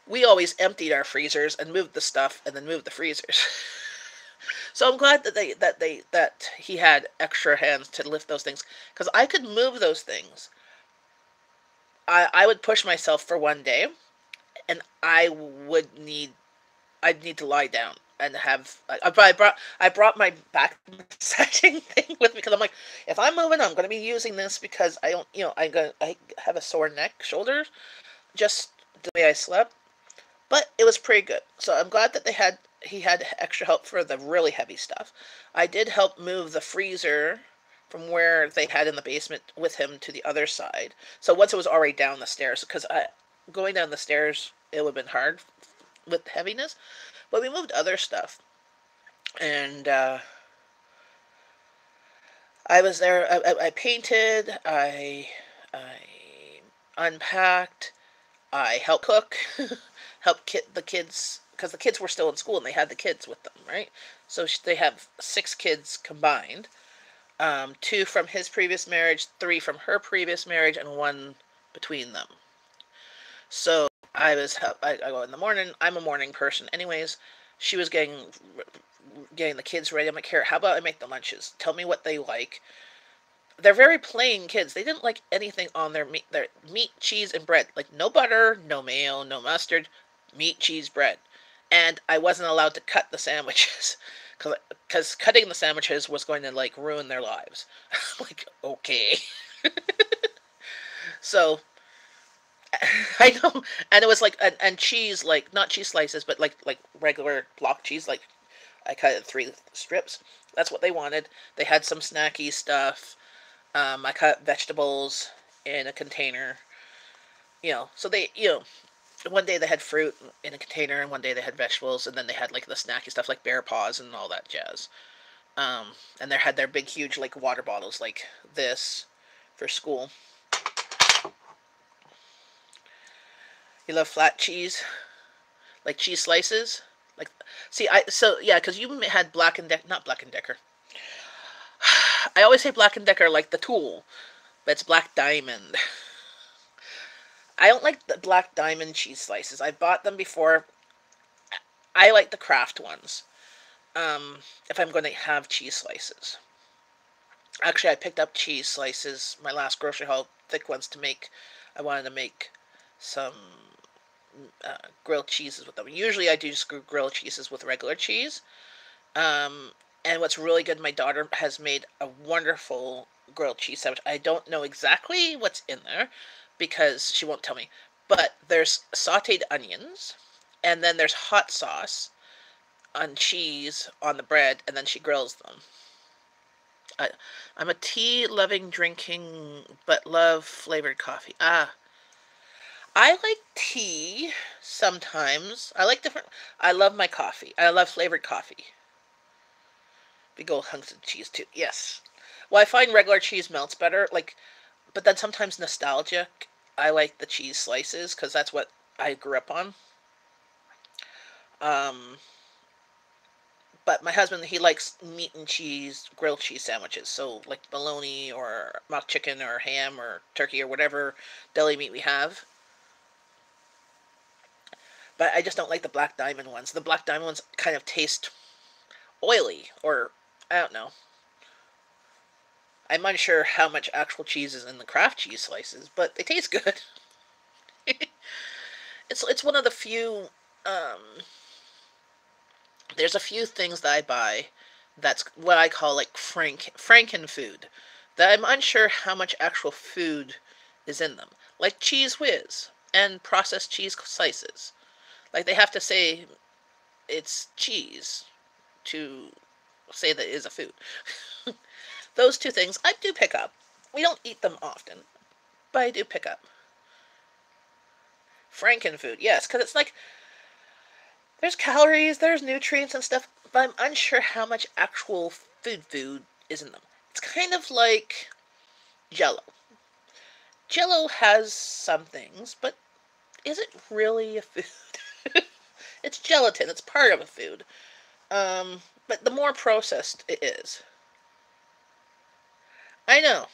We always emptied our freezers and moved the stuff, and then moved the freezers. So I'm glad that he had extra hands to lift those things because I could move those things. I would push myself for one day, and I'd need to lie down and have. I brought my back massaging thing with me because I'm like, if I'm moving, I'm going to be using this because I don't, I have a sore neck, shoulders, just the way I slept. But it was pretty good. So I'm glad that he had extra help for the really heavy stuff. I did help move the freezer from where they had in the basement with him to the other side. So once it was already down the stairs, because going down the stairs it would have been hard with heaviness. But we moved other stuff, and I was there. I painted. I unpacked. I helped cook. Helped the kids because the kids were still in school and they had the kids with them, right? So they have 6 kids combined. Two from his previous marriage, 3 from her previous marriage, and 1 between them. So I go in the morning. I'm a morning person, anyways. She was getting the kids ready. I'm like, here, how about I make the lunches? Tell me what they like. They're very plain kids. They didn't like anything on their meat, cheese, and bread. Like no butter, no mayo, no mustard, meat, cheese, bread. And I wasn't allowed to cut the sandwiches because cutting the sandwiches was going to like ruin their lives. Like, okay. So I know, and it was like and cheese, like not cheese slices, but like regular block cheese. Like I cut it in 3 strips. That's what they wanted. They had some snacky stuff. I cut vegetables in a container. So one day they had fruit in a container, and one day they had vegetables, and then they had like the snacky stuff like bear paws and all that jazz. And they had their big, huge like water bottles like this for school. You love flat cheese, like cheese slices. Like, see, yeah, because you had Black and Decker, not Black and Decker. I always say Black and Decker like the tool, but it's Black Diamond. I don't like the Black Diamond cheese slices. I bought them before. I like the Kraft ones. If I'm going to have cheese slices. Actually, I picked up cheese slices, my last grocery haul, thick ones to make. I wanted to make some grilled cheeses with them. Usually I do just grilled cheeses with regular cheese. And what's really good, my daughter has made a wonderful grilled cheese sandwich. I don't know exactly what's in there because she won't tell me. But there's sauteed onions, and then there's hot sauce on cheese on the bread, and then she grills them. I'm a tea-loving, drinking, but love flavored coffee. I like tea sometimes. I love my coffee. I love flavored coffee. Big old hunks of cheese too. Yes. Well, I find regular cheese melts better. But then sometimes nostalgic. I like the cheese slices because that's what I grew up on. Um, But my husband, he likes meat and cheese, grilled cheese sandwiches. So like bologna or mock chicken or ham or turkey or whatever deli meat we have. But I just don't like the Black Diamond ones. The Black Diamond ones kind of taste oily, or I don't know. I'm unsure how much actual cheese is in the Kraft cheese slices, but they taste good. It's one of the few. There's a few things that I buy that's what I call like Franken food. That I'm unsure how much actual food is in them, like Cheese Whiz and processed cheese slices. Like they have to say it's cheese to say that it is a food. Those two things I do pick up. We don't eat them often, but I do pick up. Frankenfood, yes, because it's like there's calories, there's nutrients and stuff, but I'm unsure how much actual food is in them. It's kind of like Jello. Jello has some things, but is it really a food? It's gelatin. It's part of a food. But the more processed it is. I know.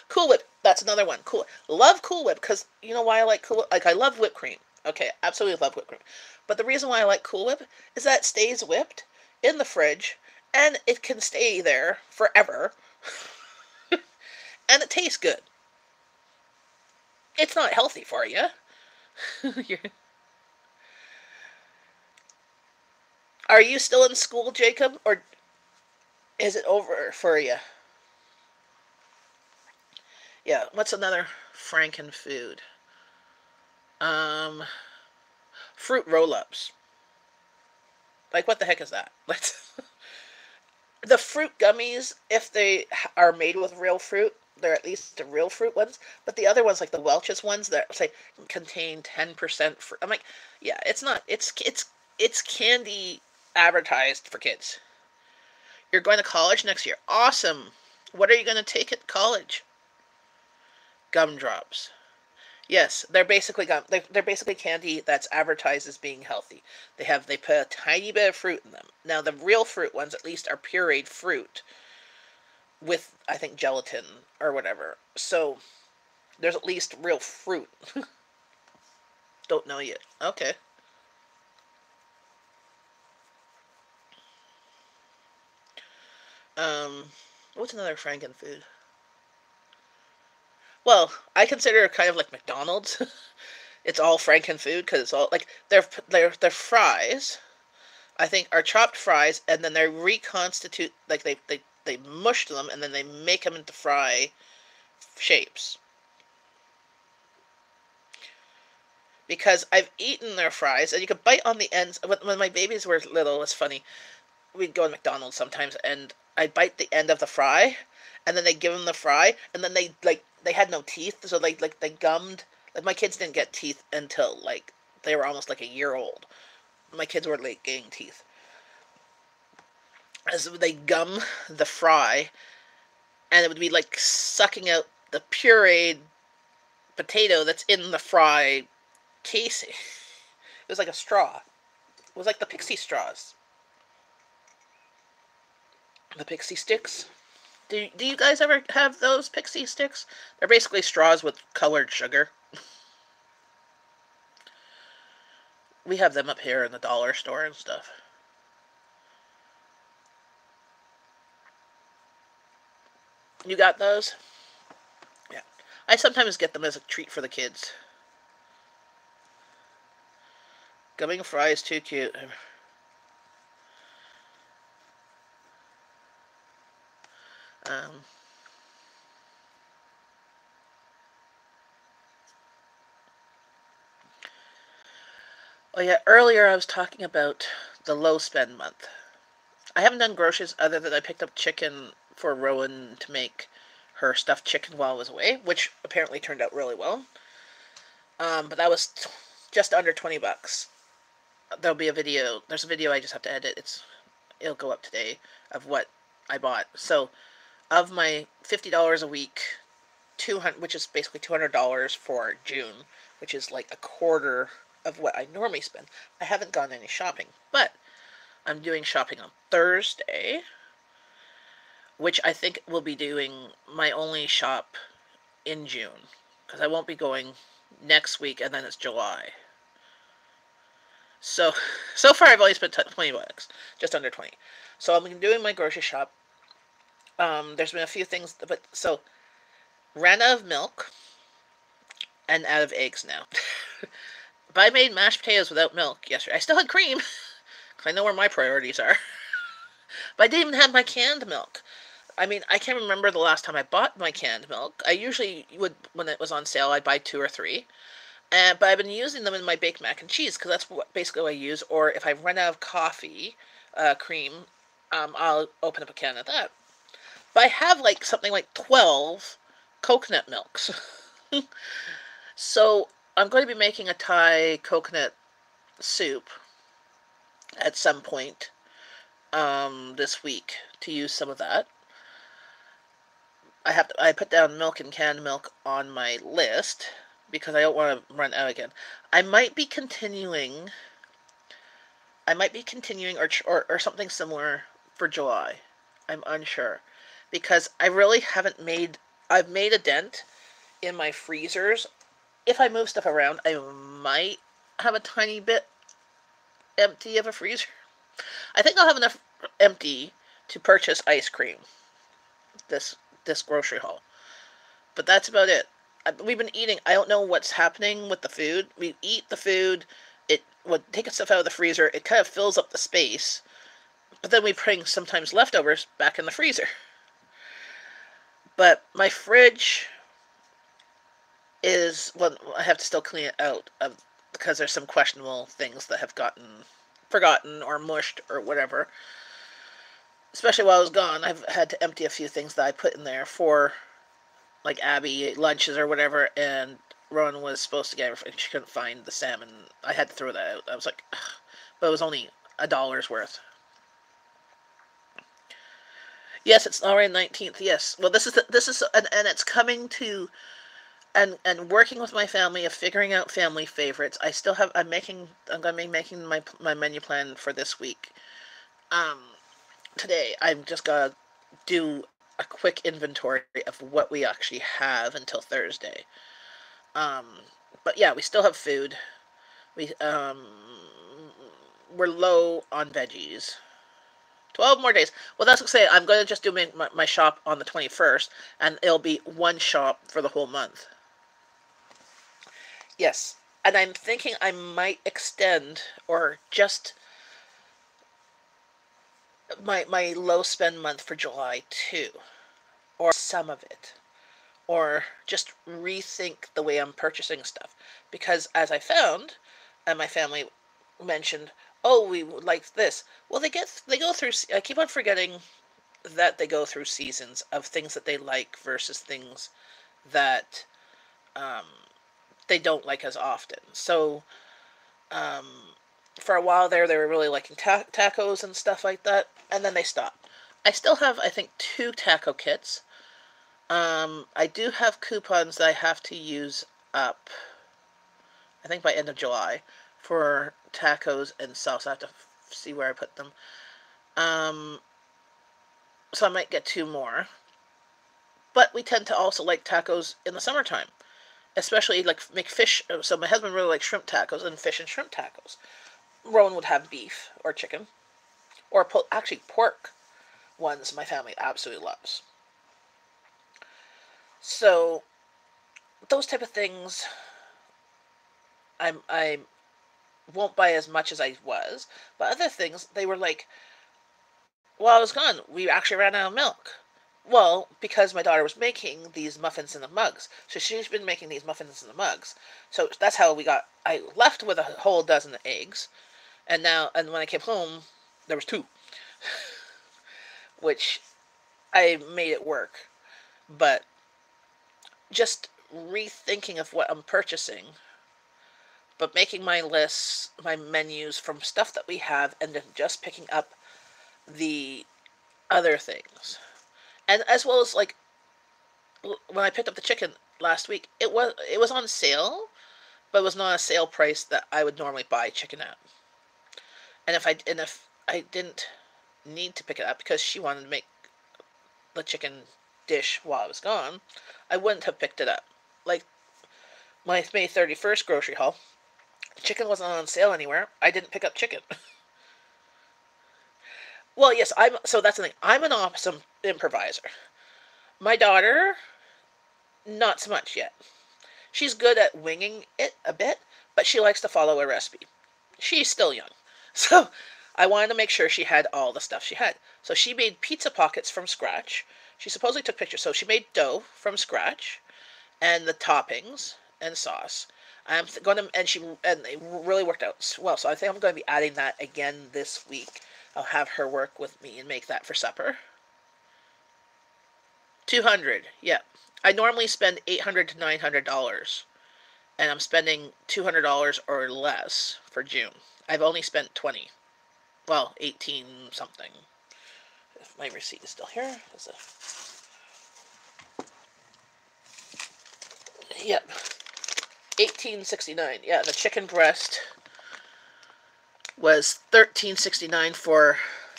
Cool Whip. That's another one. Cool. Love Cool Whip because you know why I like Cool Whip? Like I love whipped cream. Okay, absolutely love whipped cream. But the reason why I like Cool Whip is that it stays whipped in the fridge and it can stay there forever. And it tastes good. It's not healthy for you. Are you still in school, Jacob, or is it over for you? Yeah, what's another Franken food? Um, Fruit roll-ups. Like, what the heck is that? Let's. The fruit gummies, if they are made with real fruit, they're at least the real fruit ones. But the other ones, like the Welch's ones, that say contain 10% fruit. I'm like, yeah, it's not. It's candy advertised for kids. You're going to college next year. Awesome. What are you going to take at college? Gumdrops. Yes, they're basically gum. They're basically candy that's advertised as being healthy. They put a tiny bit of fruit in them. Now the real fruit ones at least are pureed fruit with I think gelatin or whatever. So there's at least real fruit. Don't know yet. Okay. Um, what's another Franken food? Well, I consider it kind of like McDonald's. It's all Franken food because it's all like their fries. I think are chopped fries, and then they reconstitute like they mush them, and then they make them into fry shapes. Because I've eaten their fries, and you could bite on the ends. When my babies were little, it's funny. We'd go to McDonald's sometimes, and I'd bite the end of the fry, and then they give them the fry, and then they had no teeth, so they gummed. Like my kids didn't get teeth until like they were almost like a year old. My kids were late getting teeth. As they gum the fry, and it would be like sucking out the pureed potato that's in the fry casing. It was like a straw. It was like the pixie straws. The pixie sticks. Do you guys ever have those pixie sticks? They're basically straws with colored sugar. We have them up here in the dollar store and stuff. You got those? Yeah. I sometimes get them as a treat for the kids. Gumming fries, too cute. Um, oh yeah, earlier I was talking about the low spend month. I haven't done groceries other than I picked up chicken for Rowan to make her stuffed chicken while I was away, which apparently turned out really well. But that was just under 20 bucks. There'll be a video. There's a video I just have to edit. It'll go up today of what I bought. So, of my $50 a week, 200, which is basically $200 for June, which is like a quarter of what I normally spend. I haven't gone any shopping, but I'm doing shopping on Thursday, which I think will be doing my only shop in June, because I won't be going next week, and then it's July. So, so far I've only spent 20 bucks, just under 20. So I'm doing my grocery shop. There's been a few things, but so ran out of milk and out of eggs now. But I made mashed potatoes without milk yesterday. I still had cream. I know where my priorities are. But I didn't even have my canned milk. I mean, I can't remember the last time I bought my canned milk. I usually would, when it was on sale, I'd buy 2 or 3. But I've been using them in my baked mac and cheese because that's basically what I use. Or if I run out of coffee cream, I'll open up a can of that. But I have like something like 12 coconut milks. So I'm going to be making a Thai coconut soup at some point this week to use some of that. I put down milk and canned milk on my list because I don't want to run out again. I might be continuing. Or something similar for July. I'm unsure because I really haven't made. I've made a dent in my freezers. If I move stuff around, I might have a tiny bit empty of a freezer. I think I'll have enough empty to purchase ice cream this grocery haul. But that's about it. We've been eating. I don't know what's happening with the food. We eat the food. It would take stuff out of the freezer. It kind of fills up the space. But then we bring sometimes leftovers back in the freezer. But my fridge is, well, I have to still clean it out because there's some questionable things that have gotten forgotten or mushed or whatever. Especially while I was gone, I've had to empty a few things that I put in there for, like, Abby lunches or whatever, and Rowan was supposed to get everything. She couldn't find the salmon. I had to throw that out. I was like, ugh. But it was only $1 worth. Yes, it's already 19th. Yes. Well, this is and it's coming to and working with my family of figuring out family favorites. I'm going to be making my menu plan for this week. Today I'm just going to do a quick inventory of what we actually have until Thursday. But yeah, we still have food. We're low on veggies. 12 more days. Well, that's to say, I'm going to just do my shop on the 21st, and it'll be one shop for the whole month. Yes, and I'm thinking I might extend or just my low spend month for July too, or some of it, or just rethink the way I'm purchasing stuff. Because as I found, and my family mentioned, oh, we like this. Well, they go through. I keep on forgetting that they go through seasons of things that they like versus things that they don't like as often. So um, for a while there, they were really liking tacos and stuff like that, and then they stopped. I still have, I think, 2 taco kits. I do have coupons that I have to use up, I think by end of July, for tacos and salsa. I have to see where I put them. So I might get 2 more. But we tend to also like tacos in the summertime. Especially like make fish. So my husband really likes shrimp tacos and fish and shrimp tacos. Rowan would have beef or chicken. Or actually pork ones my family absolutely loves. So those type of things I won't buy as much as I was. But other things, they were like, while I was gone, we actually ran out of milk. Well, because my daughter was making these muffins in the mugs. So she's been making these muffins in the mugs. So that's how I left with a whole dozen eggs. And when I came home, there was 2. Which I made it work. But just rethinking of what I'm purchasing. But making my lists, my menus from stuff that we have, and then just picking up the other things. And as well as, like, when I picked up the chicken last week, it was on sale, but it was not a sale price that I would normally buy chicken at. And if I didn't need to pick it up because she wanted to make the chicken dish while I was gone, I wouldn't have picked it up. Like my May 31st grocery haul, chicken wasn't on sale anywhere. I didn't pick up chicken. Well, yes, so that's the thing. I'm an awesome improviser. My daughter, not so much yet. She's good at winging it a bit, but she likes to follow a recipe. She's still young. So I wanted to make sure she had all the stuff she had. So she made pizza pockets from scratch. She supposedly took pictures. So she made dough from scratch and the toppings and sauce. I'm going to, and it really worked out well. So I think I'm going to be adding that again this week. I'll have her work with me and make that for supper. 200, yeah. I normally spend $800 to $900, and I'm spending $200 or less for June. I've only spent 20. Well, 18 something. If my receipt is still here. Yep. 1869. Yeah, the chicken breast was $13.69 for,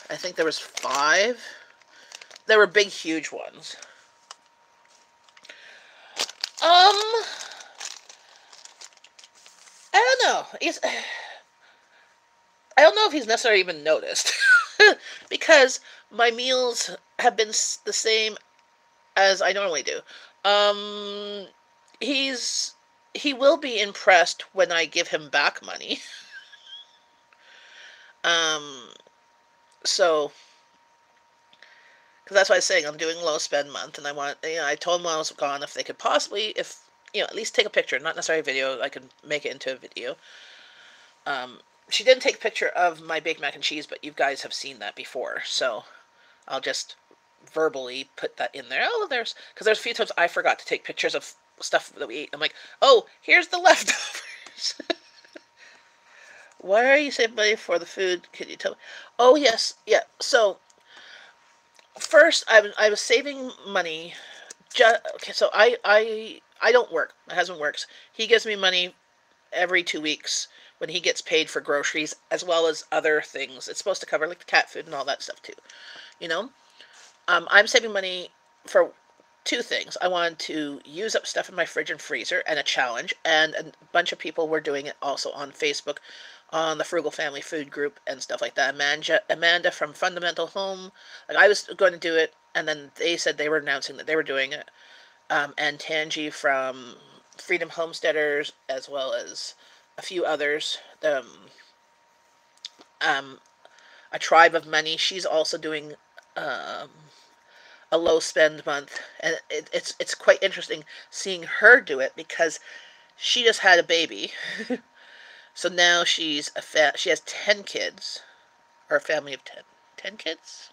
I think there was 5. There were big, huge ones. I don't know. I don't know if he's necessarily even noticed. Because my meals have been the same as I normally do. He will be impressed when I give him back money. So, because that's why I was saying I'm doing low spend month, and I told him while I was gone if they could possibly, at least take a picture, not necessarily a video. I could make it into a video. She didn't take a picture of my baked mac and cheese, but you guys have seen that before, so I'll just verbally put that in there. Because there's a few times I forgot to take pictures of stuff that we ate. I'm like, oh, here's the leftovers. Why are you saving money for the food? Can you tell me? Oh, yes, yeah. So, first, I was saving money. Okay, so I don't work. My husband works. He gives me money every 2 weeks when he gets paid for groceries as well as other things. It's supposed to cover like the cat food and all that stuff too. You know, I'm saving money for 2 things. I wanted to use up stuff in my fridge and freezer, and a challenge, and a bunch of people were doing it also on Facebook, on the Frugal Family Food Group and stuff like that. Amanda from Fundamental Home, like I was going to do it, and then they said they were announcing that they were doing it. And Tangi from Freedom Homesteaders, as well as a few others. A Tribe of Money. She's also doing a low spend month, and it's quite interesting seeing her do it because she just had a baby. So now she has 10 kids, or a family of 10 kids.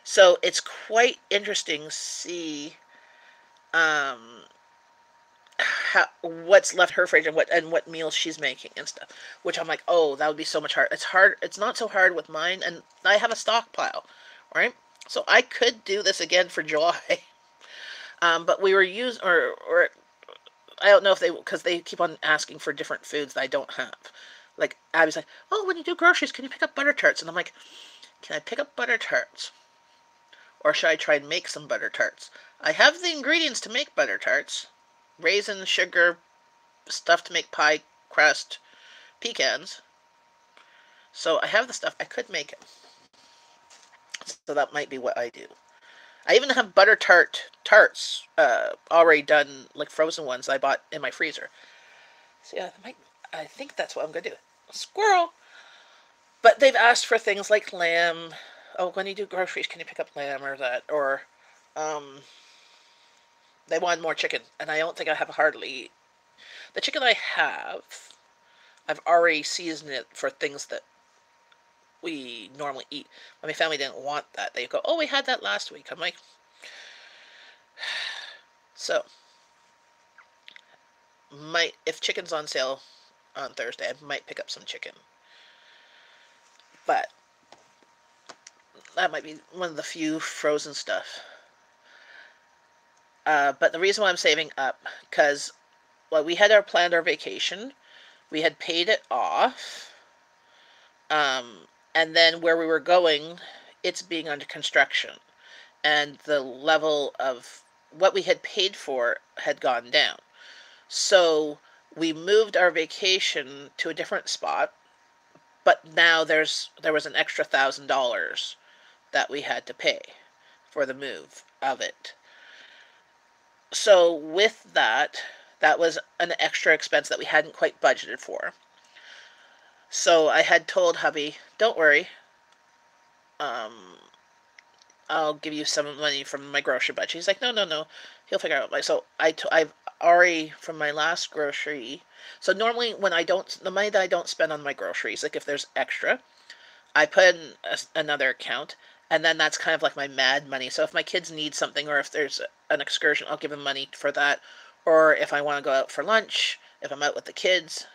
So it's quite interesting to see what's left her fridge and what meals she's making and stuff. Which I'm like, oh, that would be so much hard. It's hard. It's not so hard with mine, and I have a stockpile, right? So I could do this again for July. But we were or I don't know if because they keep on asking for different foods that I don't have. Like, I was like, oh, when you do groceries, can you pick up butter tarts? And I'm like, can I pick up butter tarts? Or should I try and make some butter tarts? I have the ingredients to make butter tarts. Raisin, sugar, stuff to make pie crust, pecans. So I have the stuff. I could make it. So that might be what I do. I even have butter tarts already done, like frozen ones I bought in my freezer. So yeah, I think that's what I'm going to do. Squirrel! But they've asked for things like lamb. Oh, when you do groceries, can you pick up lamb or that? Or, they want more chicken. And I don't think I have hardly... The chicken I have, I've already seasoned it for things that we normally eat. But my family didn't want that. They go, oh, we had that last week. I'm like... So, if chicken's on sale on Thursday, I might pick up some chicken. But that might be one of the few frozen stuff. But the reason why I'm saving up, because we had planned our vacation. We had paid it off. And then where we were going, it's being under construction. And the level of what we had paid for had gone down. So we moved our vacation to a different spot, but now there was an extra $1,000 that we had to pay for the move of it. So with that, that was an extra expense that we hadn't quite budgeted for. So I had told hubby, don't worry, um, I'll give you some money from my grocery budget. He's like, no, no, no, he'll figure out. So I've already from my last grocery. So normally when I don't, the money that I don't spend on my groceries, like if there's extra, I put in another account, and then that's kind of like my mad money. So if my kids need something, or if there's an excursion, I'll give them money for that. Or if I want to go out for lunch, if I'm out with the kids,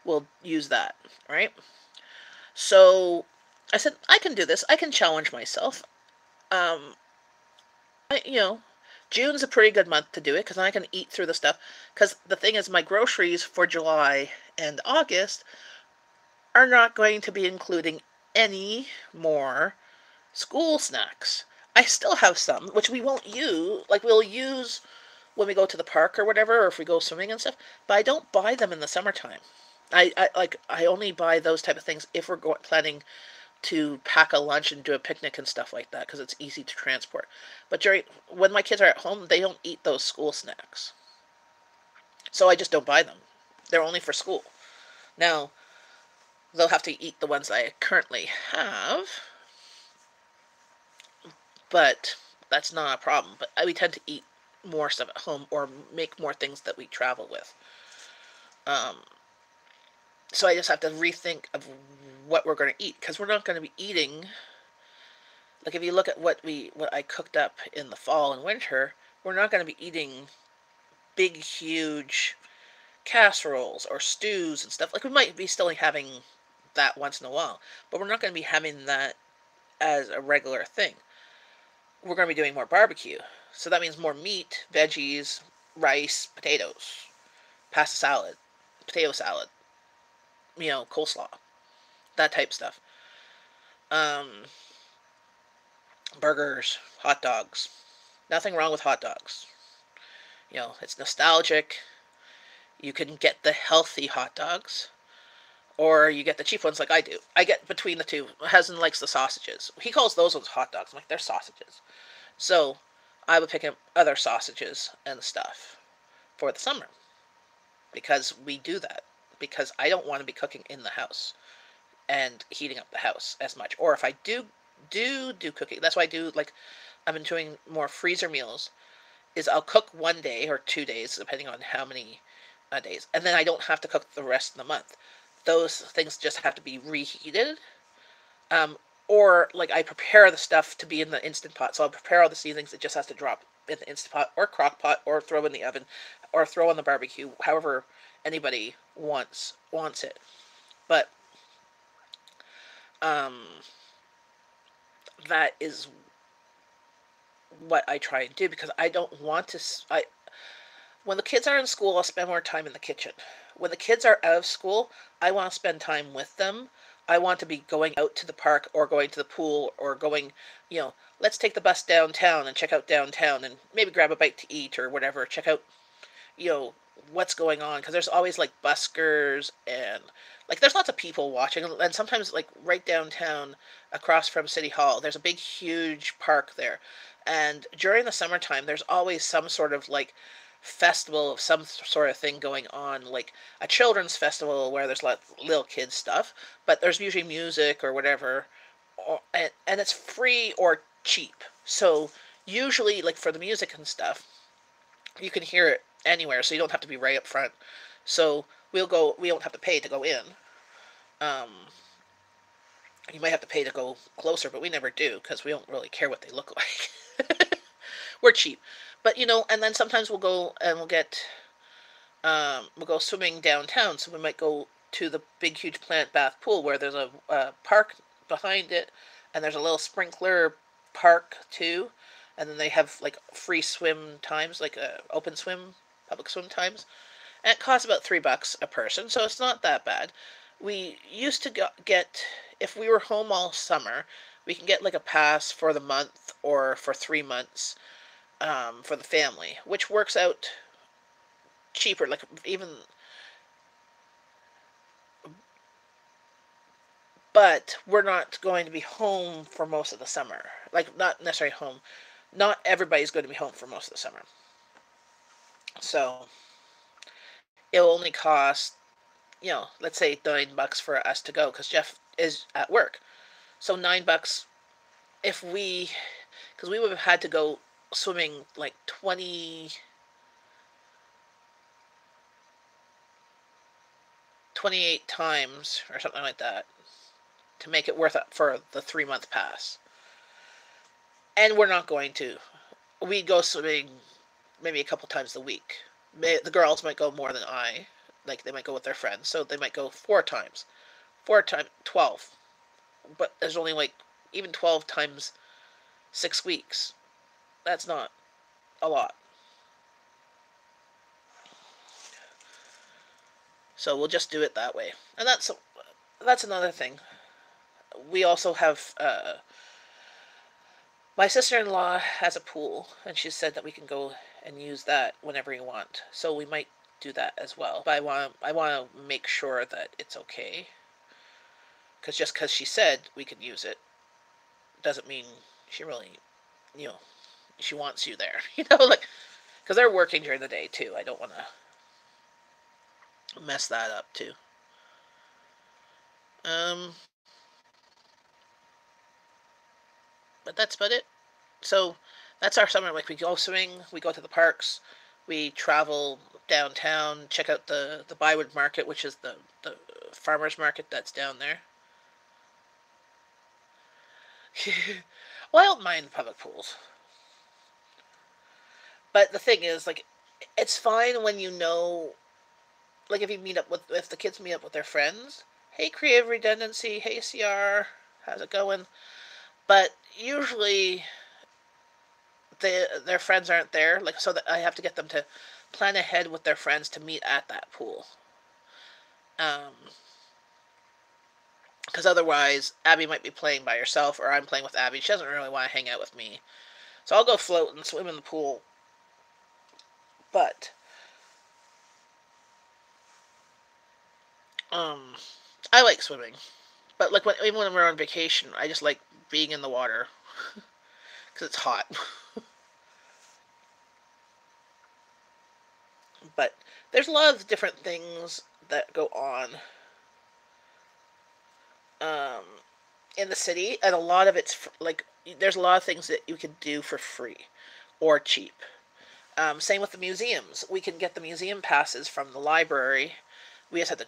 we'll use that, right? So I said, I can do this. I can challenge myself. Um, I, June's a pretty good month to do it because I can eat through the stuff. Because the thing is, my groceries for July and August are not going to be including any more school snacks. I still have some, which we won't use. Like, we'll use when we go to the park or whatever, or if we go swimming and stuff. But I don't buy them in the summertime. I only buy those type of things if we're planning to pack a lunch and do a picnic and stuff like that because it's easy to transport. But when my kids are at home, they don't eat those school snacks, so I just don't buy them. They're only for school. Now they'll have to eat the ones I currently have, but that's not a problem. But we tend to eat more stuff at home or make more things that we travel with. So I just have to rethink of what we're going to eat because we're not going to be eating. Like if you look at what I cooked up in the fall and winter, we're not going to be eating big, huge casseroles or stews and stuff. Like we might be still having that once in a while, but we're not going to be having that as a regular thing. We're going to be doing more barbecue. So that means more meat, veggies, rice, potatoes, pasta salad, potato salad, coleslaw, that type stuff. Burgers, hot dogs. Nothing wrong with hot dogs. It's nostalgic. You can get the healthy hot dogs, or you get the cheap ones like I do. I get between the two. My husband likes the sausages. He calls those ones hot dogs. I'm like, they're sausages. So I would pick up other sausages and stuff for the summer because we do that. Because I don't want to be cooking in the house and heating up the house as much. Or if I do cooking, that's why I've been doing more freezer meals, is I'll cook 1 day or 2 days, depending on how many days, and then I don't have to cook the rest of the month. Those things just have to be reheated. Or like I prepare the stuff to be in the Instant Pot, so I'll prepare all the seasonings. It just has to drop in the Instant Pot or crock pot or throw in the oven or throw on the barbecue, however anybody wants it. But that is what I try and do because I don't want to. When the kids are in school, I'll spend more time in the kitchen. When the kids are out of school, I want to spend time with them. I want to be going out to the park or going to the pool or going, let's take the bus downtown and check out downtown and maybe grab a bite to eat or whatever. Check out, what's going on because there's always like buskers and like there's lots of people watching, and sometimes like right downtown across from City Hall there's a big huge park there, and during the summertime there's always some sort of like festival of some sort of thing going on, like a children's festival where there's like little kids stuff, but there's usually music or whatever, and it's free or cheap. So usually like for the music and stuff you can hear it anywhere, so you don't have to be right up front. So we don't have to pay to go in. Um, you might have to pay to go closer, but we never do because we don't really care what they look like. We're cheap. But and then sometimes we'll go and we'll go swimming downtown. So we might go to the big huge Planet Bath pool where there's a park behind it, and there's a little sprinkler park too. And then they have like free swim times, like open swim, public swim times, and it costs about $3 a person, so it's not that bad. We used to get if we were home all summer, we can get like a pass for the month or for 3 months, for the family, which works out cheaper. Like even, but we're not going to be home for most of the summer. Like not necessarily home. Not everybody's going to be home for most of the summer. So it'll only cost, let's say $9 for us to go because Jeff is at work. So $9 if because we would have had to go swimming like 28 times or something like that to make it worth it for the 3 month pass. And we're not going to. We go swimming maybe a couple times a week. The girls might go more than I. Like they might go with their friends, so they might go 4 times. 4 times 12. But there's only like even 12 times 6 weeks. That's not a lot. So we'll just do it that way. And that's another thing. We also have my sister-in-law has a pool, and she said that we can go and use that whenever we want. So we might do that as well. But I want to make sure that it's okay. Because just because she said we can use it doesn't mean she really, she wants you there. Like, because they're working during the day too. I don't want to mess that up too. But that's about it. So that's our summer. Like we go swimming, we go to the parks, we travel downtown, check out the Bywood Market, which is the farmers market that's down there. Well, I don't mind public pools, but the thing is, like, it's fine when like if the kids meet up with their friends. Hey, Creative Redundancy. Hey, CR. How's it going? But usually their friends aren't there, like, so that I have to get them to plan ahead with their friends to meet at that pool. Because otherwise, Abby might be playing by herself, or I'm playing with Abby. She doesn't really want to hang out with me, so I'll go float and swim in the pool. But I like swimming. But like even when we're on vacation, I just like being in the water because it's hot. But there's a lot of different things that go on in the city, and a lot of it's like there's a lot of things that you can do for free or cheap. Same with the museums. We can get the museum passes from the library. We just have to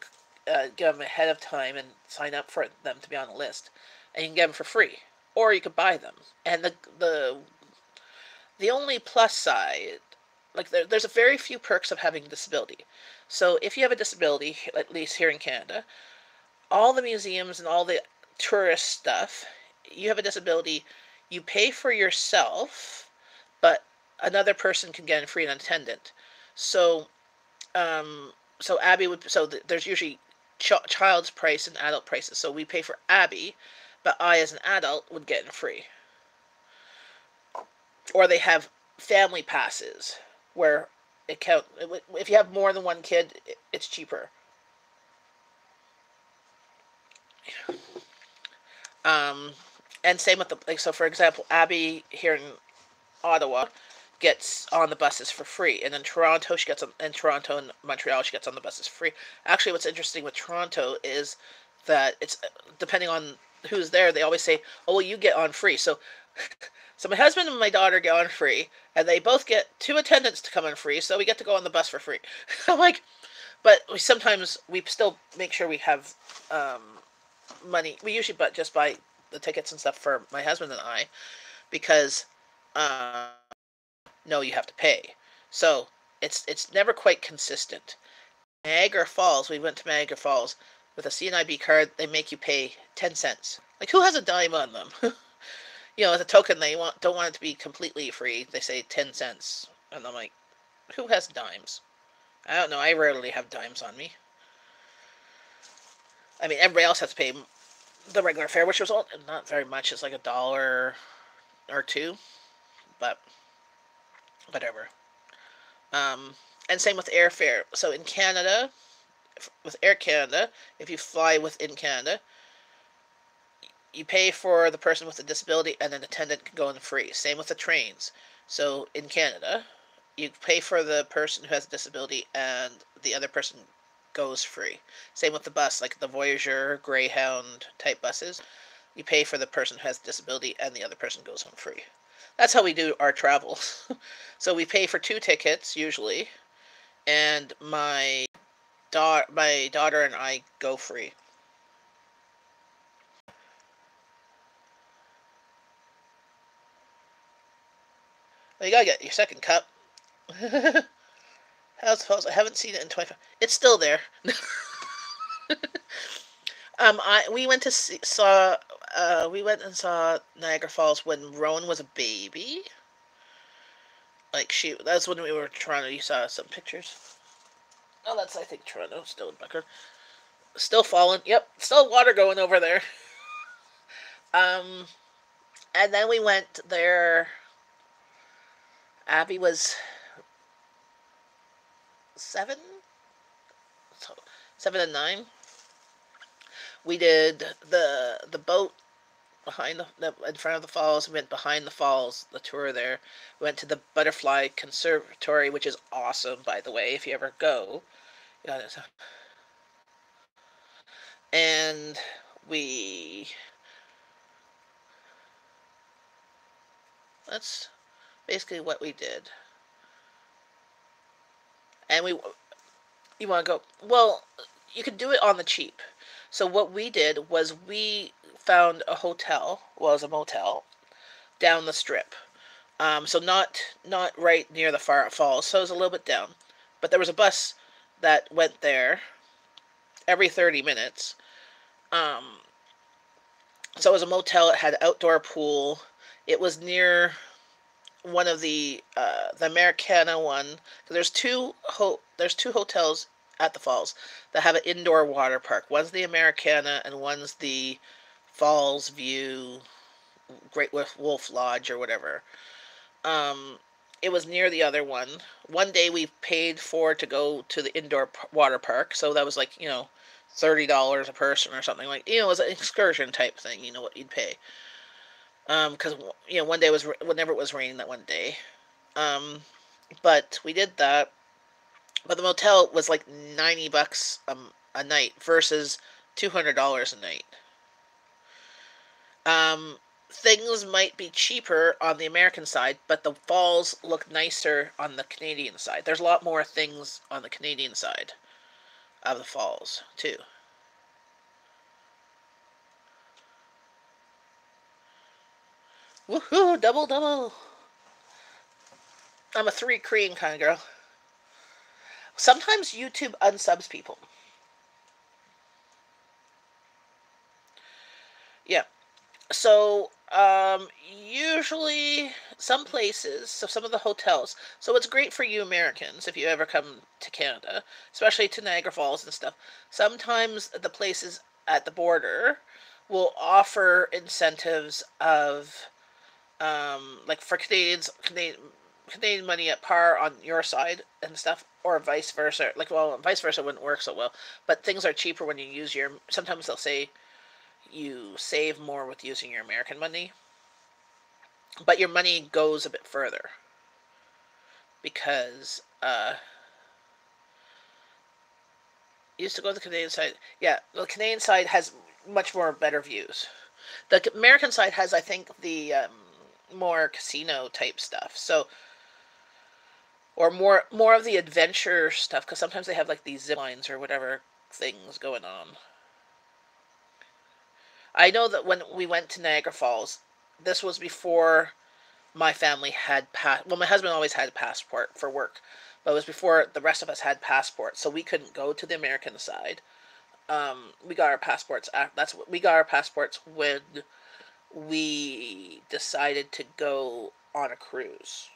get them ahead of time and sign up for them to be on the list, and you can get them for free, or you could buy them. And the only plus side, like there's a very few perks of having a disability. So if you have a disability, at least here in Canada, all the museums and all the tourist stuff, you have a disability, you pay for yourself, but another person can get in free and attendant. So, Abby would. So there's usually child's price and adult prices. So we pay for Abby, but I, as an adult, would get in free. Or they have family passes where it count. If you have more than one kid, it's cheaper. Um, and same with the like. So for example, Abby here in Ottawa gets on the buses for free, and in Toronto she gets on. In Toronto and Montreal she gets on the buses for free. Actually, what's interesting with Toronto is that it's depending on who's there. They always say, "Oh, well, you get on free." So, so my husband and my daughter get on free, and they both get two attendants to come on free. So we get to go on the bus for free. I'm like, but sometimes we still make sure we have money. We usually but just buy the tickets and stuff for my husband and I because no, you have to pay. So it's never quite consistent. Niagara Falls, we went to Niagara Falls with a CNIB card. They make you pay 10 cents. Like who has a dime on them? As a token, they don't want it to be completely free. They say 10 cents, and I'm like, who has dimes? I don't know. I rarely have dimes on me. I mean, everybody else has to pay the regular fare, which was not very much. It's like $1 or $2, but whatever. Um, and same with airfare. So in Canada, with Air Canada, if you fly within Canada, you pay for the person with the disability, and an attendant can go in free. Same with the trains. So in Canada, you pay for the person who has a disability, and the other person goes free. Same with the bus, like the Voyager, Greyhound type buses. You pay for the person who has a disability, and the other person goes home free. That's how we do our travel. So we pay for 2 tickets usually, and my daughter and I go free. Well, you gotta get your second cup. How's I haven't seen it in 25. It's still there. I we went to see, saw we went and saw Niagara Falls when Rowan was a baby. Like that's when we were in Toronto. You saw some pictures. Oh, that's I think Toronto, still in background. Still falling. Yep, still water going over there. Um, and then we went there. Abby was 7, so 7 and 9. We did the boat behind in front of the falls. We went behind the falls, the tour there. We went to the Butterfly Conservatory, which is awesome, by the way, if you ever go. Yeah, and we that's basically what we did. And you want to go? Well, you could do it on the cheap. So what we did was we found a hotel, well, it was a motel down the strip. So not right near the falls, so it was a little bit down. But there was a bus that went there every 30 minutes. Um, so it was a motel. It had an outdoor pool. It was near one of the Americana one. There's two hotels at the falls that have an indoor water park. One's the Americana and one's the Falls View Great Wolf Lodge or whatever. Um, it was near the other one. One day we paid for to go to the indoor water park, so that was like $30 a person or something, like it was an excursion type thing. You know what you'd pay. Because one day was whenever it was raining that one day. Um, but we did that. But the motel was like $90 a night versus $200 a night. Um, Things might be cheaper on the American side, but the falls look nicer on the Canadian side. There's a lot more things on the Canadian side of the falls, too. Woohoo! Double, double! I'm a 3 cream kind of girl. Sometimes YouTube unsubs people. Yeah. So, usually some places, so some of the hotels, so it's great for you Americans if you ever come to Canada, especially to Niagara Falls and stuff. Sometimes the places at the border will offer incentives of, like for Canadian money at par on your side and stuff, or vice versa. Like, well, vice versa wouldn't work so well, but things are cheaper when you use your. Sometimes they'll say you save more with using your American money, but your money goes a bit further because used to go to the Canadian side. Yeah, the Canadian side has much more better views. The American side has, I think, the more casino type stuff. So, or more of the adventure stuff, because sometimes they have like these zip lines or whatever things going on. I know that when we went to Niagara Falls, this was before my family had well, my husband always had a passport for work, but it was before the rest of us had passports, so we couldn't go to the American side. We got our passports. That's what we got our passports when we decided to go on a cruise.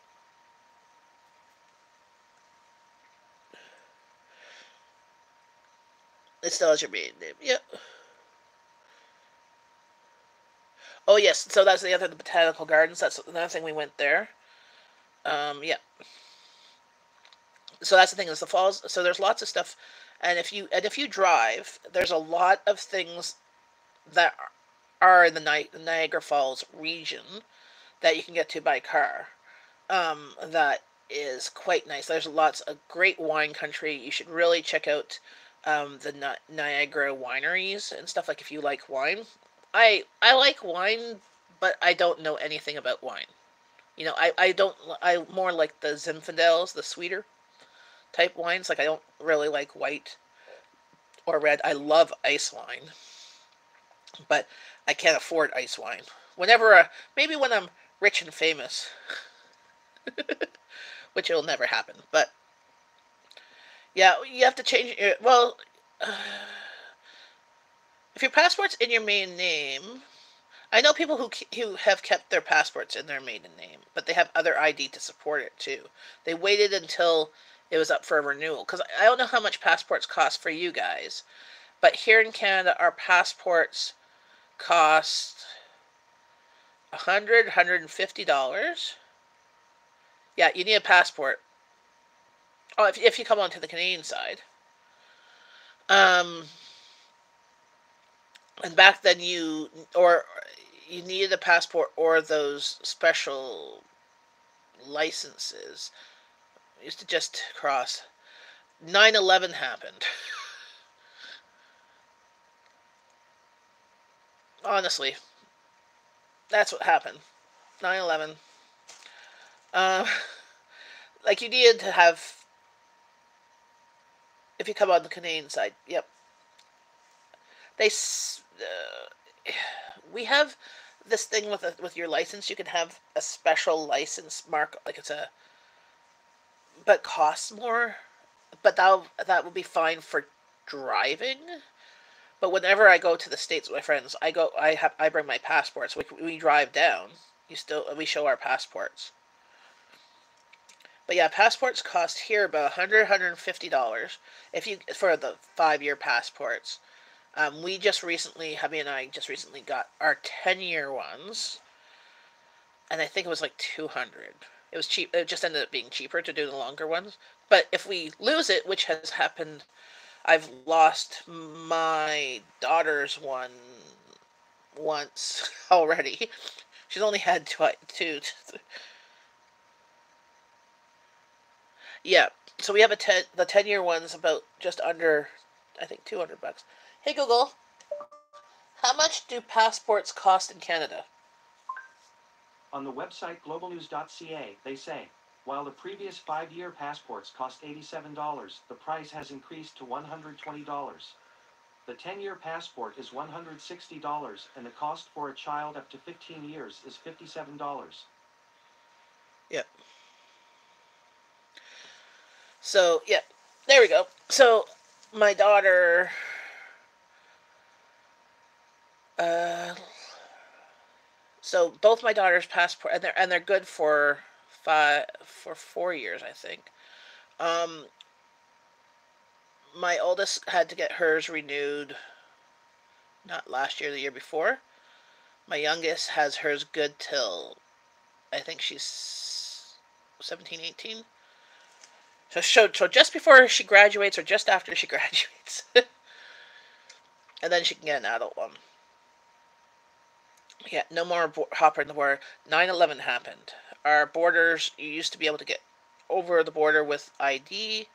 It still has your maiden name. Yep. Oh yes, so that's the other, the botanical gardens. That's another thing we went there. Yeah. So that's the thing is the falls. So there's lots of stuff, and if you drive, there's a lot of things that are in the Niagara Falls region that you can get to by car. That is quite nice. There's lots of great wine country. You should really check out the Niagara wineries and stuff. Like if you like wine, I like wine, but I don't know anything about wine. You know, I don't. I more like the Zinfandels, the sweeter type wines. Like I don't really like white or red. I love ice wine, but I can't afford ice wine. Whenever, maybe when I'm rich and famous, which will never happen. But yeah, you have to change. Well, if your passport's in your maiden name, I know people who have kept their passports in their maiden name, but they have other ID to support it too. They waited until it was up for a renewal because I don't know how much passports cost for you guys, but here in Canada, our passports cost $150. Yeah, you need a passport. Oh, if you come onto the Canadian side. Um, and back then you needed a passport or those special licenses. You used to just cross. 9/11 happened. Honestly, that's what happened. 9/11. Uh, like you needed to have if you come on the Canadian side. Yep. They we have this thing with your license. You can have a special license mark, like it's a, but costs more. But that will be fine for driving. But whenever I go to the States with my friends, I bring my passports. We drive down. We show our passports. But yeah, passports cost here about $150 if you for the 5 year passports. We just recently, hubby and I just recently got our 10-year ones, and I think it was like 200. It was cheap. It just ended up being cheaper to do the longer ones. But if we lose it, which has happened, I've lost my daughter's one once already. She's only had two. Yeah. So we have the 10-year one's about just under, I think, $200. Hey Google, how much do passports cost in Canada? On the website globalnews.ca, they say, while the previous 5 year passports cost $87, the price has increased to $120. The 10-year passport is $160, and the cost for a child up to 15 years is $57. Yep. So yeah, there we go. So my daughter, uh, so both my daughter's passport, and they're good for 4 years, I think. Um, my oldest had to get hers renewed, not last year, the year before. My youngest has hers good till I think she's 17, 18. So just before she graduates or just after she graduates, and then she can get an adult one. Yeah, no more hopper in the border. 9/11 happened. Our borders, you used to be able to get over the border with ID,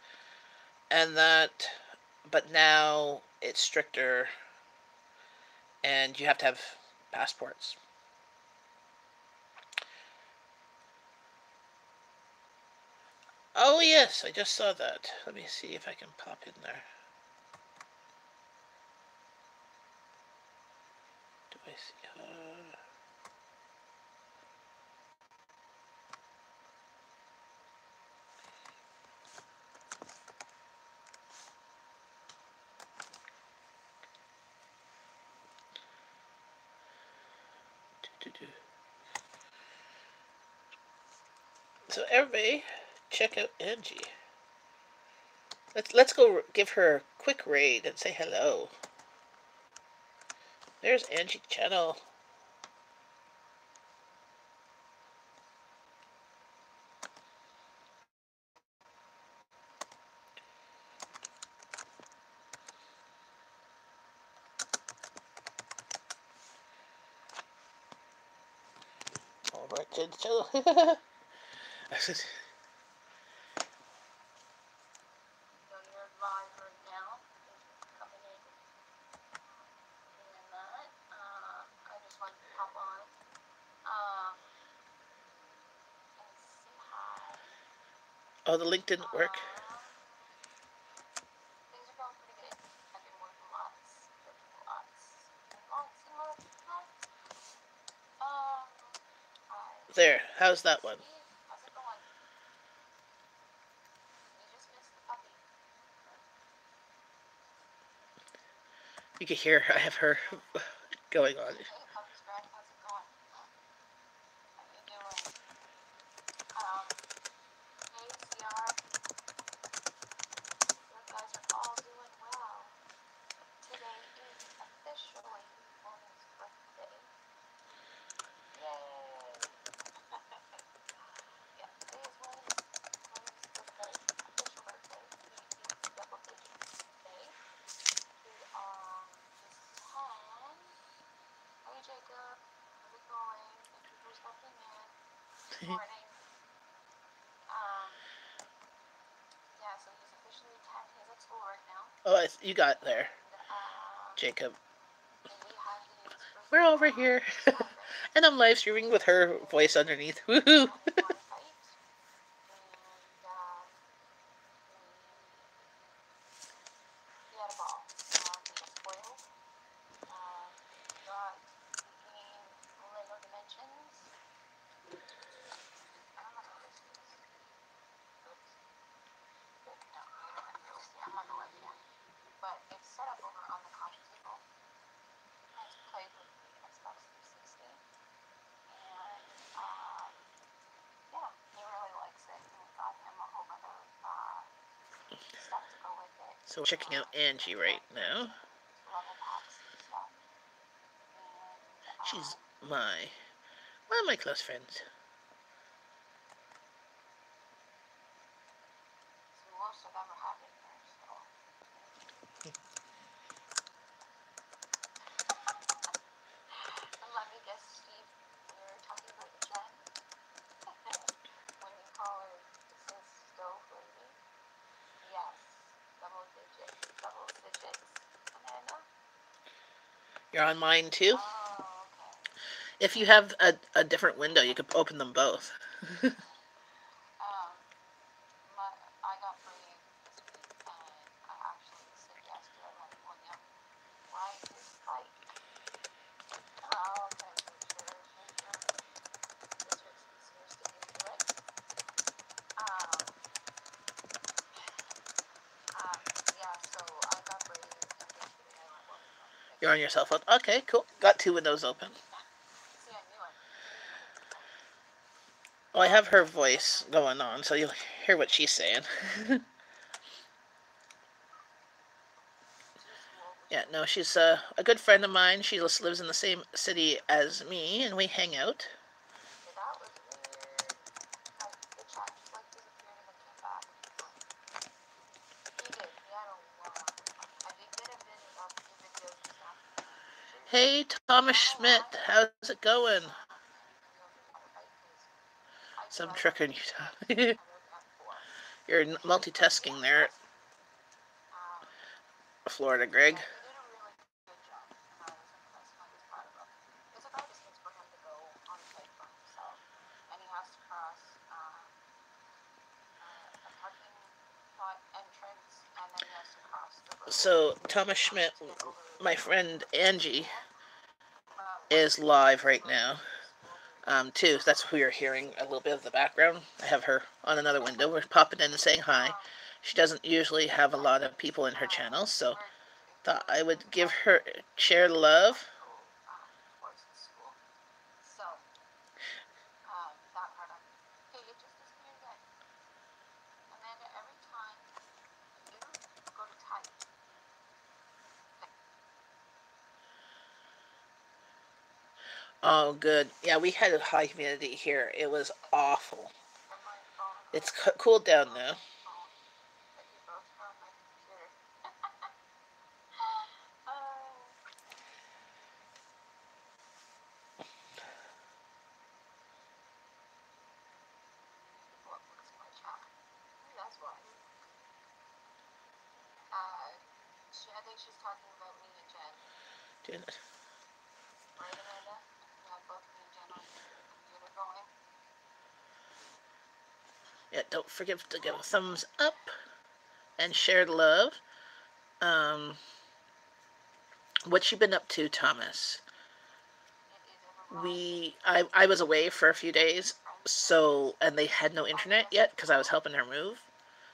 and that, but now it's stricter, and you have to have passports. Oh yes, I just saw that. Let me see if I can pop in there. Do I see? So everybody, check out Angie. Let's go give her a quick raid and say hello. There's Angie Channel. I said, you're live right now. Thank you for coming in. And that, I just wanted to pop on, and say hi. oh, the link didn't work. Things are going pretty good. I've been working lots, and lots, and lots, and lots, and lots. There, how's that one? How's it going? You just missed the puppy. You can hear I have her going on. Hey, puppy scratch, how's it going? How you doing? Hey, CR. You guys are all doing well. Today is officially William's birthday. Yay! Yeah, today is William's birthday, official birthday. He's double digits today. He is 10. Hey Jacob, how's it going? Thank you for stepping in. Good morning. Yeah, so he's officially 10. He's at school right now. Oh, you got there, And, Jacob. we had his We're over here. And I'm live streaming with her voice underneath. Woohoo! He had a ball. He got spoiled. He got the game Lego Dimensions. I don't know what this is. Oops. No, you don't have to see. I'm on the webcam. But it's set up over on the coffee table. Has played with the Xbox 360. And, yeah, he really likes it. And we got him a whole other stuff to go with it. So we're checking out Angie right now. Level packs and stuff. And, She's one of my close friends. It's the most I've ever had in here, so. Let me guess, Steve, you're talking about Jen? When you call her Mrs. Stove Lady? Yes, double digits. Amanda? You're on mine too? Oh, okay. If you have a different window, you could open them both. I got brave this week, and I actually said yes to letting William ride his bike. Oh, okay, sure. This week's easier sticking to it. Yeah, so I got brave, and yesterday I let William ride his bike. You're on your cell phone. Okay, cool. Got two windows open. See, I knew it. Well, I have her voice going on, so you'll hear what she's saying. Yeah, no, she's a good friend of mine. She just lives in the same city as me, and we hang out. Yeah, that was weird. The chat just like disappeared and then came back. He did. He had a lot. I did get a video just now. Hey, Thomas Schmidt, how's it going? Some trick in you. You're multitasking there, Florida Greg. He did a really good job, and I was impressed, and I was proud of him. It's a far distance for him to go on site for himself, and he has to cross a parking lot entrance, and then he has to cross the road. So, Thomas Schmidt, my friend Angie, is live right now. Too. That's who you're hearing a little bit of the background. I have her on another window. We're popping in and saying hi. She doesn't usually have a lot of people in her channel, so thought I would share love. So, that part hey, it just disappeared again. Amanda, every time you go to type, oh, good. Yeah, we had a high humidity here. It was awful. It's cooled down now. I think she's talking about me and Jen. Jen. Right, Amanda? You have both me and Jen on your computer going. Yeah, don't forget to give a thumbs up and share the love. What you been up to, Thomas? I was away for a few days, so, and they had no internet yet because I was helping her move.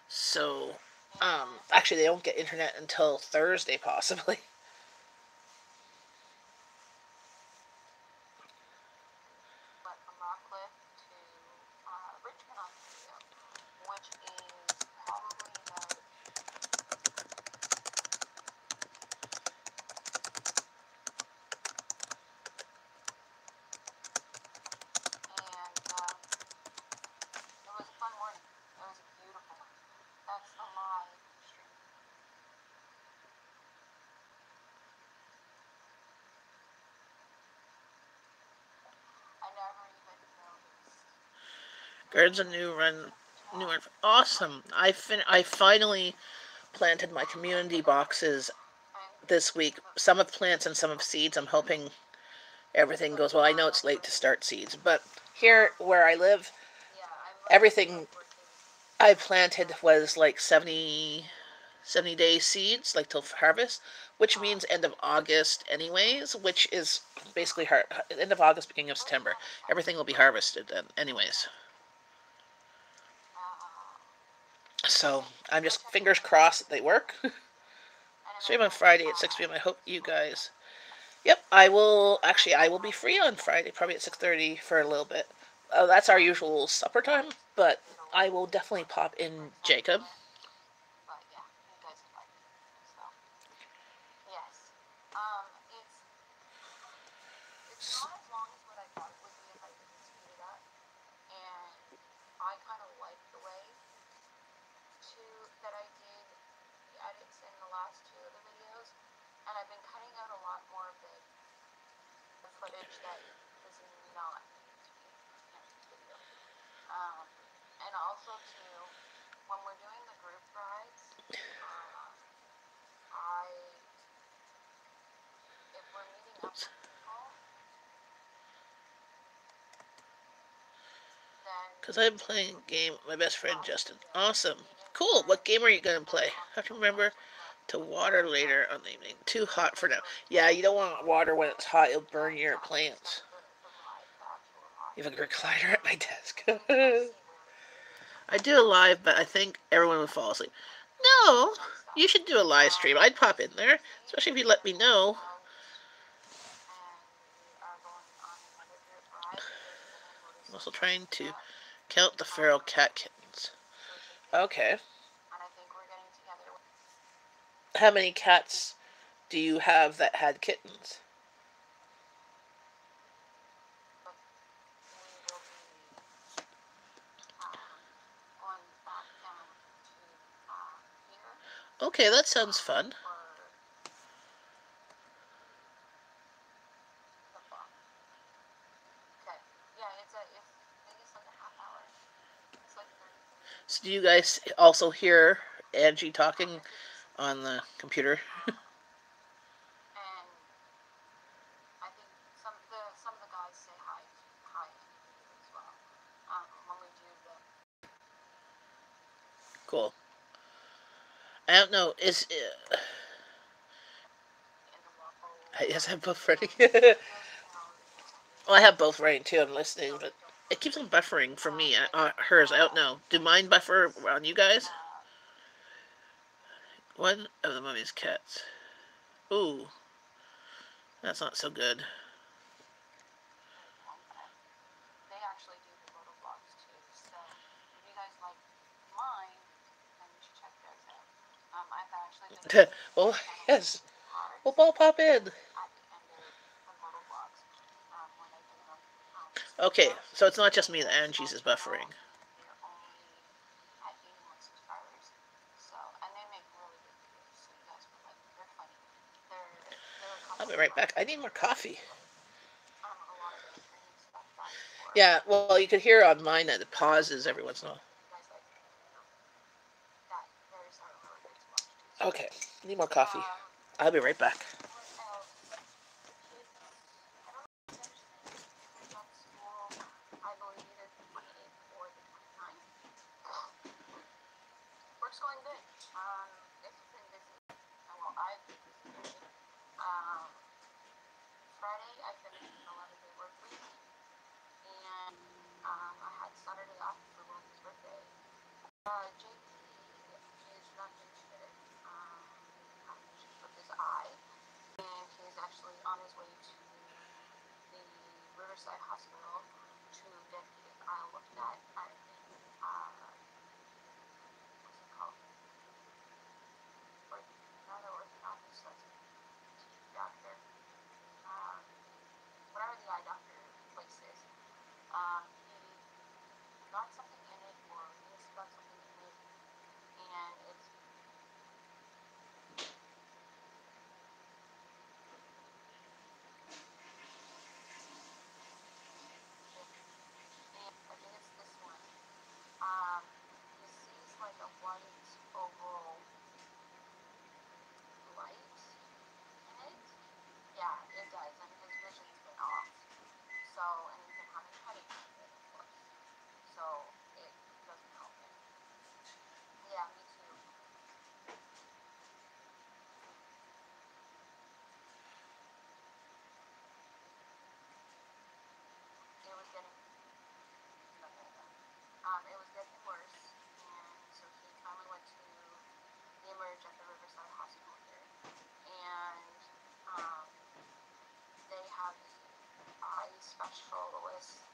So, actually, they don't get internet until Thursday, possibly. But from Rockcliffe to Richmond, Ontario, which is probably about and it was a fun morning. It was a beautiful morning. That's the live stream. I never even noticed. Gardens a new run. Awesome. I finally planted my community boxes this week. Some of plants and some of seeds. I'm hoping everything goes well. I know it's late to start seeds, but here where I live, everything I planted was like 70-day seeds, like till harvest, which means end of August anyways, which is basically end of August, beginning of September. Everything will be harvested then anyways. So I'm just fingers crossed that they work. Stream on Friday at 6 p.m. I hope you guys. Yep, I will. Actually, I will be free on Friday, probably at 6:30 for a little bit. That's our usual supper time, but I will definitely pop in, Jacob. But yeah, you guys invite me. So yes, it's not as long as what I thought it would be if I didn't speed it up, and I kind of like the way that I did the edits in the last two of the videos, and I've been cutting out a lot more of the footage that does not need to be in the video. And also too, when we're doing the group rides, if we're meeting up with people, then because I'm playing a game with my best friend Justin. Awesome. Cool. What game are you going to play? I have to remember to water later on the evening. Too hot for now. Yeah, you don't want water when it's hot. It'll burn your plants. You have a recliner at my desk. I do a live, but I think everyone would fall asleep. No, you should do a live stream. I'd pop in there, especially if you let me know. I'm also trying to count the feral cat kittens. Okay. How many cats do you have that had kittens? Okay, that sounds fun. So do you guys also hear Angie talking on the computer? And I think some of the guys say hi as well when we do the. Cool. I don't know. Yes, I have both running. Well, I have both running too. I'm listening, but it keeps on buffering for me. Hers, I don't know. Do mine buffer on you guys? One of the mummy's cats. Ooh, that's not so good. They actually do the little vlogs too. So if you guys like mine, then you should check theirs out. I've actually been. Well, yes. We'll all pop in. Okay, so it's not just me that Angie's is buffering. I'll be right back. I need more coffee. Yeah, well, you could hear on mine that it pauses every once in a while. Okay, Need more coffee. I'll be right back. What else? Kids, I don't know if I mentioned it. Kids on school, I believe either the 28th or the 29th. Work's going good. It's been busy. Well, I've been busy today. Friday, I finished an 11-day work week, and I had Saturday off for William's birthday. JP is not doing too good. Issues with his eye, and he's actually on his way to the Riverside Hospital to get his eye looked at what's it called? Not an orthodontist, that's a teeth doctor. Whatever the eye doctor place is. He got something in it, or he's got something in it, and it's I think it's this one. He sees like a white oval light in it. Yeah, it does, and his vision's been off. So, and he's been having headaches with it, of course. So, it doesn't help him. Yeah, me too. It was getting worse, and so he finally went to the Emerge at the Riverside Hospital here, and they have the eye specialist,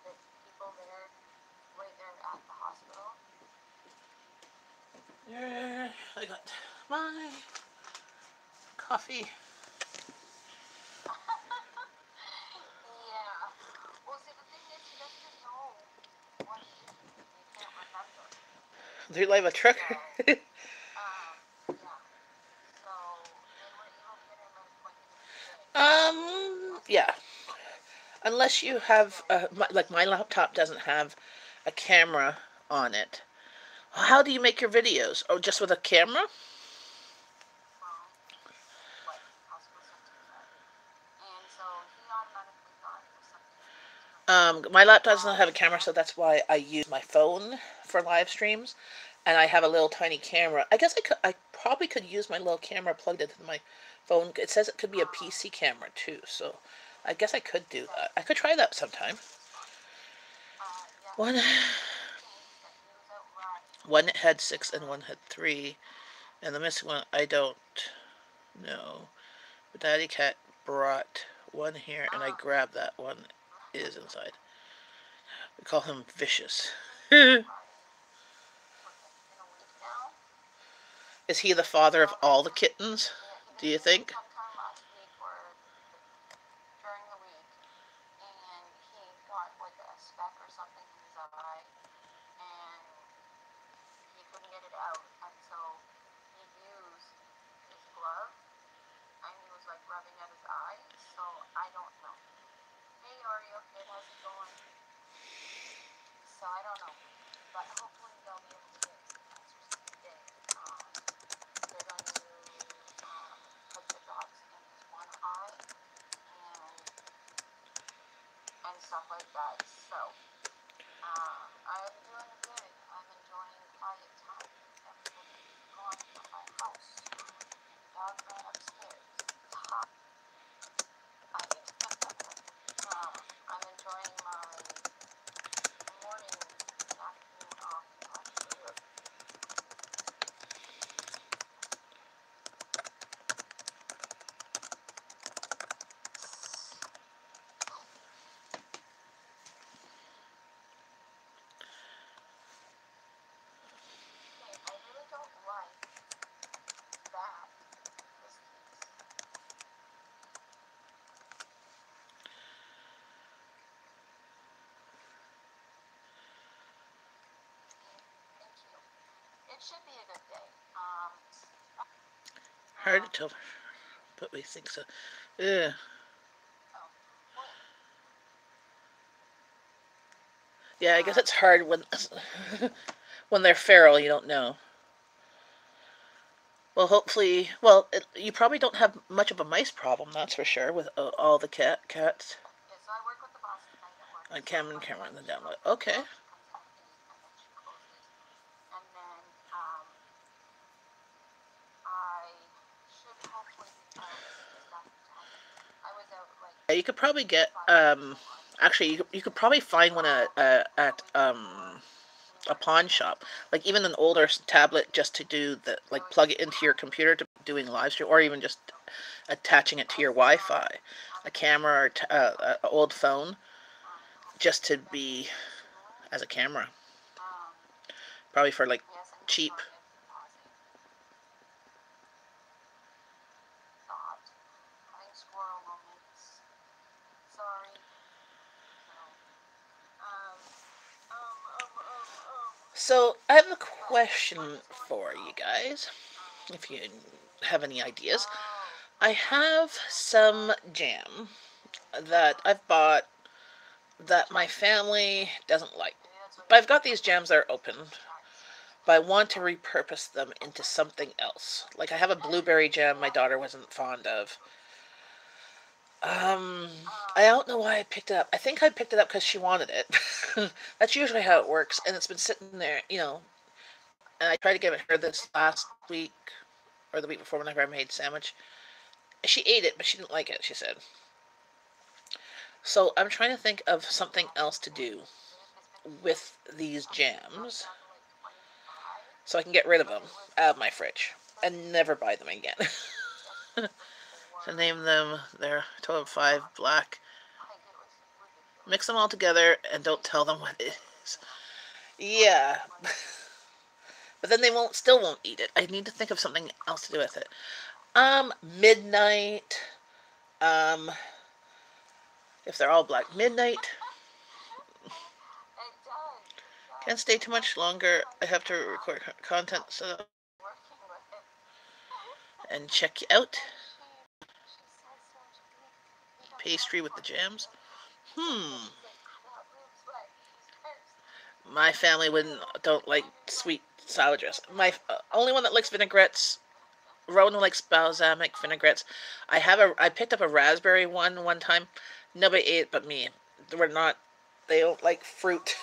the people there, right there at the hospital. There, I got my coffee. Yeah. Well, see, the thing is, he doesn't even know what it is. He can't remember. Do you like a truck? Yeah. So they were able to get him an appointment today. Yeah. Unless you have, like my laptop doesn't have a camera on it. How do you make your videos? Oh, just with a camera? My laptop does not have a camera, so that's why I use my phone for live streams, and I have a little tiny camera. I guess I probably could use my little camera plugged into my phone. It says it could be a PC camera too, so I guess I could do that. I could try that sometime. One had 6 and one had 3, and the missing one I don't know. But Daddy Cat brought one here, and I grabbed that one. It is inside. We call him Vicious. Is he the father of all the kittens, do you think? During the week, and he got like a speck or something in his eye, and he couldn't get it out, and so he used his glove, and he was like rubbing at his eye, so I don't know. Hey Oreo Kid, how's it going? So I don't know, but hopefully they'll be able to get some answers today. They're going to put the drops in his one eye, and stuff like that. So, I'm doing good. I'm enjoying quiet time. Everybody's gone from my house. Dog ran upstairs. I'm enjoying my morning and afternoon off, actually. I really don't like that this case. Thank you. It should be a good day. Hard to tell, but we think so. Yeah. Yeah, I guess it's hard when when they're feral. You don't know. Well, hopefully, well, you probably don't have much of a mice problem, that's for sure, with all the cats. Yeah, so I work with the Boston Night Network. On So Cameron, my Cameron, the wife, download. Okay. she contacts me and then she closes. And then I should hopefully be out just after 10. I was out like Yeah, you could probably get 5 minutes before I started. actually you could probably find one at a pawn shop, like even an older tablet, just to do the like plug it into your computer to doing live stream, or even just attaching it to your Wi-Fi, a camera or a old phone, just to be as a camera, probably for like Yes, and cheap. sorry, I've been pausing. Thought. Having squirrel moments. Sorry. So, um, So I have a question for you guys, if you have any ideas. I have some jam that I've bought that my family doesn't like. But I've got these jams that are open, but I want to repurpose them into something else. Like I have a blueberry jam my daughter wasn't fond of. I don't know why I picked it up. I think I picked it up because she wanted it. That's usually how it works, and it's been sitting there, And I tried to give it her this last week or the week before whenever I made sandwich. She ate it, but she didn't like it. She said. So I'm trying to think of something else to do with these jams, so I can get rid of them out of my fridge and never buy them again. To name them, they're a total of 5 black. Mix them all together and don't tell them what it is. Yeah. But then they still won't eat it. I need to think of something else to do with it. Midnight. Um, if they're all black, midnight. Can't stay too much longer. I have to record content, so and check you out. Pastry with the jams. My family don't like sweet salad dressing. My only one that likes vinaigrettes. Rona likes balsamic vinaigrettes. I picked up a raspberry one time. Nobody ate it but me. They don't like fruit.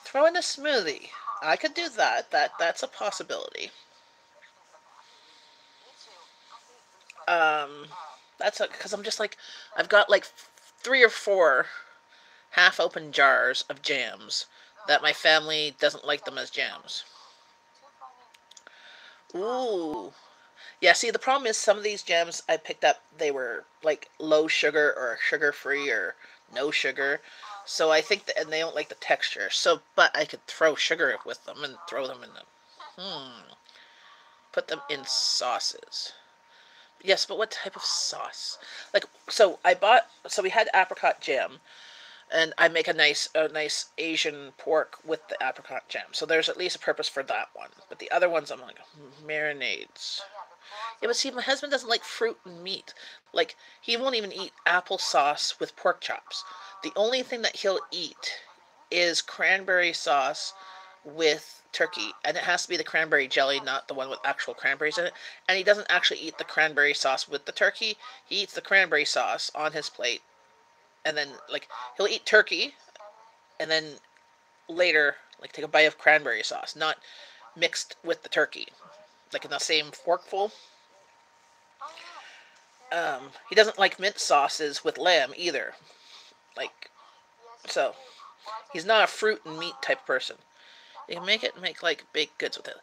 Throw in a smoothie. I could do that. That's a possibility. Um, that's because I'm just like I've got like 3 or 4 half-open jars of jams that my family doesn't like them as jams. Ooh. Yeah, see, the problem is some of these jams I picked up, they were like low sugar or sugar free or no sugar. So I think and they don't like the texture. So, but I could throw sugar with them and throw them in them. Put them in sauces. Yes, but what type of sauce? Like, so we had apricot jam, and I make a nice Asian pork with the apricot jam. So there's at least a purpose for that one. But the other ones, I'm like marinades. Yeah, but see, my husband doesn't like fruit and meat. Like, he won't even eat applesauce with pork chops. The only thing that he'll eat is cranberry sauce with turkey, and it has to be the cranberry jelly, not the one with actual cranberries in it. And he doesn't actually eat the cranberry sauce with the turkey. He eats the cranberry sauce on his plate, and then like he'll eat turkey, and then later like take a bite of cranberry sauce, not mixed with the turkey, like in the same forkful. He doesn't like mint sauces with lamb either. Like, so he's not a fruit and meat type person. You can make like baked goods with it.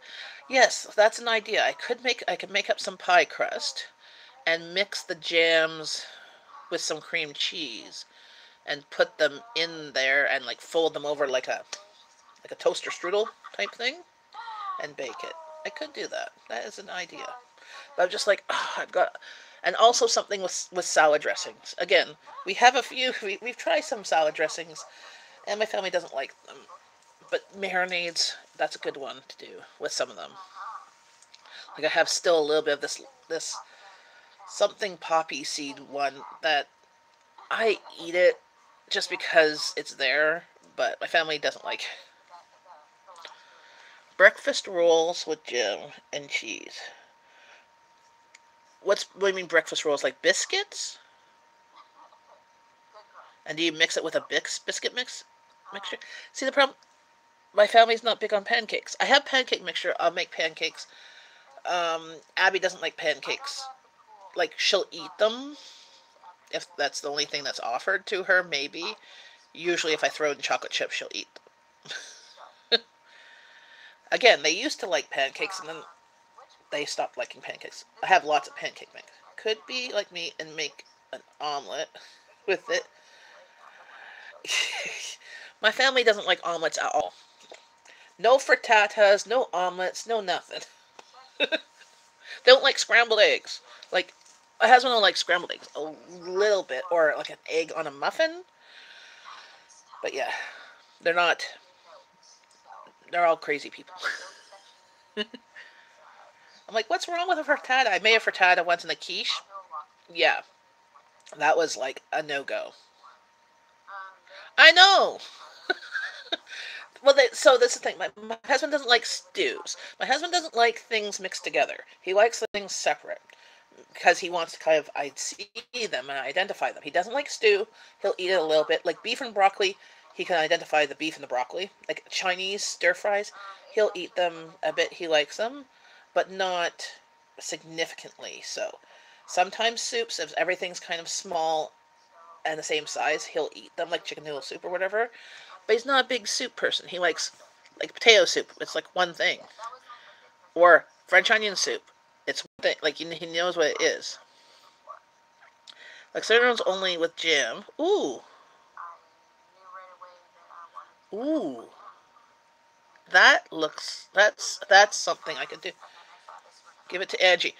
Yes, that's an idea. I could make up some pie crust and mix the jams with some cream cheese and put them in there and like fold them over like a toaster strudel type thing and bake it. I could do that. That is an idea. But I'm just like, I've got, and also something with salad dressings. Again, we have a few. We've tried some salad dressings, and my family doesn't like them. But marinades, that's a good one to do with some of them. Like I have still a little bit of this something poppy seed one that I eat it just because it's there, but my family doesn't like. Breakfast rolls with jam and cheese. What do you mean breakfast rolls? Like biscuits? Good girl. And do you mix it with a biscuit mixture? See, the problem, my family's not big on pancakes. I have pancake mixture. I'll make pancakes. Abby doesn't like pancakes. Like, she'll eat them if that's the only thing that's offered to her, maybe. Usually if I throw in chocolate chips, she'll eat them. Again, they used to like pancakes, and then they stopped liking pancakes. I have lots of pancake mix. Could be like me and make an omelet with it. My family doesn't like omelets at all. No frittatas, no omelets, no nothing. They don't like scrambled eggs. Like, my husband don't like scrambled eggs a little bit, or like an egg on a muffin. But yeah, they're not. They're all crazy people. I'm like, what's wrong with a frittata? I made a frittata once in a quiche. Yeah, that was like a no-go. I know. Well, so this is the thing. My husband doesn't like stews. My husband doesn't like things mixed together. He likes things separate because he wants to kind of I see them and identify them. He doesn't like stew. He'll eat it a little bit. Like beef and broccoli, he can identify the beef and the broccoli. Like Chinese stir fries, he'll eat them a bit. He likes them, but not significantly so. Sometimes soups, if everything's kind of small and the same size, he'll eat them, like chicken noodle soup or whatever. But he's not a big soup person. He likes like potato soup. It's like one thing. Or French onion soup. It's one thing. Like he knows what it is. Like cinnamon rolls only with jam. Ooh. Ooh. That looks. That's something I could do. Give it to Angie.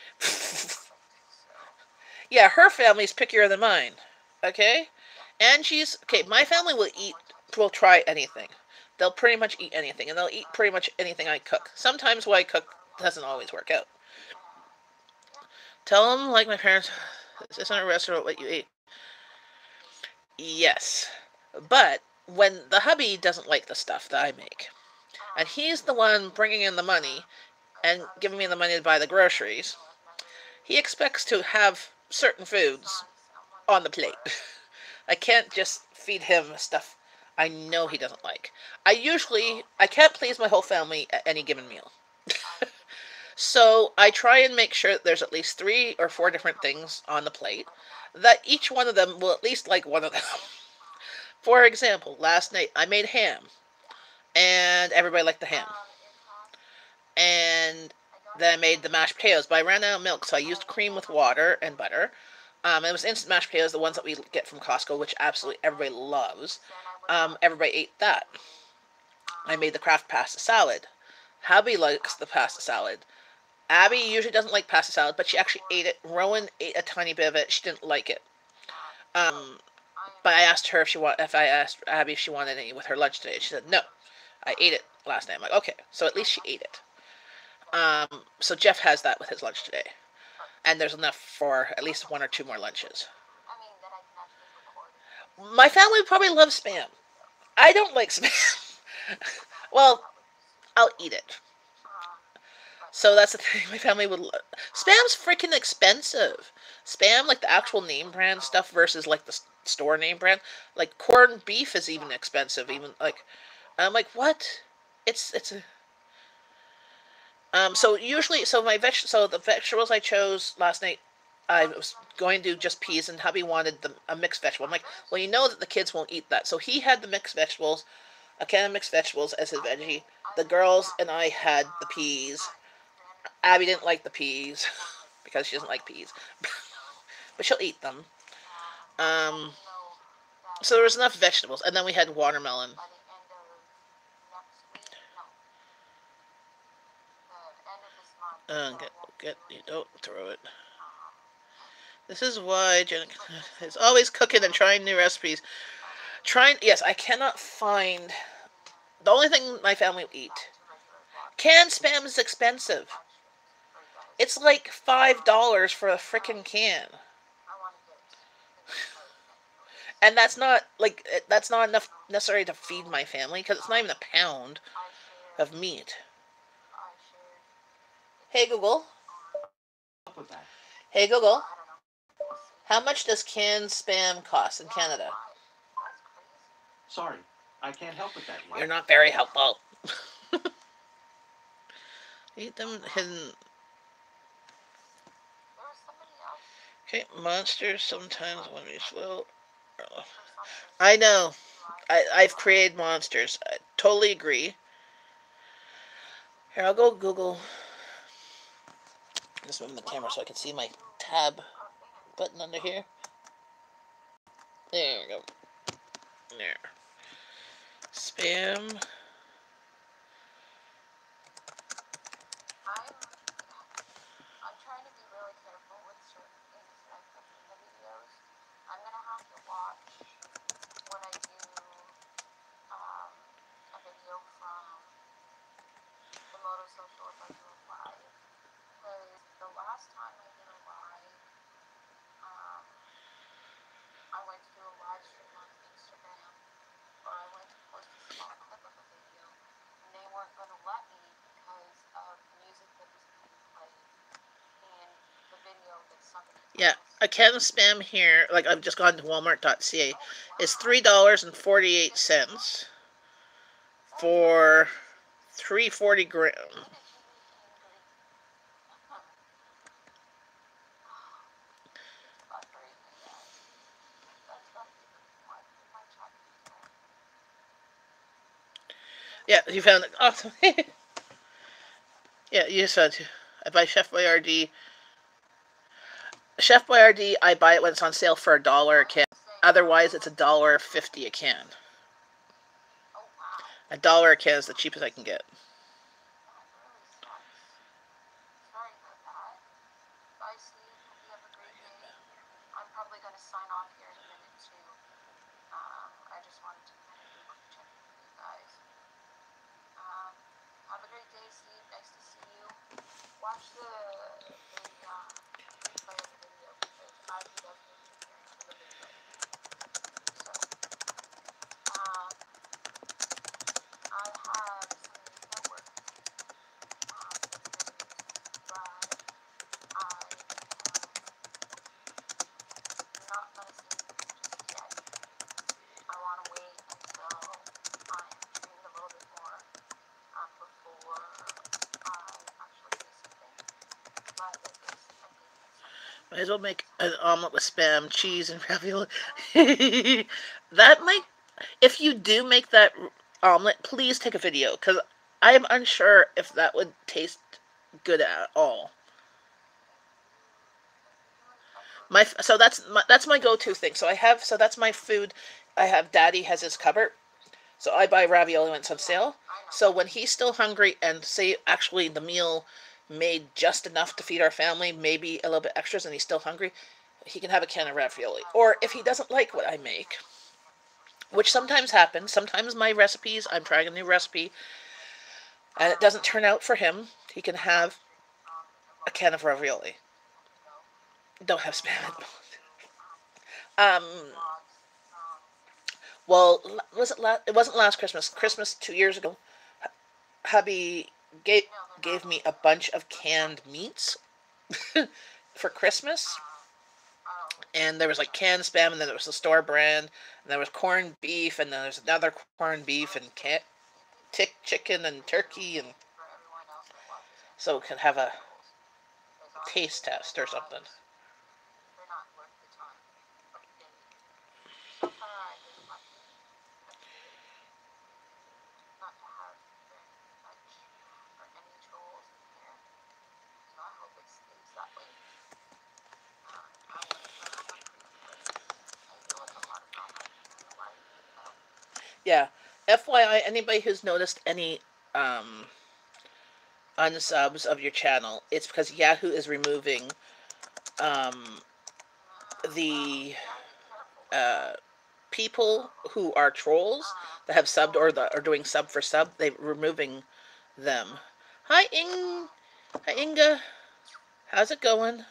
Yeah, her family's pickier than mine. Okay? Angie's okay, my family will try anything. They'll pretty much eat anything, and they'll eat pretty much anything I cook. Sometimes what I cook doesn't always work out. Tell them, like my parents, this isn't a restaurant, what you eat. Yes. But when the hubby doesn't like the stuff that I make, and he's the one bringing in the money and giving me the money to buy the groceries, he expects to have certain foods on the plate. I can't just feed him stuff I know he doesn't like. I can't please my whole family at any given meal. So I try and make sure that there's at least 3 or 4 different things on the plate, that each one of them will at least like one of them. For example, last night I made ham, and everybody liked the ham. And then I made the mashed potatoes, but I ran out of milk, so I used cream with water and butter. It was instant mashed potatoes, the ones that we get from Costco, which absolutely everybody loves. Everybody ate that. I made the Kraft pasta salad. Hubby likes the pasta salad. Abby usually doesn't like pasta salad, but she actually ate it. Rowan ate a tiny bit of it. She didn't like it. But I asked her if I asked Abby if she wanted any with her lunch today. She said no. I ate it last night. I'm like, okay, so at least she ate it. So Jeff has that with his lunch today, and there's enough for at least 1 or 2 more lunches. My family probably loves Spam. I don't like Spam. Well, I'll eat it. So that's the thing. My family would love. Spam's freaking expensive. Spam, like the actual name brand stuff versus like the store name brand. Like corned beef is even expensive. Even like, I'm like, what? It's a. So usually, so the vegetables I chose last night, I was going to do just peas, and hubby wanted a mixed vegetable. I'm like, well, you know that the kids won't eat that, so he had the mixed vegetables, a can of mixed vegetables as his veggie. The girls and I had the peas. Abby didn't like the peas because she doesn't like peas, but she'll eat them. Um, so there was enough vegetables, and then we had watermelon. You don't throw it. This is why Jen is always cooking and trying new recipes. Yes, I cannot find. The only thing my family will eat. Canned Spam is expensive. It's like $5 for a frickin' can. And that's not enough necessary to feed my family, because it's not even a pound of meat. Hey Google. Up with that. Hey Google, I don't know. We'll see. how much does canned spam cost in Canada? That's crazy. Sorry, I can't help with that You're yet. not very helpful. Eat them hidden. There was somebody else Okay, monsters sometimes when we slow. for something. I know. Like, I've created monsters. I totally agree. Here, I'll go Google. Just moving the camera so I can see my tab button under here. There we go. There. Spam. I'm trying to be really careful with certain things that I put in the videos. I'm gonna have to watch when I do a video from the Moto Social if I do a live. Because the last time I did a live, um, I went to do a live stream on Instagram, or I went to post a small clip of a video, and they weren't going to let me because of music that was being played in the video that somebody Yeah, a can of spam here, like I've just gone to Walmart.ca, is $3.48 for 340 gram. Yeah, you found it. Awesome. Yeah, you said I buy Chef Boyardee. Chef Boyardee, I buy it when it's on sale for $1 a can. Otherwise, it's $1.50 a can. $1 a can is the cheapest I can get. Sorry about that. Bye, Steve. Hope you have a great day. I'm probably going to sign off here in a minute, too. I just wanted to kind of do a quick check-in with you guys. Have a great day, Steve. Nice to see you. Watch the replay of the video because I'd be definitely appearing for the video. So, I have some news at work that I'm going to be using, but I am not going to say anything just yet. I want to wait until I am trained a little bit more before I actually say something. But it is, I think, something. Might as well make an omelet with spam, cheese, and ravioli. That might. If you do make that omelet, please take a video because I am unsure if that would taste good at all. So that's my go-to thing. So that's my food. I have Daddy has his cupboard, so I buy ravioli when it's on sale. So when he's still hungry and say actually the meal made just enough to feed our family, maybe a little bit extras, and he's still hungry, he can have a can of ravioli. Or if he doesn't like what I make, which sometimes happens, sometimes my recipes, I'm trying a new recipe, and it doesn't turn out for him, he can have a can of ravioli. Don't have spam. Um, well, it wasn't last Christmas. Christmas 2 years ago, hubby gave me a bunch of canned meats for Christmas. And there was like canned spam, and then there was the store brand, and there was corned beef, and then there's another corned beef, and chicken and turkey, and so it can have a taste test or something. Yeah. FYI, anybody who's noticed any unsubs of your channel, it's because Yahoo is removing the people who are trolls that have subbed or are doing sub for sub. They're removing them. Hi, Inga. How's it going?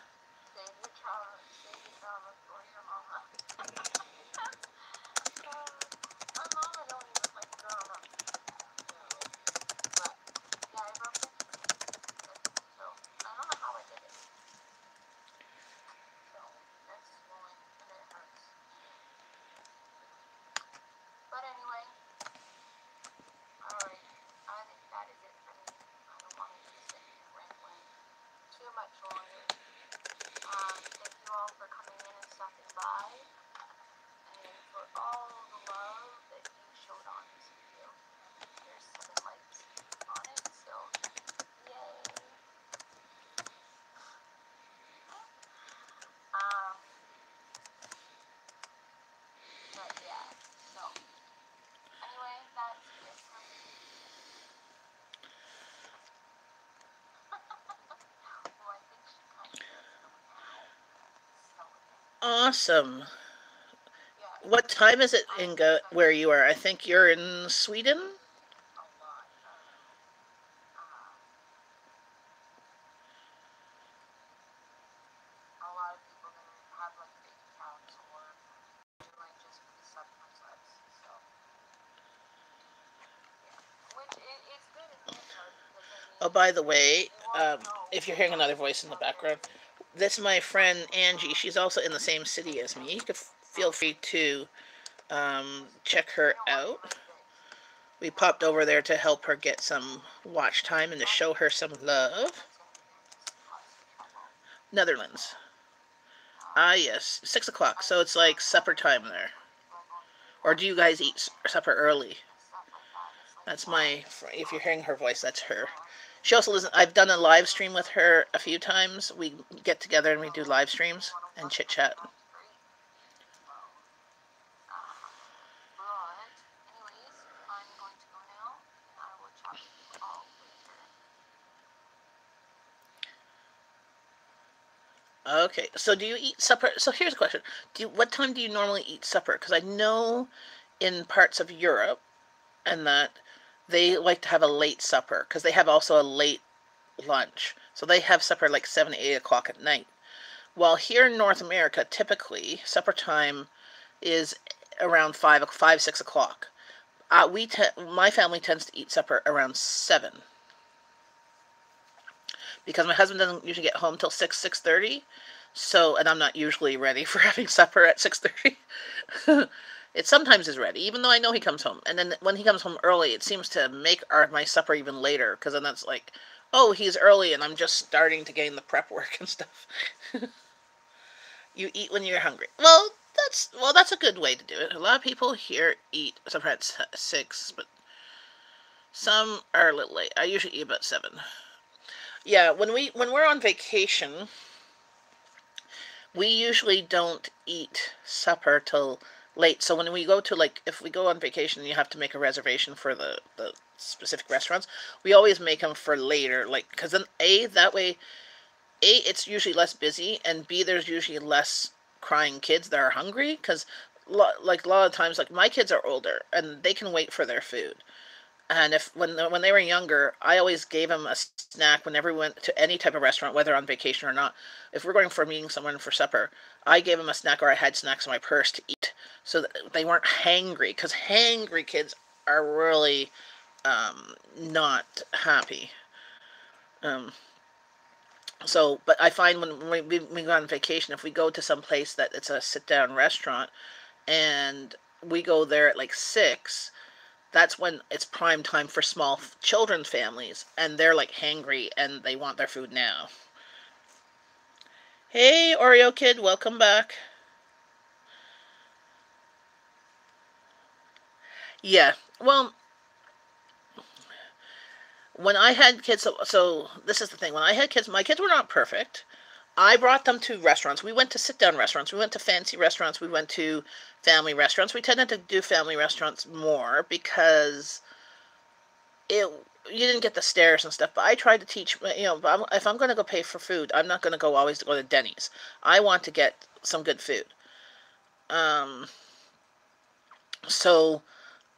Awesome. Yeah, What time is it I'm in excited where you are? I think you're in Sweden. a lot. A lot of people there have like fake accounts or they might just be subcontracts. So yeah, which it's good and bad because I Oh, mean by the way, you won't know if you're who's hearing another actually voice in the on there background, this is my friend working Angie. from She's also in the same city as me. You could feel from free to just check you her know what out. for this We you want popped over there to help her to get some watch time and to other show her than some love. that's gonna just cause you trouble. So Netherlands. um Ah, yes, 6 o'clock. I So just it's like found supper out time there. we're going to be Or do you watching guys eat something supper early? and stuff like that. It's like That's why my. is If you're on hearing her voice, that's her. on She also listens. I've done a live so stream it's with like her a few times. We get together and we do well live if you streams want to and watch chit something chat. that's great well but anyways I'm going to go now and I will talk to you all later. Okay, so do you eat supper? So here's a question: what time do you normally eat supper? Because I know in parts of Europe and that they like to have a late supper because they have also a late lunch. So they have supper like 7, 8 o'clock at night. While here in North America, typically supper time is around 5, 6 o'clock. My family tends to eat supper around 7 because my husband doesn't usually get home till 6, 6:30. So, and I'm not usually ready for having supper at 6:30. It sometimes is ready, even though I know he comes home. And then when he comes home early, it seems to make my supper even later because then that's like, oh, he's early and I'm just starting to gain the prep work and stuff. You eat when you're hungry. That's a good way to do it. A lot of people here eat supper at 6, but some are a little late. I usually eat about 7. Yeah, when we're on vacation, we usually don't eat supper till late. So when we go to like if we go on vacation, you have to make a reservation for the specific restaurants. We always make them for later, like because then that way it's usually less busy, and B there's usually less crying kids that are hungry because like a lot of times like my kids are older and they can wait for their food. And if when they were younger, I always gave them a snack whenever we went to any type of restaurant, whether on vacation or not. If we're going for meeting someone for supper, I gave them a snack or I had snacks in my purse to eat, so that they weren't hangry. Because hangry kids are really not happy. Um, but I find when we go on vacation, if we go to some place that it's a sit down restaurant, and we go there at like 6, that's when it's prime time for small children's families, and they're like hangry and they want their food now. Hey, Oreo kid, welcome back. Yeah, well, when I had kids, so this is the thing. When I had kids, my kids were not perfect. I brought them to restaurants. We went to sit down restaurants. We went to fancy restaurants. We went to family restaurants. We tended to do family restaurants more because it you didn't get the stares and stuff. But I tried to teach, if I'm going to go pay for food, I'm not going to go always to go to Denny's. I want to get some good food. Um, so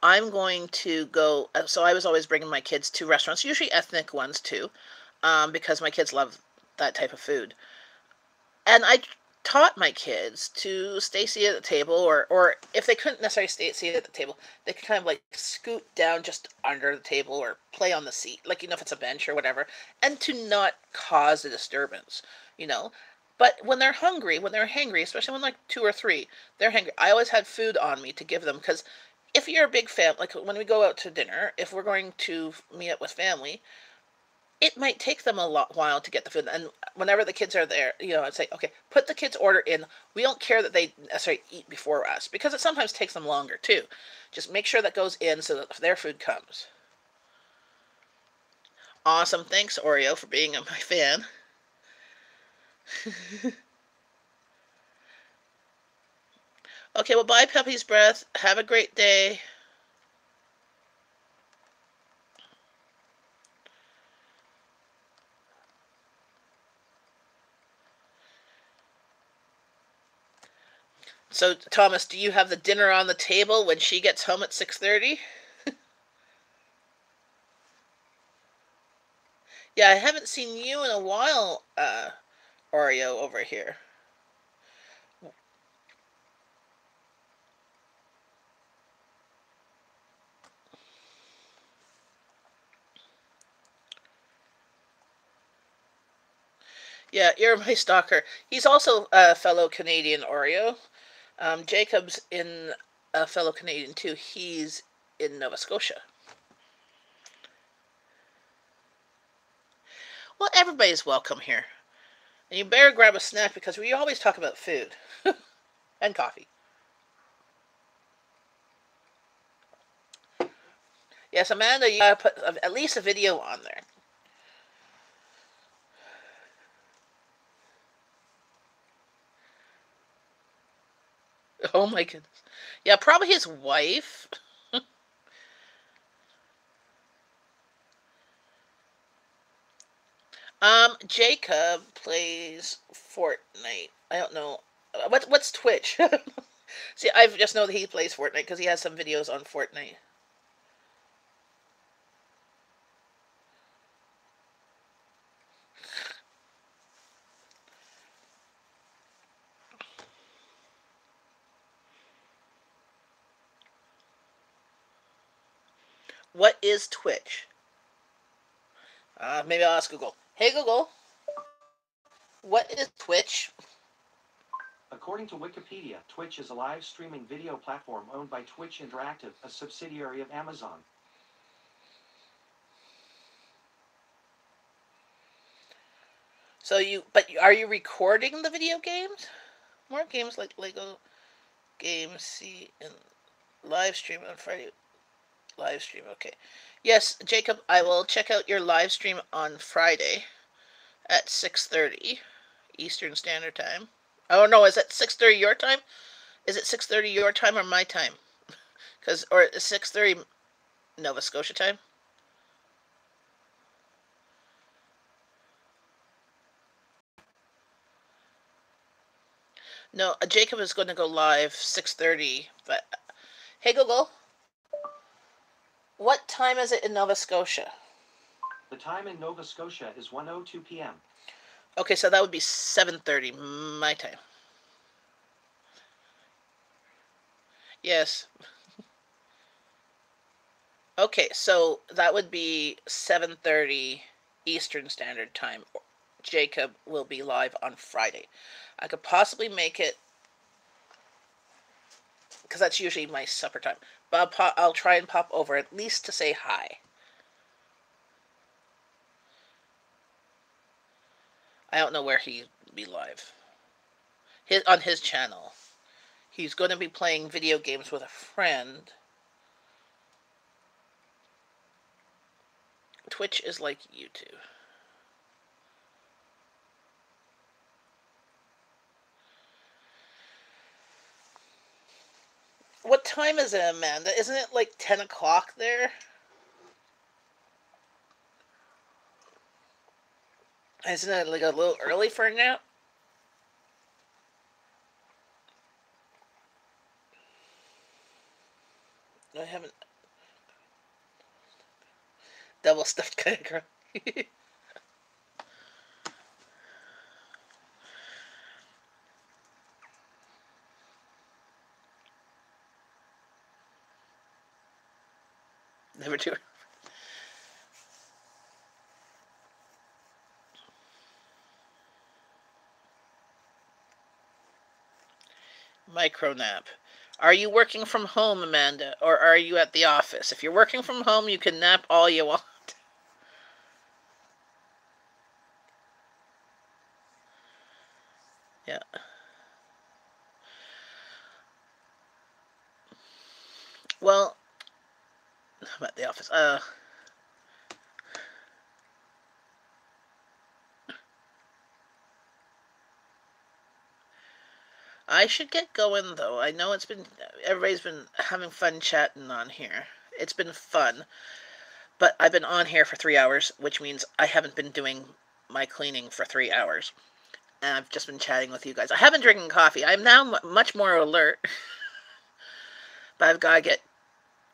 I'm going to go. So I was always bringing my kids to restaurants, usually ethnic ones too, because my kids love that type of food. And I taught my kids to stay seated at the table, or if they couldn't necessarily stay seated at the table, they could kind of like scoot down just under the table or play on the seat, like if it's a bench or whatever, and to not cause a disturbance, you know. But when they're hungry, especially when like 2 or 3, they're hungry. I always had food on me to give them because if you're a big fan, like when we go out to dinner, if we're going to meet up with family, it might take them a lot while to get the food. And whenever the kids are there, I'd say, okay, put the kids' order in. We don't care that they necessarily eat before us because it sometimes takes them longer too. Just make sure that goes in so that their food comes. Awesome. Thanks, Oreo, for being my fan. Okay, well, bye, Puppy's Breath. Have a great day. So, Thomas, do you have the dinner on the table when she gets home at 6:30? Yeah, I haven't seen you in a while, Oreo over here. Yeah, you're my stalker. He's also a fellow Canadian, Oreo. Jacob's in a fellow Canadian too. He's in Nova Scotia. Well, everybody's welcome here. And you better grab a snack because we always talk about food and coffee. Yes, Amanda, you gotta put at least a video on there. Oh my goodness. Yeah, probably his wife. Jacob plays Fortnite. I don't know. What's Twitch? See, I just know that he plays Fortnite because he has some videos on Fortnite. What is Twitch? Maybe I'll ask Google. Hey Google, what is Twitch? According to Wikipedia, Twitch is a live streaming video platform owned by Twitch Interactive, a subsidiary of Amazon. So but are you recording the video games? More games like Lego games, see, and live stream on Friday. Live stream, okay. Yes, Jacob, I will check out your live stream on Friday at 6:30 Eastern Standard Time. Oh no, is it 6:30 your time? Is it 6:30 your time or my time? Or 6:30 Nova Scotia time? No, Jacob is going to go live 6:30. But hey Google, what time is it in Nova Scotia? The time in Nova Scotia is 1:02 p.m. Okay, so that would be 7:30 my time. Yes. Okay, so that would be 7:30 Eastern Standard Time. Jacob will be live on Friday. I could possibly make it because that's usually my supper time. But I'll try and pop over at least to say hi. I don't know where he'll be live. On his channel. He's going to be playing video games with a friend. Twitch is like YouTube. What time is it, Amanda? Isn't it like 10 o'clock there? Isn't it like a little early for a nap? I haven't. Double stuffed kind of girl. Never do. Micro nap. Are you working from home, Amanda, or are you at the office? If you're working from home, you can nap all you want. Yeah. Well, I'm at the office. I should get going though. I know everybody's been having fun chatting on here. It's been fun, but I've been on here for 3 hours, which means I haven't been doing my cleaning for 3 hours. and I've just been chatting with you guys. I haven't drinking coffee. I'm now much more alert, but I've got to get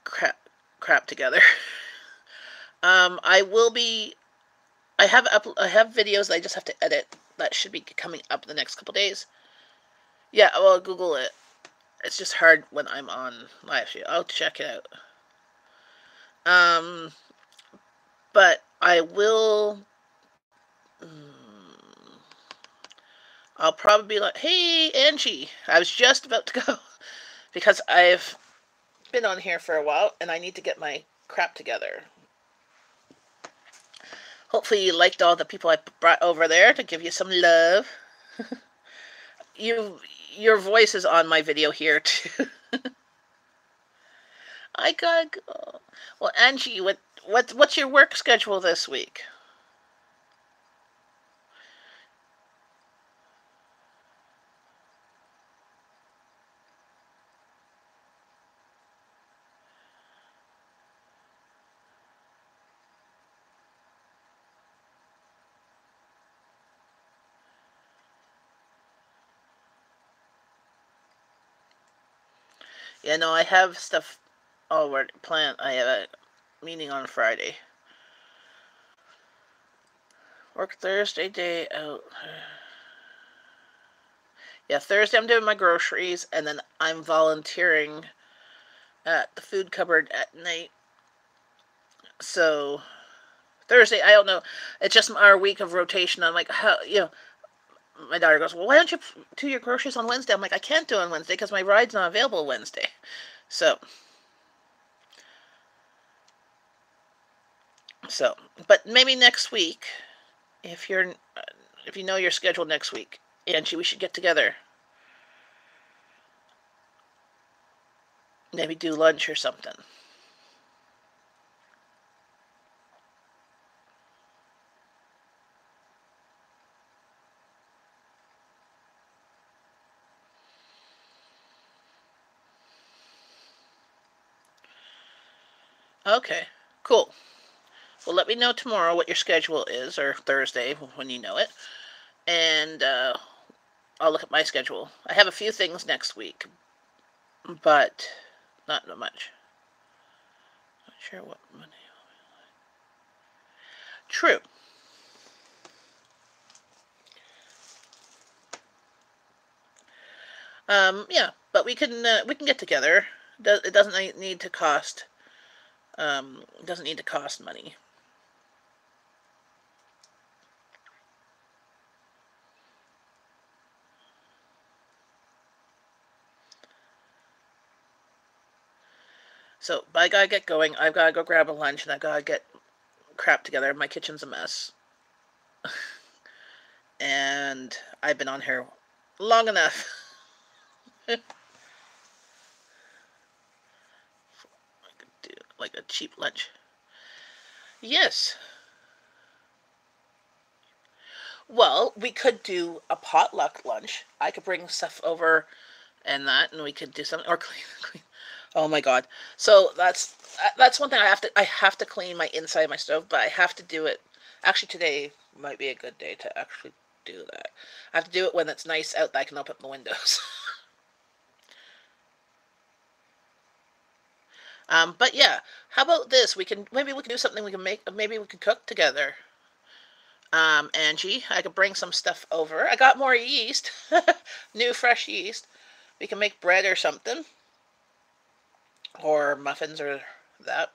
crap together. I will be. I have videos that I just have to edit that should be coming up the next couple days. Yeah, well, Google it. It's just hard when I'm on live stream. I'll check it out. But I will. I'll probably be like, hey, Angie, I was just about to go because I've been on here for a while and I need to get my crap together. Hopefully you liked all the people I brought over there to give you some love. Your voice is on my video here too. I gotta go. Well, Angie, what's your work schedule this week? Yeah, no, I have stuff already planned. I have a meeting on Friday. Work Thursday day out. Yeah, Thursday I'm doing my groceries, and then I'm volunteering at the food cupboard at night. So Thursday, I don't know. It's just our week of rotation. I'm like, how, my daughter goes, well, why don't you do your groceries on Wednesday? I'm like, I can't do it on Wednesday because my ride's not available Wednesday. So, but maybe next week, if you know your schedule next week, Angie, we should get together. Maybe do lunch or something. Okay, cool. Well, let me know tomorrow what your schedule is, or Thursday when you know it, and I'll look at my schedule. I have a few things next week, but not much. Not sure what Monday. True. Yeah, but we can get together. It doesn't need to cost. It doesn't need to cost money. So, but I gotta get going. I've gotta go grab a lunch, and I gotta get crap together. My kitchen's a mess, and I've been on here long enough. Like a cheap lunch. Yes. Well, we could do a potluck lunch. I could bring stuff over and we could do something or clean. Oh my god! So that's one thing I have to clean my inside of my stove, but I have to do it. Actually, today might be a good day to actually do that. I have to do it when it's nice out that I can open the windows. But yeah, how about this? Maybe we can do something. We can make. Maybe we can cook together. Angie, I could bring some stuff over. I got more yeast, new fresh yeast. We can make bread or something, or muffins or that,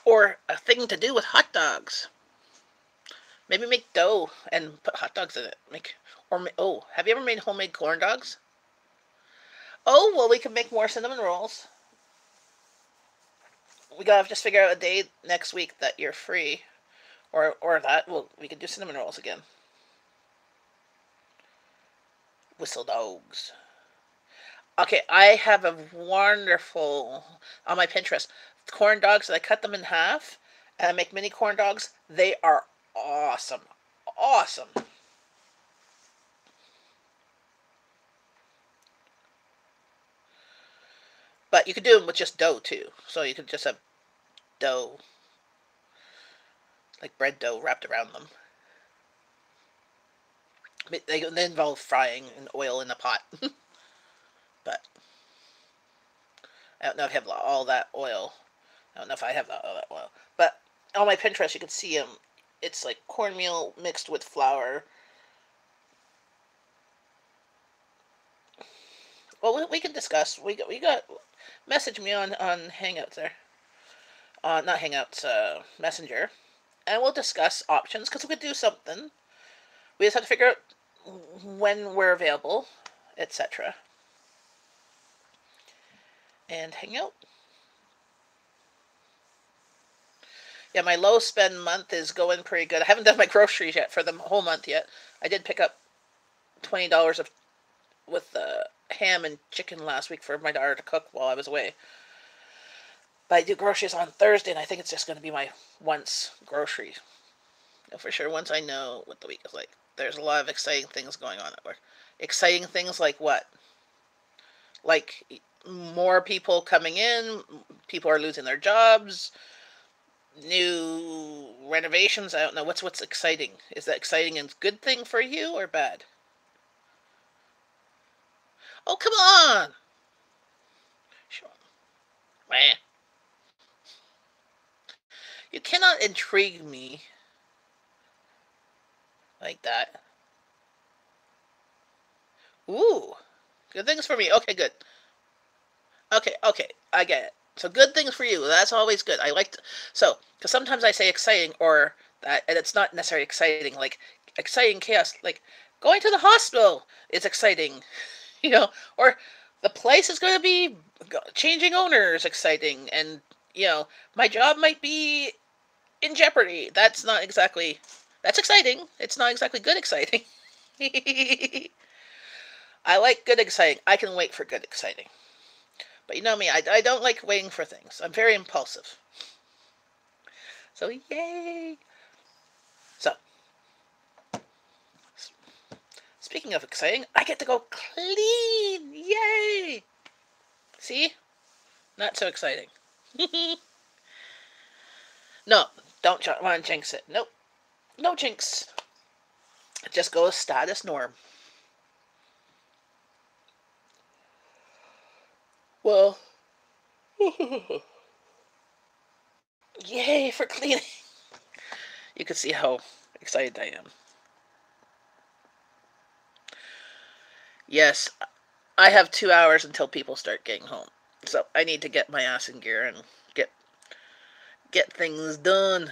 or a thing to do with hot dogs. Maybe make dough and put hot dogs in it. Have you ever made homemade corn dogs? Oh, well, we can make more cinnamon rolls. We gotta just figure out a day next week that you're free, or that we could do cinnamon rolls again. Whistle dogs. Okay, I have a wonderful on my Pinterest corn dogs. I cut them in half and I make mini corn dogs. They are awesome, awesome. But you could do them with just dough too. So you could just have dough. like bread dough wrapped around them. They involve frying in oil in a pot. But I don't know if I have all that oil. I don't know if I have all that oil. But on my Pinterest, you can see them. It's like cornmeal mixed with flour. Well, we can discuss. We got message me on Hangouts there. Not Hangouts, Messenger, and we'll discuss options because we could do something. We just have to figure out when we're available, etc. And hang out. Yeah, my low spend month is going pretty good. I haven't done my groceries yet for the whole month yet. I did pick up $20 of with ham and chicken last week for my daughter to cook while I was away. But I do groceries on Thursday, and I think it's just going to be my once grocery. For sure, once I know what the week is like. There's a lot of exciting things going on at work. Exciting things like what? Like more people coming in, people are losing their jobs, new renovations. I don't know what's exciting. Is that exciting and good thing for you or bad? Oh, come on. Sure. Meh. You cannot intrigue me like that. Ooh. Good things for me. Okay, good. Okay, I get it. So good things for you. That's always good. I like to, so because sometimes I say exciting or that, and it's not necessarily exciting. Like exciting chaos, like going to the hospital is exciting, or the place is going to be changing owners, exciting, and my job might be in jeopardy. That's not exactly. That's exciting. It's not exactly good exciting. I like good exciting. I can wait for good exciting. But you know me, I don't like waiting for things. I'm very impulsive. So, yay! So, speaking of exciting, I get to go clean! Yay! See? Not so exciting. No, don't want to jinx it. Nope. No jinx. It just goes status norm. Well, yay for cleaning. You can see how excited I am. Yes, I have 2 hours until people start getting home. So I need to get my ass in gear and get things done.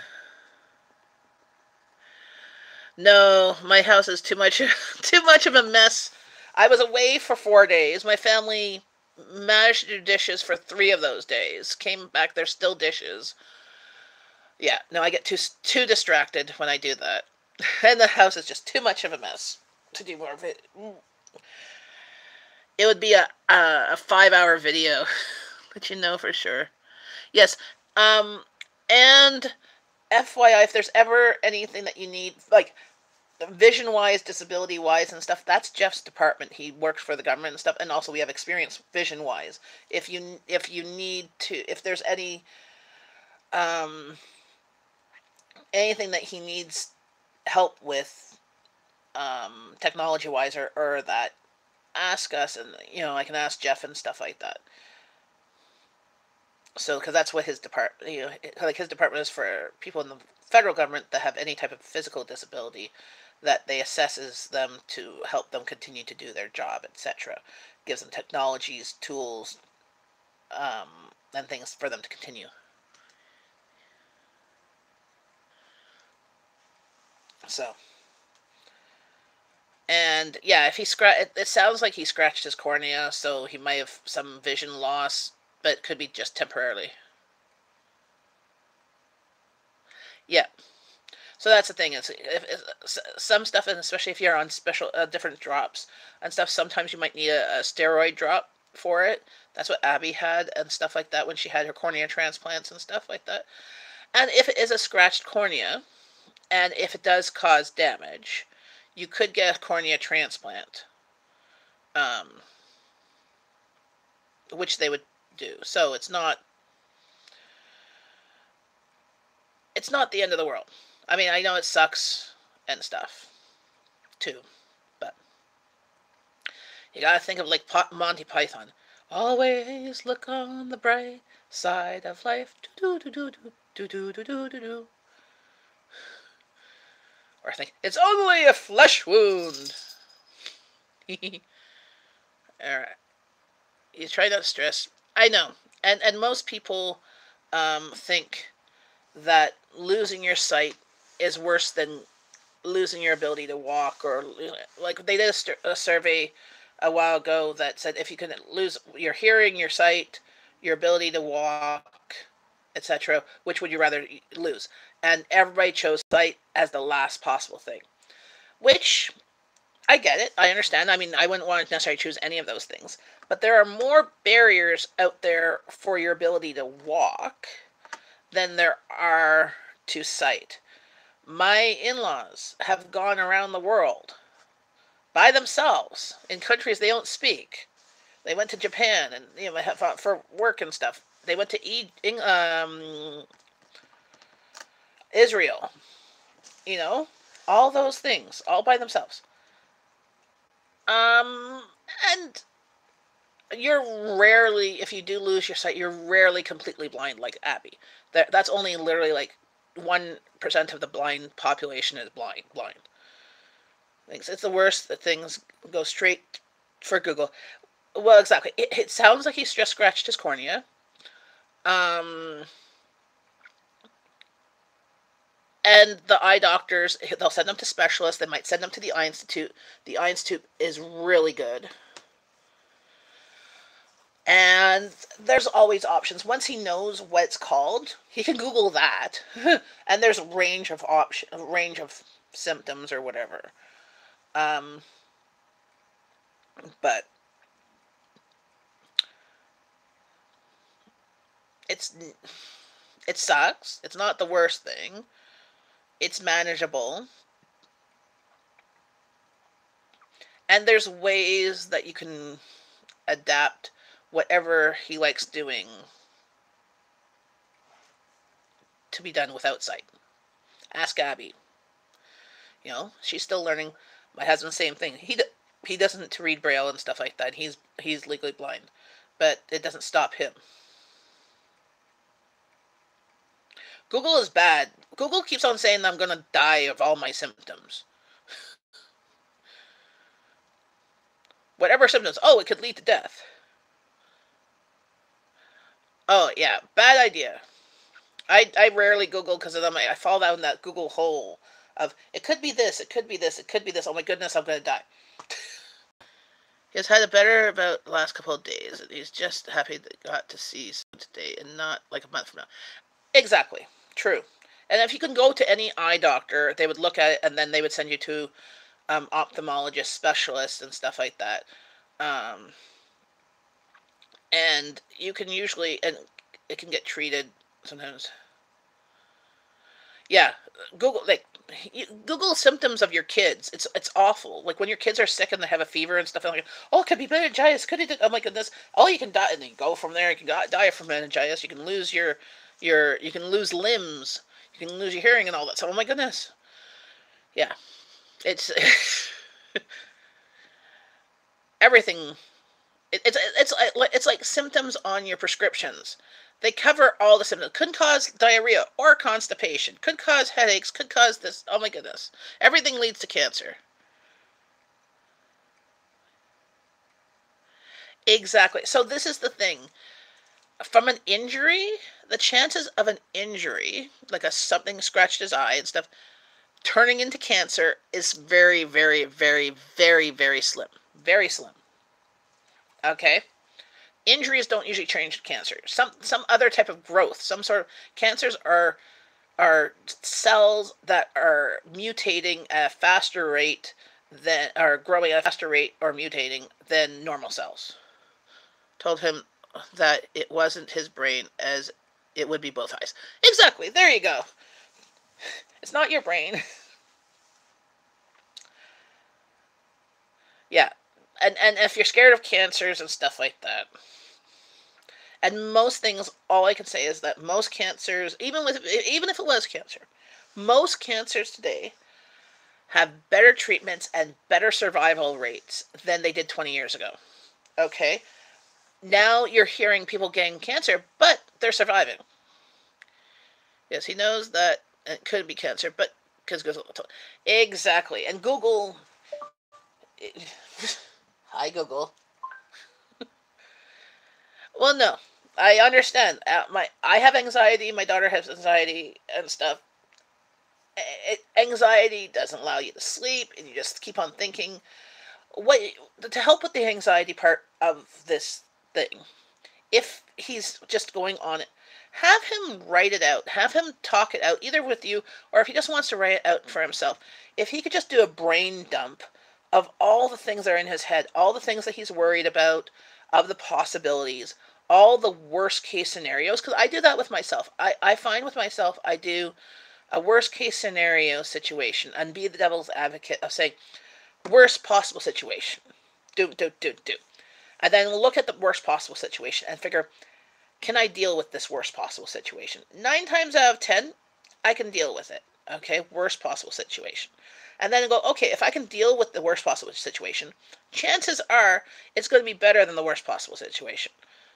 No, my house is too much too much of a mess. I was away for 4 days. My family managed to do dishes for 3 of those days. Came back, there's still dishes. Yeah, no, I get too distracted when I do that, and the house is just too much of a mess to do more of it. It would be a 5 hour video, let you know for sure. Yes, and FYI, if there's ever anything that you need, like vision wise, disability wise, and stuff, that's Jeff's department. He works for the government and stuff, and also we have experience vision wise. If you need to, if there's um, anything that he needs help with, technology wise, or that, ask us, and I can ask Jeff and stuff like that. So, because that's what his department, like his department is for people in the federal government that have any type of physical disability, that they assesses them to help them continue to do their job, etc. Gives them technologies, tools, and things for them to continue. So, and yeah, if he it sounds like he scratched his cornea, so he might have some vision loss, but it could be just temporarily. Yeah. So that's the thing. If some stuff, and especially if you're on special different drops and stuff, sometimes you might need a steroid drop for it. That's what Abby had and stuff like that when she had her cornea transplants and stuff like that. And if it is a scratched cornea, and if it does cause damage, you could get a cornea transplant, um, which they would do. So it's not the end of the world. I mean, I know it sucks and stuff, too. But you gotta think of like Monty Python. Always look on the bright side of life. Do do do do do do do do do do. Or I think it's only a flesh wound. Alright. You try not to stress. I know. And most people think that losing your sight is worse than losing your ability to walk, or like they did a survey a while ago that said if you can lose your hearing, your sight, your ability to walk, etc., which would you rather lose? And everybody chose sight as the last possible thing, which I get it. I understand. I mean, I wouldn't want to necessarily choose any of those things. But there are more barriers out there for your ability to walk than there are to sight. My in-laws have gone around the world by themselves in countries they don't speak. They went to Japan and for work and stuff. They went to Israel. All those things, all by themselves. And you're rarely, if you do lose your sight, you're rarely completely blind like Abby. That's only literally like 1% of the blind population is blind. It's the worst that things go straight for Google. Well, exactly. It sounds like he's just scratched his cornea. And the eye doctors, they'll send them to specialists. They might send them to the Eye Institute. The Eye Institute is really good. And there's always options. Once he knows what it's called, he can Google that. And there's a range of symptoms or whatever. But it sucks. It's not the worst thing. It's manageable. And there's ways that you can adapt whatever he likes doing to be done without sight. Ask Abby. She's still learning. My husband's same thing. He doesn't read Braille and stuff like that. He's legally blind, but it doesn't stop him. Google is bad. Google keeps on saying I'm going to die of all my symptoms. Whatever symptoms. Oh, it could lead to death. Oh, yeah. Bad idea. I rarely Google because I fall down that Google hole of, it could be this, it could be this, it could be this. Oh my goodness, I'm going to die. He's had it better about the last couple of days, and he's just happy that he got to see someone today and not like a month from now. Exactly. True. And if you can go to any eye doctor, they would look at it and then they would send you to ophthalmologist specialists and stuff like that. And you can usually, and it can get treated sometimes. Yeah, Google symptoms of your kids. It's awful. Like when your kids are sick and they have a fever and stuff. And like, oh, it could be meningitis. Could it? Oh my goodness. Oh, you can die, and then you go from there. You can die from meningitis. You can lose you can lose limbs. You can lose your hearing and all that. So, oh my goodness. Yeah, it's everything. It's like symptoms on your prescriptions. They cover all the symptoms. Could cause diarrhea or constipation. Could cause headaches. Could cause this. Oh my goodness. Everything leads to cancer. Exactly. So this is the thing. From an injury, the chances of an injury, like something scratched his eye and stuff, turning into cancer is very, very, very, very, very slim. Very slim. Okay? Injuries don't usually change to cancer. Some other type of growth, some sort of cancers are cells that are mutating at a faster rate than, are growing at a faster rate or mutating than normal cells. Told him that it wasn't his brain, as it would be both eyes. Exactly. There you go. It's not your brain. Yeah. And if you're scared of cancers and stuff like that, and most things, all I can say is that most cancers, even if it was cancer, Most cancers today have better treatments and better survival rates than they did 20 years ago. Okay? Now you're hearing people getting cancer, but they're surviving. Yes, he knows that it could be cancer, but because exactly. And Google, hi Google. Well, no, I understand. I have anxiety. My daughter has anxiety and stuff. Anxiety doesn't allow you to sleep, and you just keep on thinking. What to help with the anxiety part of this thing? If he's just going on it, have him write it out. Have him talk it out, either with you or if he just wants to write it out for himself. If he could just do a brain dump of all the things that are in his head, all the things that he's worried about, of the possibilities, all the worst case scenarios, because I do that with myself. I find with myself, I do a worst case scenario situation and be the devil's advocate of saying, worst possible situation. Do. And then look at the worst possible situation and figure, can I deal with this worst possible situation? 9 times out of 10, I can deal with it. Okay, worst possible situation. And then go, okay, if I can deal with the worst possible situation, chances are it's going to be better than the worst possible situation.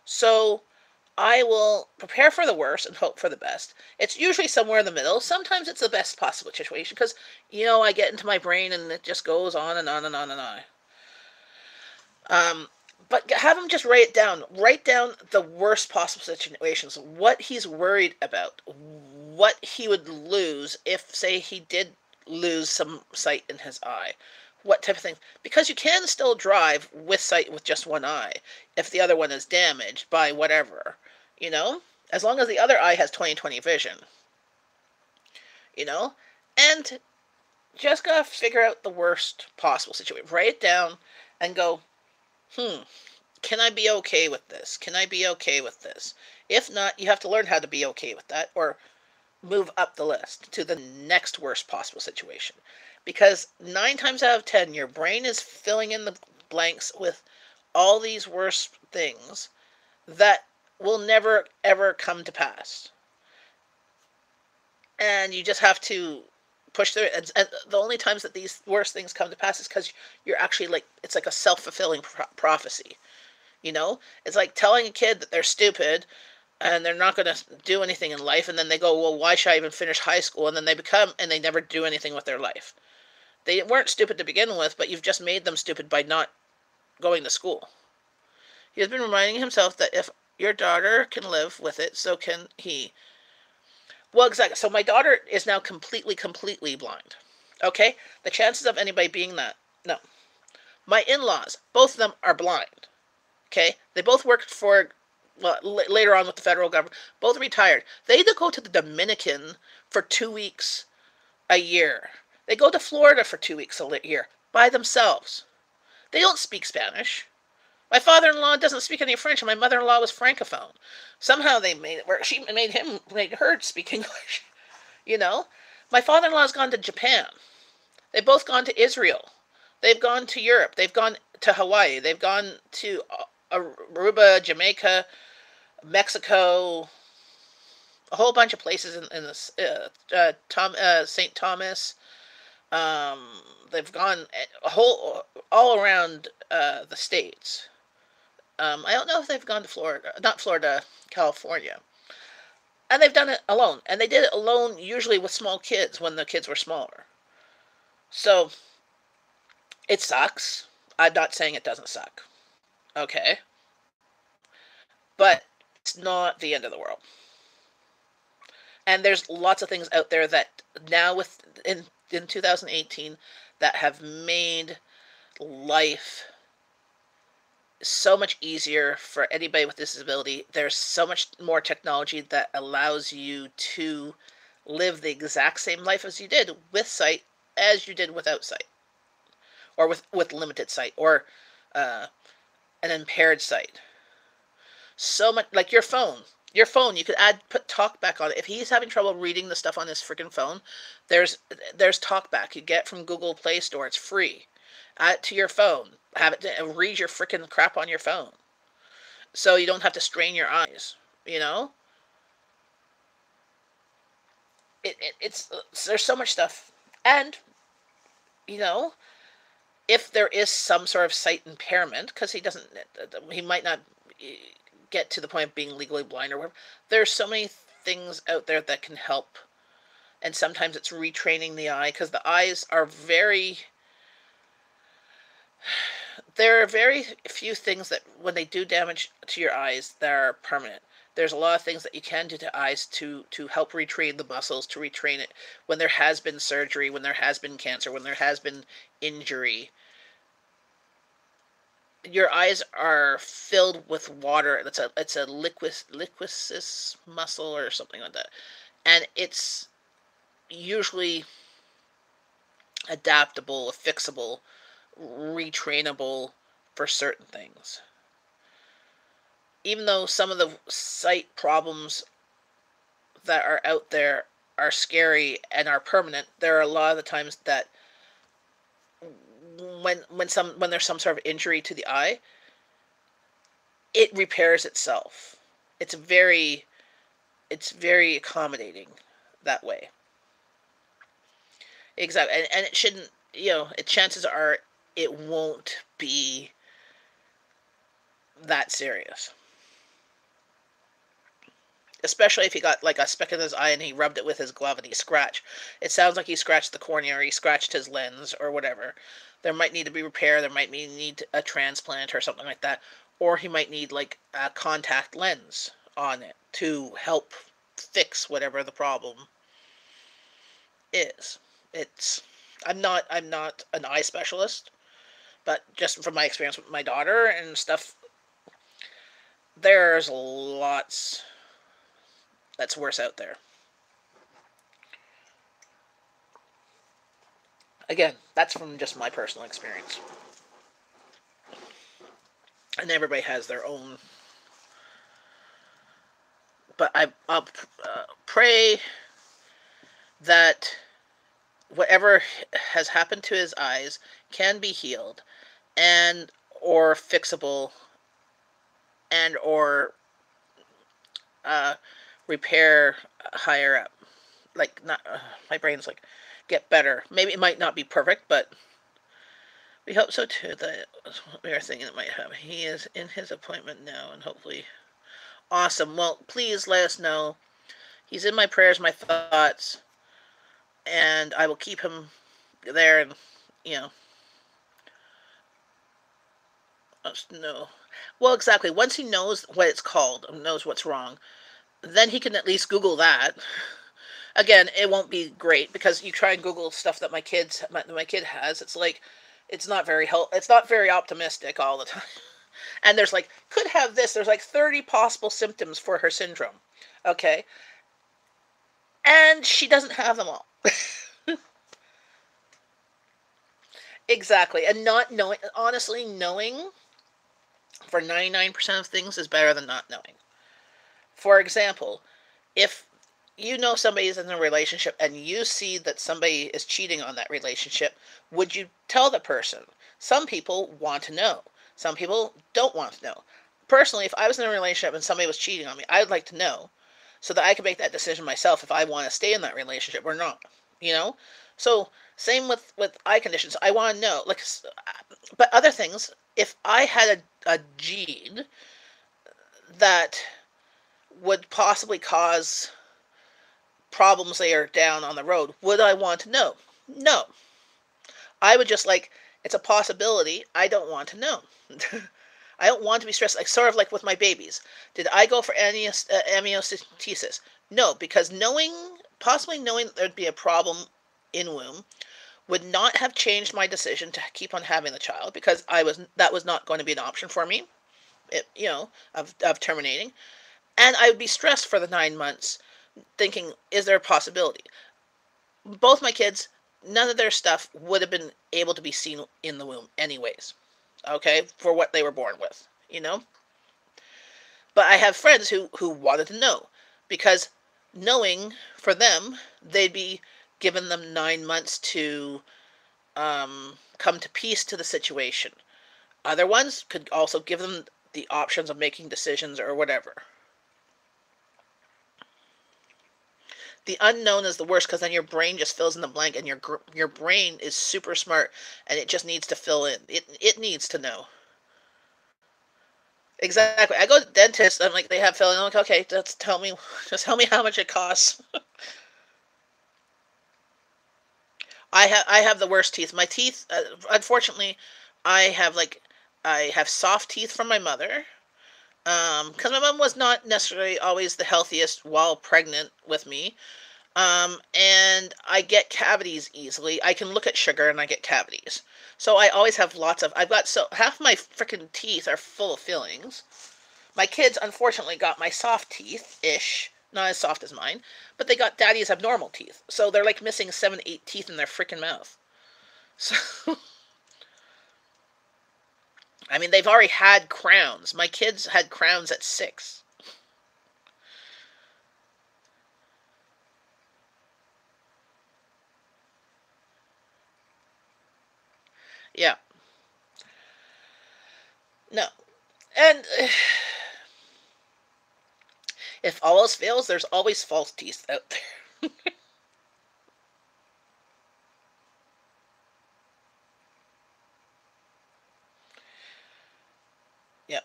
So I will prepare for the worst and hope for the best. It's usually somewhere in the middle. Sometimes it's the best possible situation because, I get into my brain and it just goes on and on and on and on. But have him just write it down. Write down the worst possible situations, what he's worried about, what he would lose if, say, he did lose some sight in his eye. What type of thing? Because you can still drive with sight with just one eye if the other one is damaged by whatever, as long as the other eye has 20/20 vision, and just gotta figure out the worst possible situation. Write it down and go, can I be okay with this? Can I be okay with this? If not, you have to learn how to be okay with that or move up the list to the next worst possible situation. Because 9 times out of 10, your brain is filling in the blanks with all these worst things that will never, ever come to pass. And you just have to push through it. And the only times that these worst things come to pass is because you're actually it's like a self-fulfilling prophecy. It's like telling a kid that they're stupid and they're not going to do anything in life, and then they go, well, why should I even finish high school? And then they never do anything with their life. They weren't stupid to begin with, but you've just made them stupid by not going to school. He has been reminding himself that if your daughter can live with it, so can he. Well, exactly. So my daughter is now completely blind. Okay? The chances of anybody being that, no. My in-laws, both of them are blind. Okay? They both worked for, later on with the federal government, both retired. They either go to the Dominican for 2 weeks a year. They go to Florida for 2 weeks a year by themselves. They don't speak Spanish. My father-in-law doesn't speak any French, and my mother-in-law was francophone. Somehow they made it where she made her speak English. My father-in-law's gone to Japan. They've both gone to Israel. They've gone to Europe. They've gone to Hawaii. They've gone to Aruba, Jamaica, Mexico, a whole bunch of places in this. St. Thomas. They've gone all around the states. I don't know if they've gone to Florida, not Florida, California. And they've done it alone. And they did it alone, usually with small kids, when the kids were smaller. So, it sucks. I'm not saying it doesn't suck. Okay? But it's not the end of the world. And there's lots of things out there that now in 2018 that have made life so much easier for anybody with disability. There's so much more technology that allows you to live the exact same life as you did with sight as you did without sight, or with limited sight, or an impaired sight. So much, like your phone. Your phone, you could put TalkBack on it. If he's having trouble reading the stuff on his freaking phone, there's TalkBack you get from Google Play Store. It's free. Add it to your phone. Have it read your freaking crap on your phone, so you don't have to strain your eyes. it's there's so much stuff, and you know, if there is some sort of sight impairment, because he might not get to the point of being legally blind or whatever. There's so many things out there that can help, and sometimes it's retraining the eye, because the eyes are there are very few things that when they do damage to your eyes that are permanent. There's a lot of things that you can do to eyes to help retrain the muscles, to retrain it when there has been surgery, when there has been cancer, when there has been injury. Your eyes are filled with water. It's a liquid muscle or something like that, and it's usually adaptable, fixable, retrainable for certain things. Even though some of the sight problems that are out there are scary and are permanent, there are a lot of the times that when there's some sort of injury to the eye, it repairs itself. It's very accommodating that way. Exactly, and it shouldn't. Chances are it won't be that serious. Especially if he got like a speck in his eye and he rubbed it with his glove and he scratched. It sounds like he scratched the cornea or he scratched his lens or whatever. There might need to be repair. There might need a transplant or something like that. Or he might need like a contact lens on it to help fix whatever the problem is. I'm not an eye specialist, but just from my experience with my daughter and stuff, there's lots that's worse out there. Again, that's from just my personal experience. And everybody has their own. But I'll pray that whatever has happened to his eyes can be healed and or fixable and or repair higher up. Like, not my brain's like, get better. Maybe it might not be perfect, but we hope so too. That we are thinking it might happen. He is in his appointment now, and hopefully, awesome. Well, please let us know. He's in my prayers, my thoughts, and I will keep him there. And no. Well, exactly. Once he knows what it's called, knows what's wrong, then he can at least Google that. Again, it won't be great because you try and Google stuff that my kid has. It's like, it's not very optimistic all the time. And there's like, could have this. There's like 30 possible symptoms for her syndrome. Okay. And she doesn't have them all. Exactly. And not knowing, honestly, knowing for 99% of things is better than not knowing. For example, if you know somebody is in a relationship and you see that somebody is cheating on that relationship, would you tell the person? Some people want to know. Some people don't want to know. Personally, if I was in a relationship and somebody was cheating on me, I would like to know so that I can make that decision myself if I want to stay in that relationship or not. So same with eye conditions. I want to know. But other things, if I had a gene that would possibly cause problems later down on the road, would I want to know? No. I would just it's a possibility. I don't want to know. I don't want to be stressed. Sort of like with my babies. Did I go for amniocentesis? No, because possibly knowing that there'd be a problem in womb would not have changed my decision to keep on having the child, because that was not going to be an option for me, of terminating. And I would be stressed for the 9 months thinking, is there a possibility? Both my kids, none of their stuff would have been able to be seen in the womb anyways. Okay? For what they were born with, But I have friends who wanted to know, because knowing for them, they'd be given them 9 months to come to peace to the situation. Other ones could also give them the options of making decisions or whatever. The unknown is the worst because then your brain just fills in the blank, and your brain is super smart, and it just needs to fill in. It needs to know. Exactly. I go to the dentist. I'm like, they have filling. I'm like, okay, just tell me how much it costs. I have the worst teeth. My teeth, unfortunately, I have like I have soft teeth from my mother. Because my mom was not necessarily always the healthiest while pregnant with me. And I get cavities easily. I can look at sugar and I get cavities. So I always have lots of. I've got so half my freaking teeth are full of fillings. My kids unfortunately got my soft teeth ish, not as soft as mine, but they got daddy's abnormal teeth. So they're like missing 7, 8 teeth in their freaking mouth. So I mean, they've already had crowns. My kids had crowns at 6. Yeah, no, and if all else fails, there's always false teeth out there. Yeah,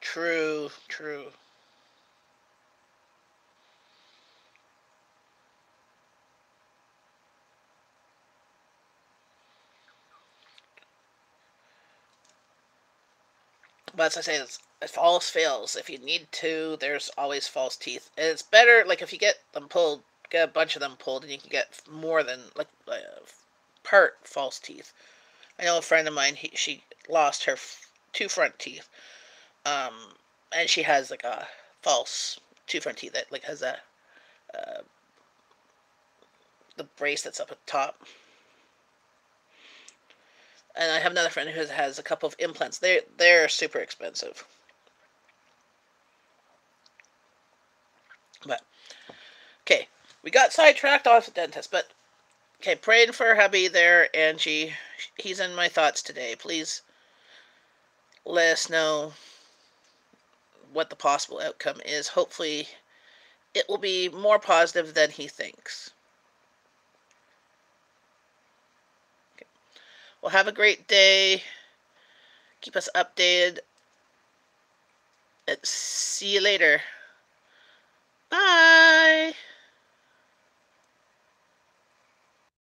true, true. But as I say, if all else fails, if you need to, there's always false teeth. And it's better, like, if you get them pulled, get a bunch of them pulled, and you can get more than, like, part false teeth. I know a friend of mine, she lost her 2 front teeth. And she has, like, a false 2 front teeth that, like, has uh, the brace that's up at the top. And I have another friend who has a couple of implants. They're super expensive. But okay, we got sidetracked off the dentist. But okay, praying for hubby there, Angie. He's in my thoughts today. Please let us know what the possible outcome is. Hopefully, it will be more positive than he thinks. Okay. Well, have a great day. Keep us updated. And see you later. Bye.